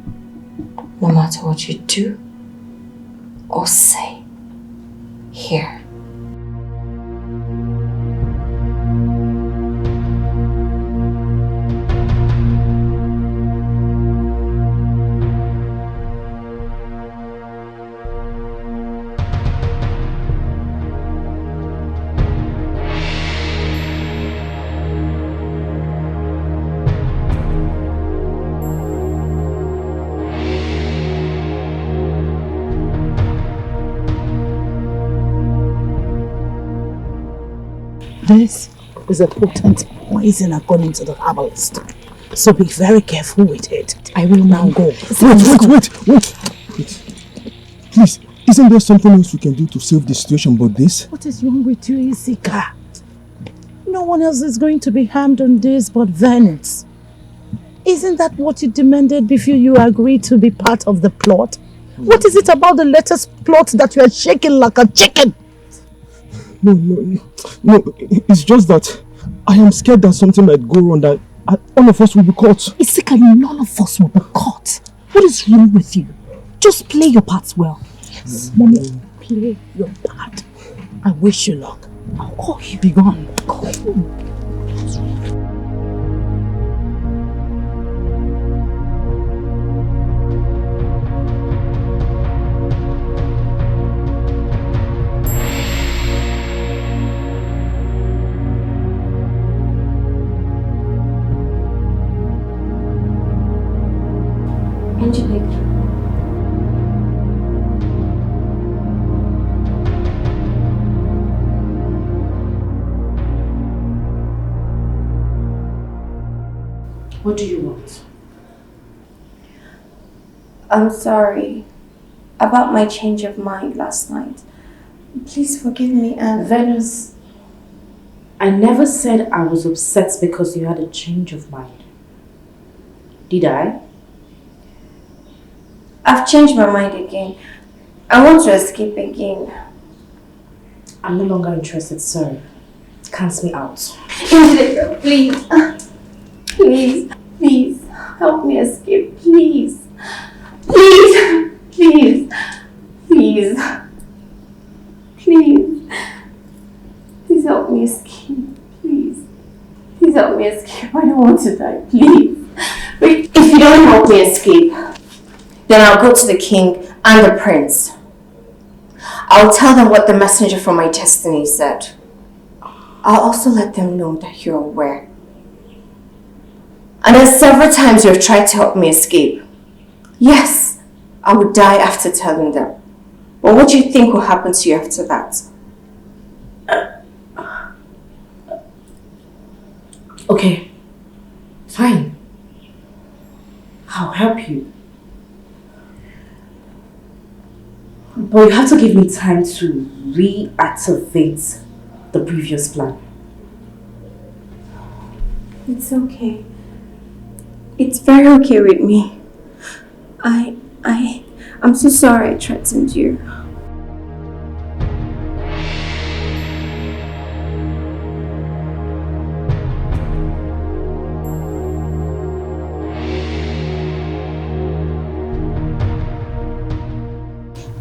Speaker 3: no matter what you do or say here.
Speaker 13: This is a potent poison according to the herbalist. So be very careful with it. I will now go.
Speaker 6: Wait. Please, isn't there something else we can do to save the situation but this?
Speaker 13: What is wrong with you, Isika? No one else is going to be harmed on this but Venice. Isn't that what you demanded before you agreed to be part of the plot? What is it about the latest plot that you are shaking like a chicken?
Speaker 6: No, it's just that I am scared that something might go wrong, that all of us will be caught.
Speaker 13: Isika, none of us will be caught. What is wrong with you? Just play your parts well. Yes, Mommy, play your part. I wish you luck. I'll call you. Be gone. Call you.
Speaker 12: What do you want?
Speaker 3: I'm sorry about my change of mind last night. Please forgive me, and
Speaker 12: Venus, I never said I was upset because you had a change of mind. Did I?
Speaker 3: I've changed my mind again. I want to escape again.
Speaker 12: I'm no longer interested, sir. Cancel me out.
Speaker 3: Please. Please. Help me escape. Please. Please. Please help me escape. Please help me escape. I don't want to die. Please. But if you don't help me escape, then I'll go to the king and the prince. I'll tell them what the messenger from my destiny said. I'll also let them know that you're aware. And that several times you have tried to help me escape. Yes, I would die after telling them. But what do you think will happen to you after that?
Speaker 12: Okay, fine. I'll help you. But you have to give me time to reactivate the previous plan.
Speaker 3: It's okay. It's very okay with me. I'm so sorry I threatened you.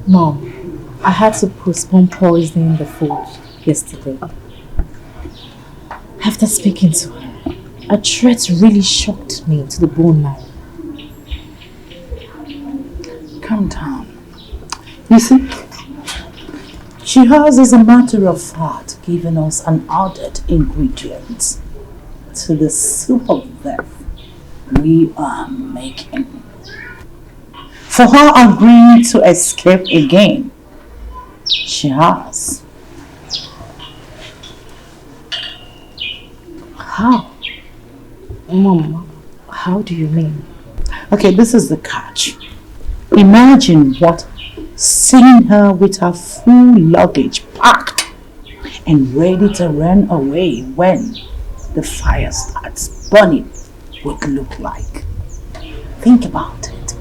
Speaker 12: Mom, I had to postpone poisoning the food yesterday. After speaking to her, a threat really shocked me to the bone marrow.
Speaker 13: Calm down. You see, Shiraz is a matter of fact giving us an added ingredient to the soup of death we are making. For her agreeing to escape again, she has. How?
Speaker 3: Mom, how do you mean?
Speaker 13: Okay, this is the catch. Imagine seeing her with her full luggage packed and ready to run away when the fire starts burning would look like. Think about it.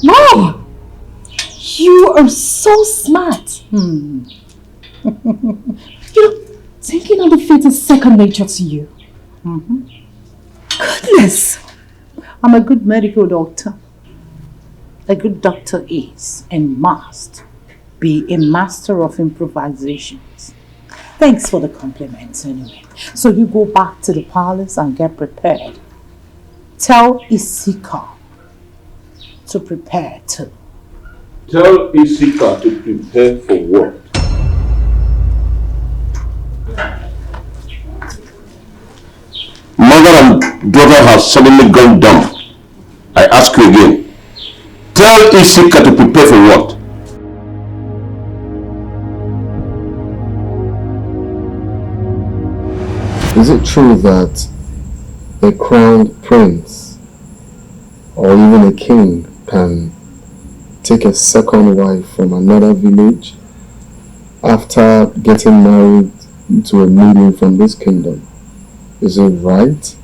Speaker 3: Mom! You are so smart. Thinking on the fate is second nature to you.
Speaker 13: Goodness! I'm a good medical doctor. A good doctor is and must be a master of improvisations. Thanks for the compliments anyway. So you go back to the palace and get prepared. Tell Etiko to prepare too.
Speaker 14: Tell Etiko to prepare for what? Mother and daughter have suddenly gone dumb. I ask you again. Tell Etiko to prepare for what?
Speaker 4: Is it true that a crowned prince or even a king can take a second wife from another village after getting married to a maiden from this kingdom? Is it right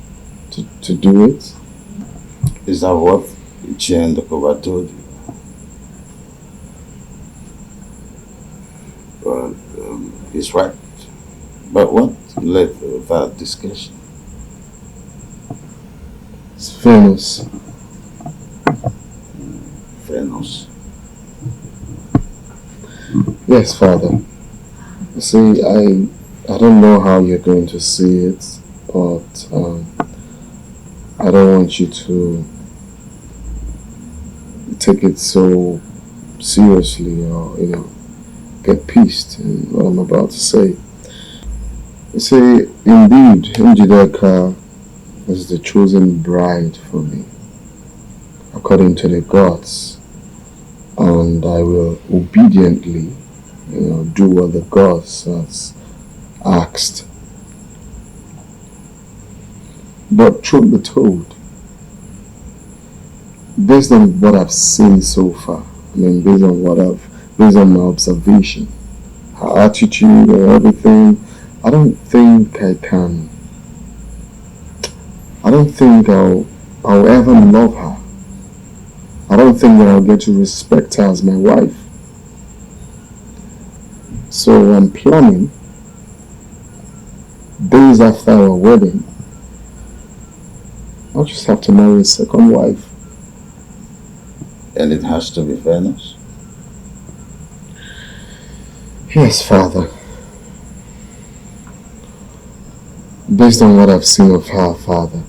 Speaker 4: to do it?
Speaker 2: Is that what Ichi and Dokova told you? Well, he's right. But what led to that discussion?
Speaker 4: It's Venus.
Speaker 2: Venus?
Speaker 4: Yes, Father. You see, I don't know how you're going to see it, but I don't want you to take it so seriously or, get pissed in what I'm about to say. You see, indeed, Njideka is the chosen bride for me, according to the gods, and I will obediently, do what the gods has asked. But truth be told, based on what I've seen so far, based on my observation, her attitude and everything, I don't think I'll ever love her. I don't think that I'll get to respect her as my wife. So I'm planning, days after our wedding, I'll just have to marry a second wife.
Speaker 2: And it has to be Venus?
Speaker 4: Yes, Father. Based on what I've seen of her, Father.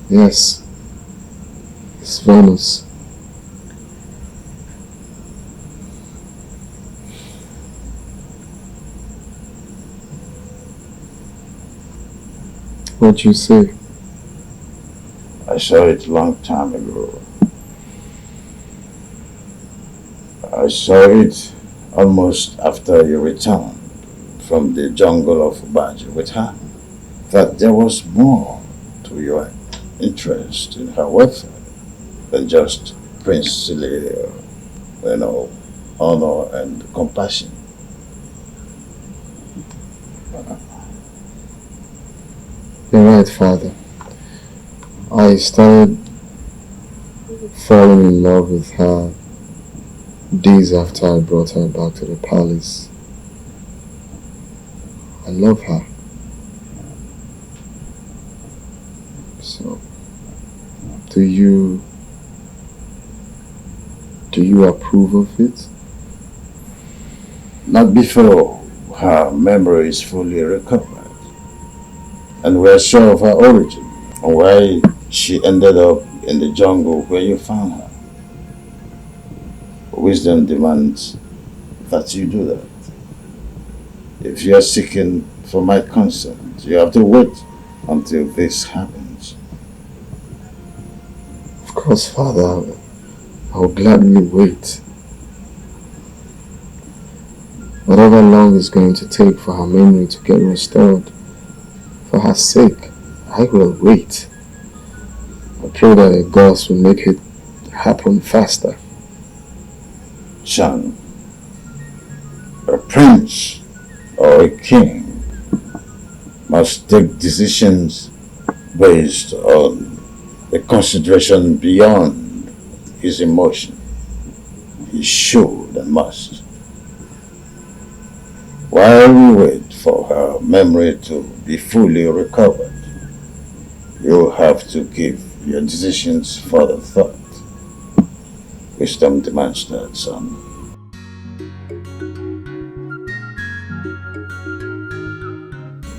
Speaker 4: Yes, it's Venus. What you say?
Speaker 2: I saw it long time ago. I saw it almost after you returned from the jungle of Ubaji with her. That there was more to your interest in her welfare than just princely, honor and compassion.
Speaker 4: You're right, Father. I started falling in love with her days after I brought her back to the palace. I love her. So, do you approve of it?
Speaker 2: Not before her memory is fully recovered and we're sure of her origin. Why she ended up in the jungle where you found her. Wisdom demands that you do that. If you are seeking for my consent, you have to wait until this happens.
Speaker 6: Of course, Father, I'll gladly wait. Whatever long it's going to take for her memory to get restored, for her sake, I will wait. I pray that the gods will make it happen faster.
Speaker 2: Son, a prince or a king must take decisions based on a consideration beyond his emotion. He should and must. While we wait for her memory to be fully recovered, you have to give your decisions further thought. Wisdom demands that, son.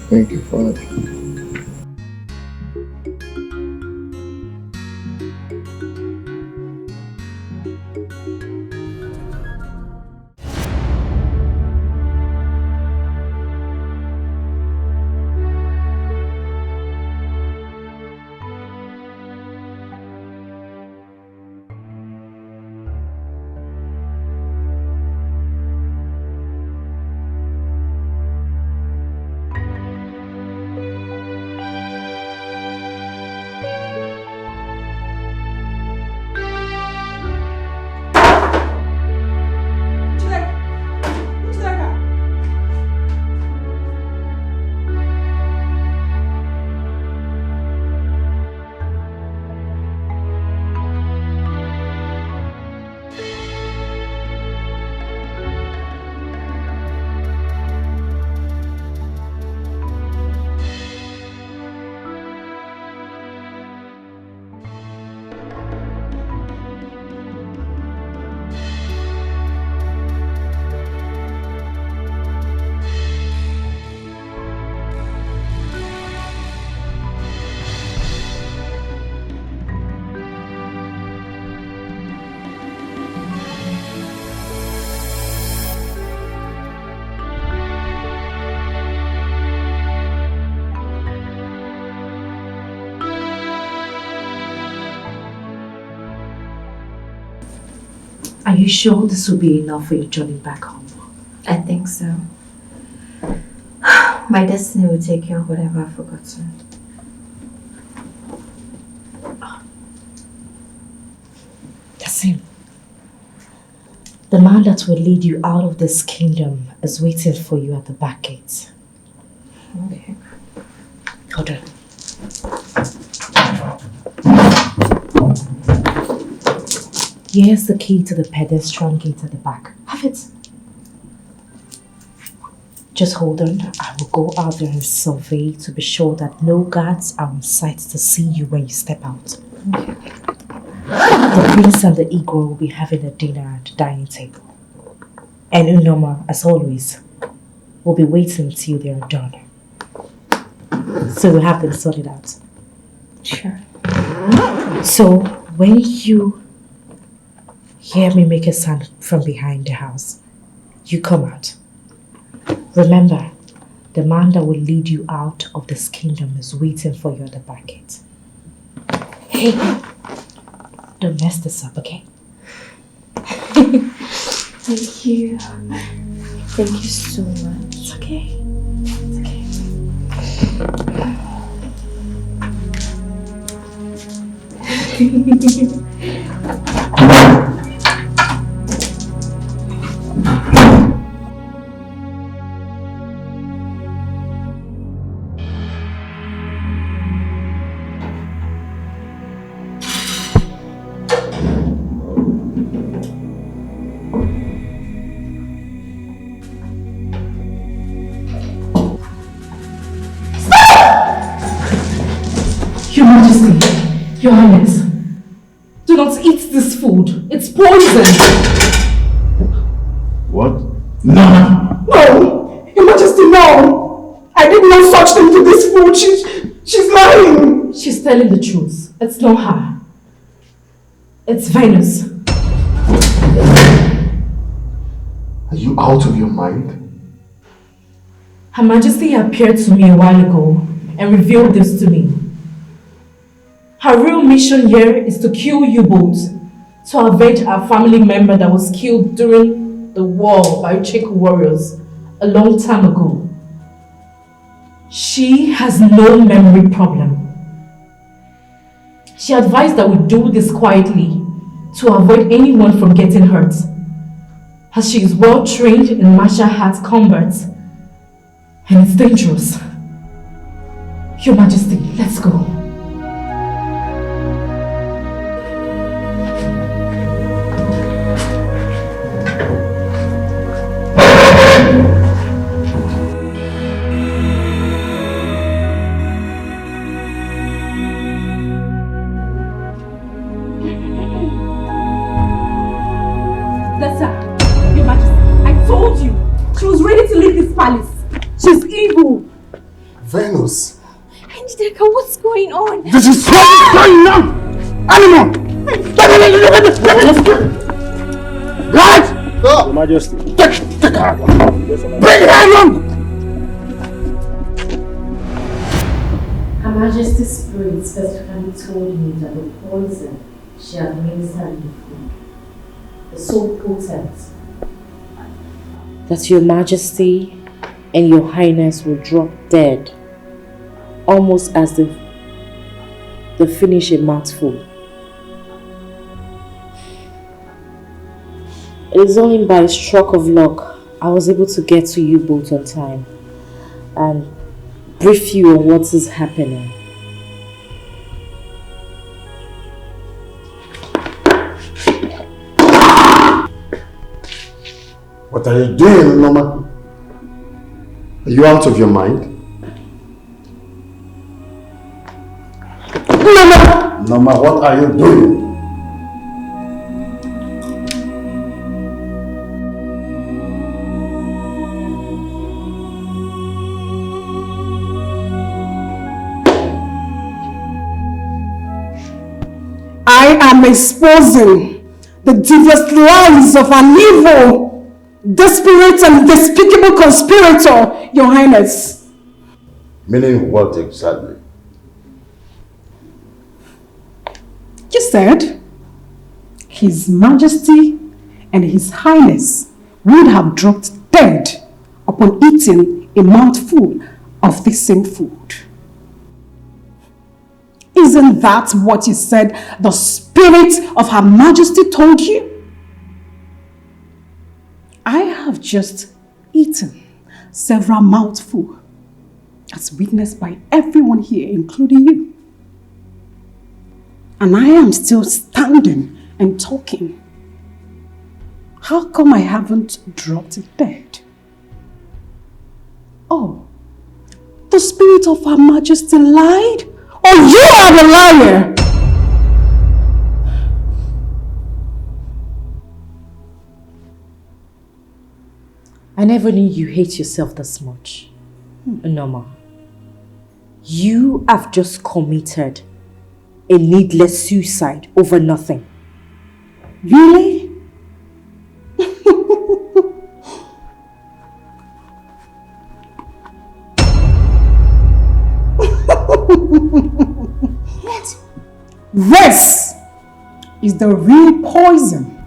Speaker 6: Thank you, Father.
Speaker 12: Are you sure this will be enough for your journey back home?
Speaker 15: I think so. My destiny will take care of whatever I've forgotten.
Speaker 12: That's him. The man that will lead you out of this kingdom is waiting for you at the back gate.
Speaker 15: Okay.
Speaker 12: Hold on. Here's the key to the pedestrian gate at the back. Have it. Just hold on. I will go out there and survey to be sure that no guards are on site to see you when you step out.
Speaker 15: Okay.
Speaker 12: The prince and the Igor will be having a dinner at the dining table. And Norma, as always, will be waiting until they are done. So we'll have them sorted out.
Speaker 15: Sure.
Speaker 12: So when you hear me make a sound from behind the house, you come out. Remember, the man that will lead you out of this kingdom is waiting for you at the back gate. Hey, don't mess this up, okay?
Speaker 15: Thank you. Thank you so much.
Speaker 12: It's okay. It's okay. Your Majesty, Your Highness, do not eat this food. It's poison.
Speaker 19: What? No!
Speaker 17: No! Your Majesty, no! I did no such thing to this food. She's lying!
Speaker 12: She's telling the truth. It's not her. It's Venus.
Speaker 10: Are you out of your mind?
Speaker 12: Her Majesty appeared to me a while ago and revealed this to me. Her real mission here is to kill you both, to avenge our family member that was killed during the war by Etiko warriors a long time ago. She has no memory problem. She advised that we do this quietly to avoid anyone from getting hurt, as she is well trained in martial arts combat and it's dangerous. Your Majesty, let's go. Your Majesty, I told you, she was ready to leave this palace. She's evil.
Speaker 10: Venus.
Speaker 3: Etiko, what's going on?
Speaker 10: This is what's going on! Animal! Right?
Speaker 5: Your Majesty.
Speaker 10: Take her! Bring her along!
Speaker 9: Her Majesty's spirit specifically told me that the poison she administered in the food is so potent that Your Majesty and Your Highness will drop dead almost as they finish a mouthful. It is only by a stroke of luck I was able to get to you both on time and brief you on what is happening.
Speaker 10: What are you doing, Norma? Are you out of your mind? Norma! Norma, what are you doing?
Speaker 17: I am exposing the devious lies of an evil, desperate and despicable conspirator, Your Highness.
Speaker 2: Meaning what exactly?
Speaker 17: You said His Majesty and His Highness would have dropped dead upon eating a mouthful of the same food. Isn't that what you said the spirit of Her Majesty told you? I have just eaten several mouthfuls, as witnessed by everyone here, including you. And I am still standing and talking. How come I haven't dropped dead? Oh, the spirit of Her Majesty lied? Or you are the liar?
Speaker 9: I never knew you hate yourself this much, Norma. You have just committed a needless suicide over nothing.
Speaker 17: Really? This is the real poison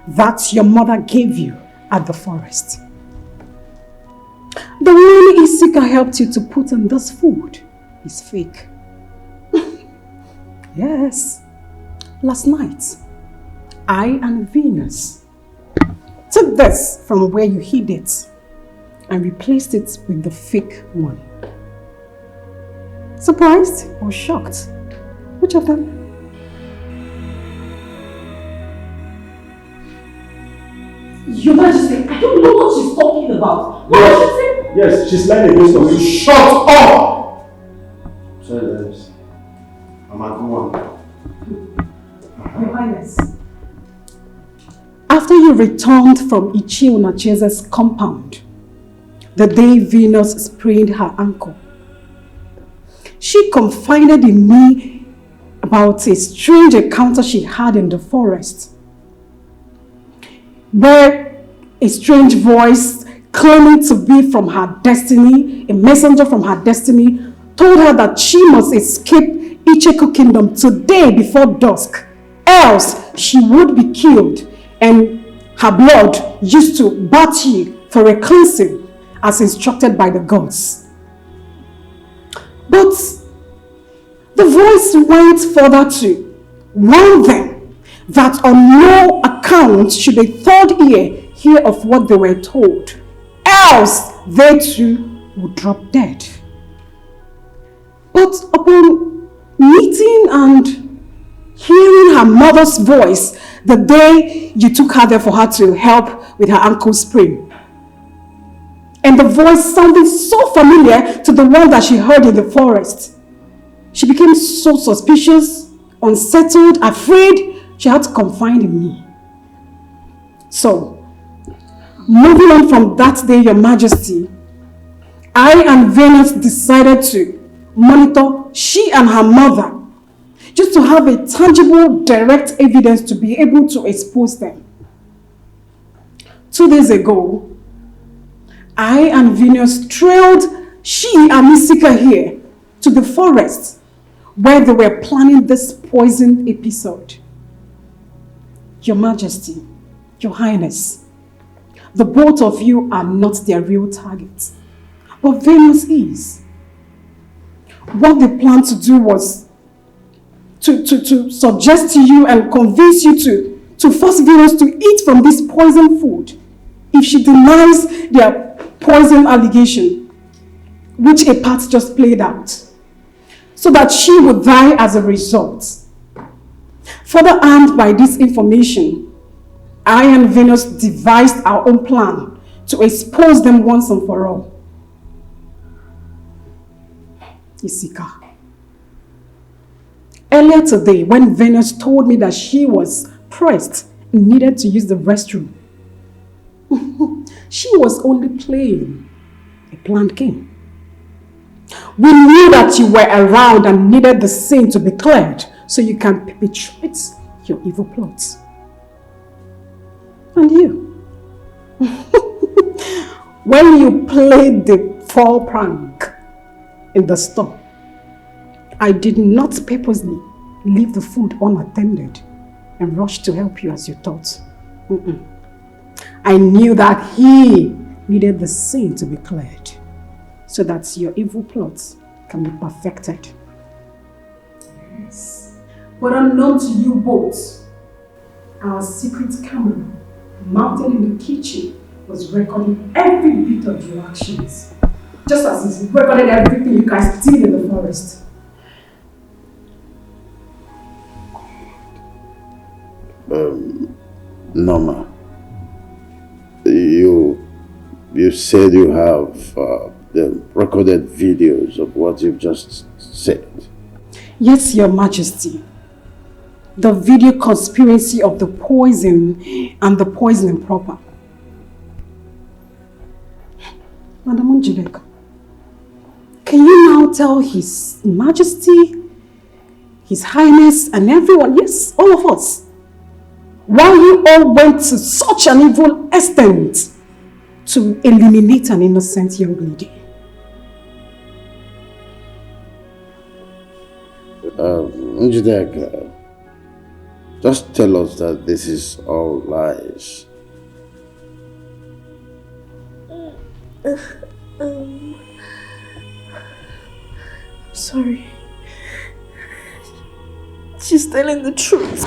Speaker 17: that your mother gave you at the forest. The one Etiko helped you to put in this food is fake. Yes. Last night, I and Venus took this from where you hid it and replaced it with the fake one. Surprised or shocked? Which of them?
Speaker 12: Your Majesty, I don't know what she's talking about. What did she say?
Speaker 5: Yes, she's lying against us.
Speaker 10: Shut up! Sorry, guys. I'm at one.
Speaker 17: Your Highness. After you returned from Unanswered's compound, the day Venus sprained her ankle, she confided in me about a strange encounter she had in the forest, where a strange voice claiming to be from her destiny, a messenger from her destiny, told her that she must escape Etiko kingdom today before dusk, else she would be killed and her blood used to Bachi for a cleansing as instructed by the gods. But the voice went further to warn them that on no account should a third ear hear of what they were told, else they too would drop dead. But upon meeting and hearing her mother's voice the day you took her there for her to help with her ankle sprain, and the voice sounded so familiar to the one that she heard in the forest, she became so suspicious, unsettled, afraid. She had to confide in me. So, moving on from that day, Your Majesty, I and Venus decided to monitor she and her mother, just to have a tangible, direct evidence to be able to expose them. 2 days ago, I and Venus trailed she and Isika here to the forest where they were planning this poison episode. Your Majesty, Your Highness, the both of you are not their real targets, but Venus is. What they planned to do was to suggest to you and convince you to force Venus to eat from this poison food if she denies their poison allegation, which a part just played out, so that she would die as a result. Further armed by this information, I and Venus devised our own plan to expose them once and for all. Isika. Earlier today, when Venus told me that she was pressed and needed to use the restroom, she was only playing a planned game. We knew that you were around and needed the scene to be cleared so you can perpetrate your evil plots. And you, when you played the fall prank in the store, I did not purposely leave the food unattended and rush to help you as you thought. I knew that he needed the scene to be cleared so that your evil plots can be perfected. Yes. But unknown to you both, our secret camera mounted in the kitchen was recording every bit of your actions, just as it recorded everything you guys did in the forest.
Speaker 14: Norma, you said you have the recorded videos of what you've just said.
Speaker 17: Yes, Your Majesty. The video conspiracy of the poison and the poisoning proper. Madam Angelica, can you now tell His Majesty, His Highness and everyone, yes, all of us, why you all went to such an evil extent to eliminate an innocent young lady?
Speaker 14: Njideka, just tell us that this is all lies.
Speaker 18: I'm sorry. She's telling the truth.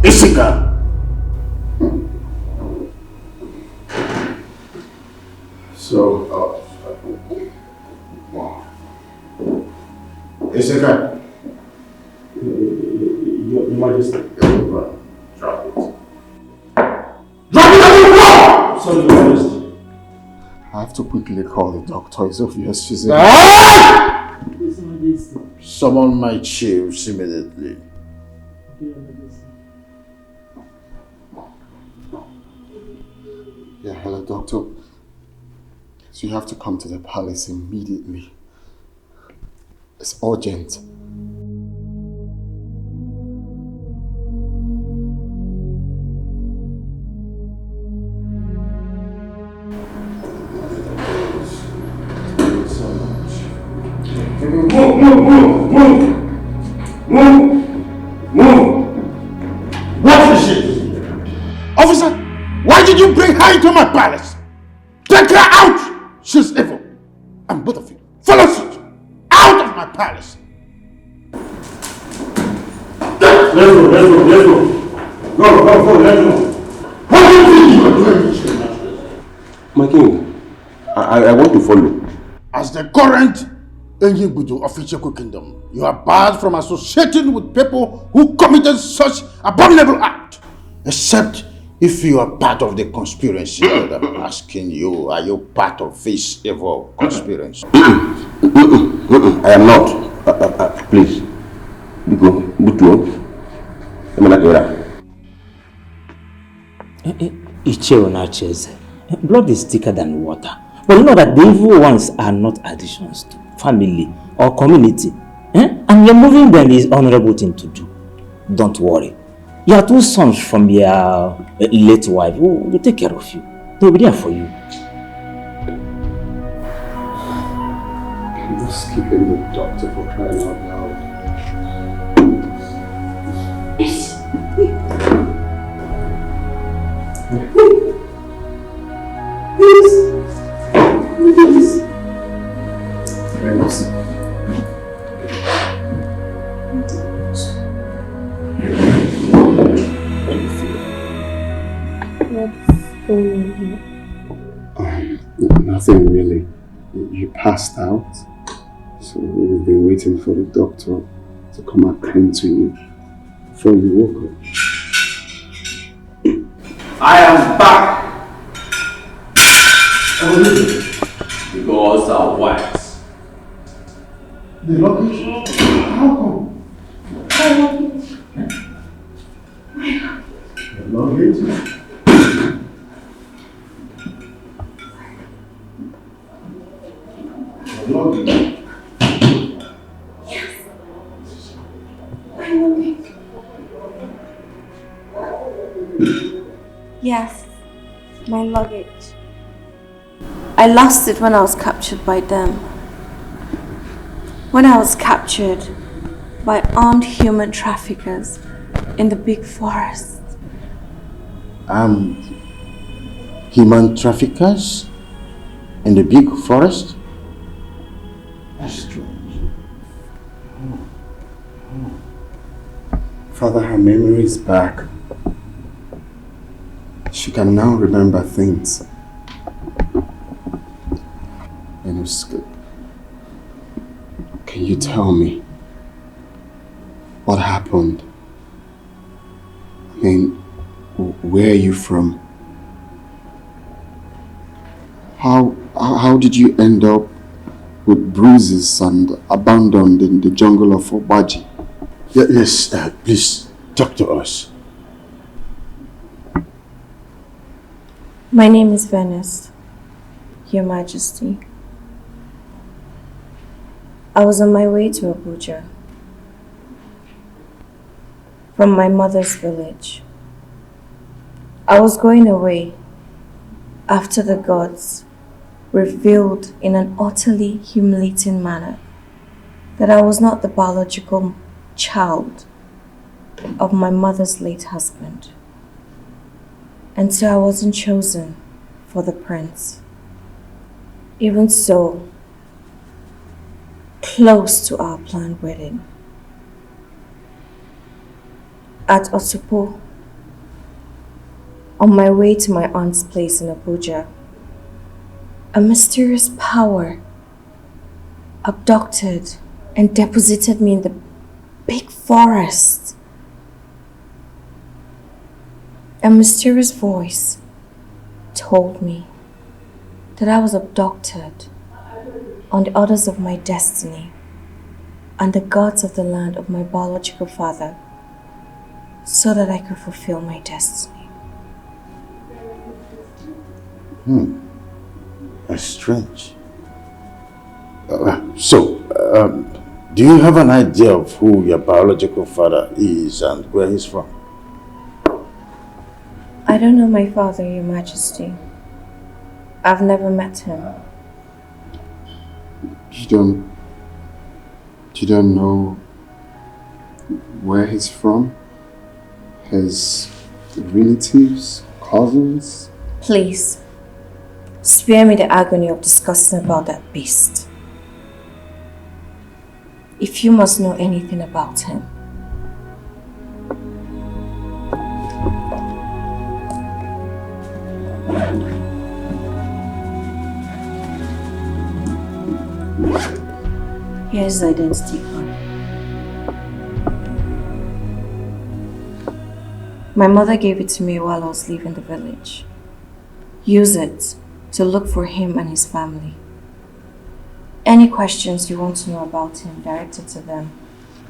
Speaker 19: Isika!
Speaker 10: So, Isika.
Speaker 5: Your Majesty.
Speaker 10: Drop it.
Speaker 5: Drop it on the floor! Sorry, Your Majesty.
Speaker 10: I have to quickly call the doctor. It's obvious she's in.
Speaker 14: Summon my chiefs immediately.
Speaker 10: Yeah, hello, doctor. So you have to come to the palace immediately. It's urgent. Officer, why did you bring her into my palace? Take her out! She's evil. And both of you, follow suit. Out of my palace.
Speaker 5: Let's go. Go, let's go. What do you think you are doing?
Speaker 14: My king, I want to follow.
Speaker 10: As the current Enyigbudu of Etiko Kingdom, you are barred from associating with people who committed such abominable act. Except if you are part of the conspiracy that I'm asking you, are you part of this evil conspiracy?
Speaker 14: I am not. Please. Biko, Butuo.
Speaker 1: Blood is thicker than water. But you know that the evil ones are not additions to family or community. And you're moving them is honorable thing to do. Don't worry. Your two sons from your late wife will take care of you. They'll be there for you.
Speaker 11: I'm just keeping the doctor for crying out loud. Please. Please.
Speaker 3: What's going on here?
Speaker 11: Nothing really. You passed out, so we've been waiting for the doctor to come attend to you before you woke up.
Speaker 5: I am back. The gods are wise.
Speaker 10: The luggage? How come? The luggage? The luggage?
Speaker 15: Yes, my luggage. I lost it when I was captured by them. When I was captured by armed human traffickers in the big forest.
Speaker 10: Human traffickers in the big forest? That's strange.
Speaker 11: Father, her memory is back. She can now remember things. Can you tell me what happened? I mean, where are you from? How did you end up with bruises and abandoned in the jungle of Obaji?
Speaker 10: Yes, please talk to us.
Speaker 15: My name is Venice, Your Majesty. I was on my way to Abuja from my mother's village. I was going away after the gods revealed in an utterly humiliating manner that I was not the biological child of my mother's late husband. And so I wasn't chosen for the prince. Even so, close to our planned wedding, at Osupo, on my way to my aunt's place in Abuja, a mysterious power abducted and deposited me in the big forest. A mysterious voice told me that I was abducted on the orders of my destiny and the gods of the land of my biological father so that I could fulfill my destiny.
Speaker 10: That's strange. Do you have an idea of who your biological father is and where he's from?
Speaker 15: I don't know my father, Your Majesty. I've never met him.
Speaker 11: You don't know where he's from? His relatives, cousins?
Speaker 15: Please, spare me the agony of discussing about that beast. If you must know anything about him, here's his identity card. My mother gave it to me while I was leaving the village. Use it to look for him and his family. Any questions you want to know about him, direct it to them.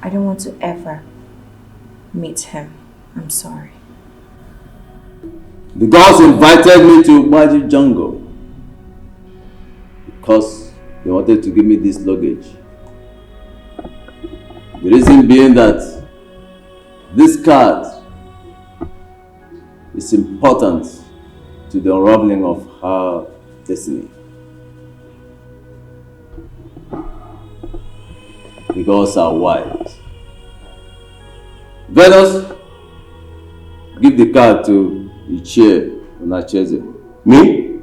Speaker 15: I don't want to ever meet him. I'm sorry.
Speaker 8: The gods invited me to Magic Jungle because they wanted to give me this luggage. The reason being that this card is important to the unraveling of her destiny. The gods are wise. Venus, give the card to Ichie Chizzy.
Speaker 14: Me?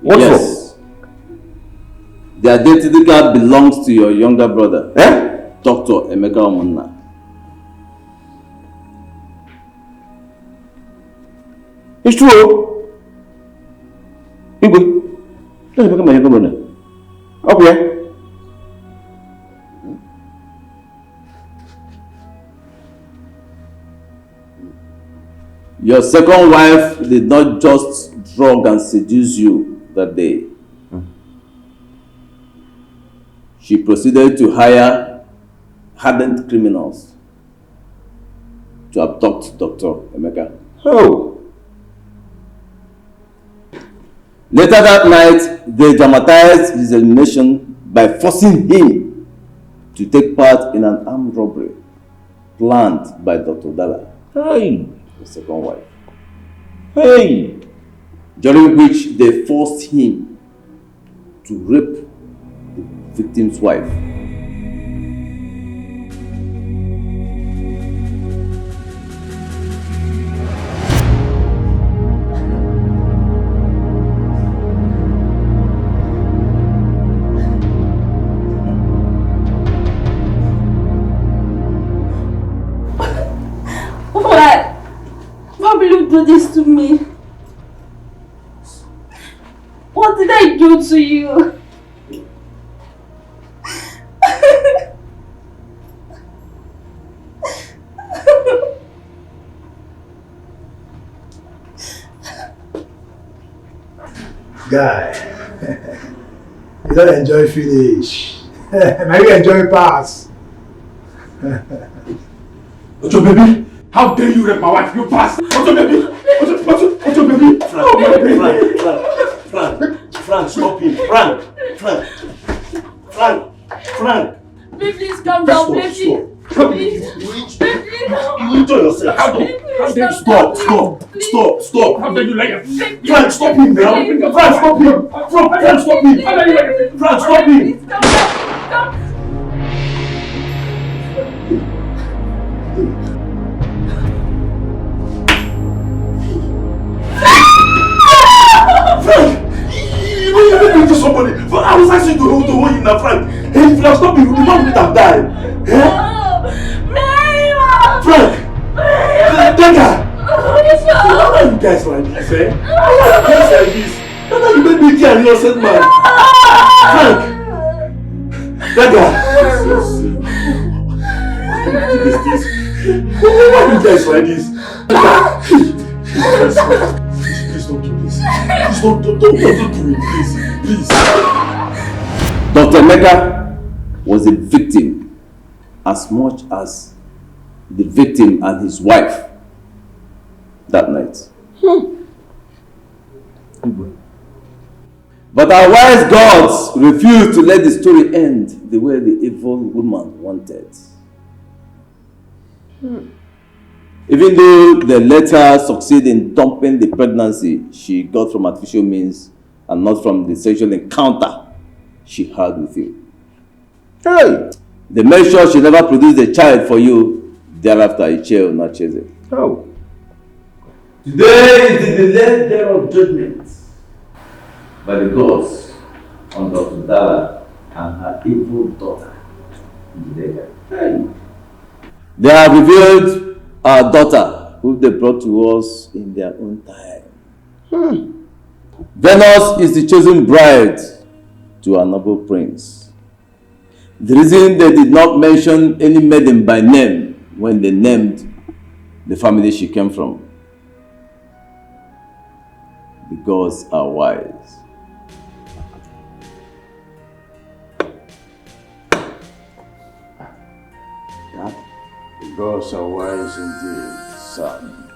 Speaker 14: What
Speaker 8: yes. The identity card belongs to your younger brother, Dr. Emeka Omunna.
Speaker 14: It's true. Igwe, that's Emeka, my younger brother. Okay.
Speaker 8: Your second wife did not just drug and seduce you that day. She proceeded to hire hardened criminals to abduct Dr. Emeka.
Speaker 14: Oh.
Speaker 8: Later that night, they dramatized his elimination by forcing him to take part in an armed robbery planned by Dr. Dala,
Speaker 14: Hey.
Speaker 8: the second wife.
Speaker 14: Hey.
Speaker 8: During which they forced him to rape the victim's wife.
Speaker 18: Why will you do this to me? What did I do to you?
Speaker 5: Guy, you don't enjoy finish. Now you enjoy pass. Ojo baby, how dare you rape my wife? You pass. Ojo baby, Ojo baby.
Speaker 14: Frank, stop him. Frank.
Speaker 18: Baby, please calm down, baby. Please.
Speaker 14: You enjoy yourself.
Speaker 5: How dare you stop. How dare you like it? Frank, stop him now. Frank, stop him. Frank, stop him. How dare you like it? Frank, stop him. You made me to somebody. But I was asking to hold him now, Frank. Hey, if you have stopped him, the man would have died. Frank! Dagger! Why are you guys like this, eh? Why are you guys like this? Dagger, you made me kill an innocent man. Frank! Dagger! Why are you guys like this? Please don't do this. Please don't do it, please.
Speaker 8: Dr. Emeka was a victim as much as the victim and his wife that night. But our wise gods refused to let the story end the way the evil woman wanted. Even though they let her succeed in dumping the pregnancy she got from artificial means and not from the sexual encounter she had with you. Hey! They made sure she never produced a child for you thereafter, Chizzy.
Speaker 14: Oh.
Speaker 8: Today is the delayed day of judgment by the gods on Dr. Dala and her evil daughter. They have revealed our daughter, who they brought to us in their own time. Venus is the chosen bride to our noble prince. The reason they did not mention any maiden by name when they named the family she came from. The gods are wise.
Speaker 19: The gods are wise indeed, son.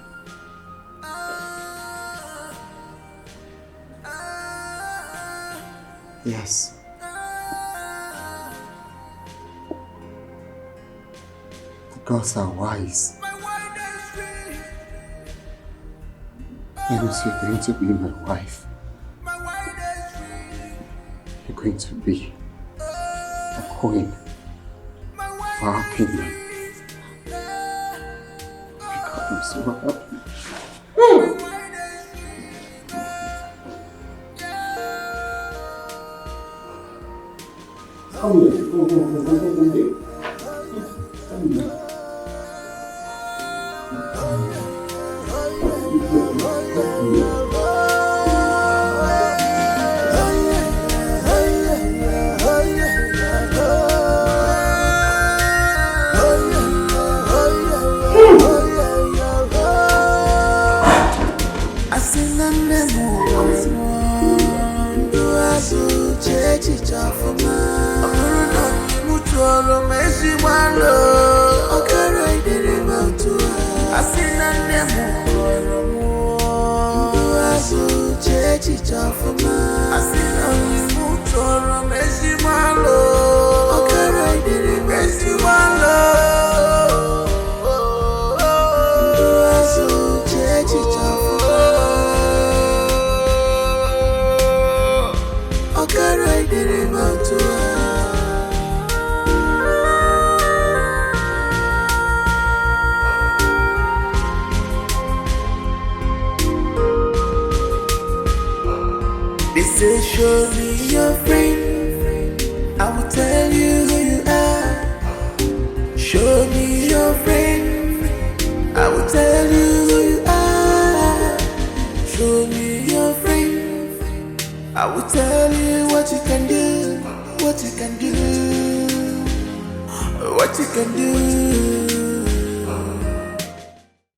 Speaker 4: Yes. The gods are wise. Venus, you're going to be my wife. You're going to be the queen of our kingdom. God, I'm so happy.
Speaker 5: Come here. Come here. Come here.
Speaker 16: They say show me your friend, I will tell you who you are. Show me your friend, I will tell you who you are. Show me your friend, I will tell you what you can do, what you can do, what you can do.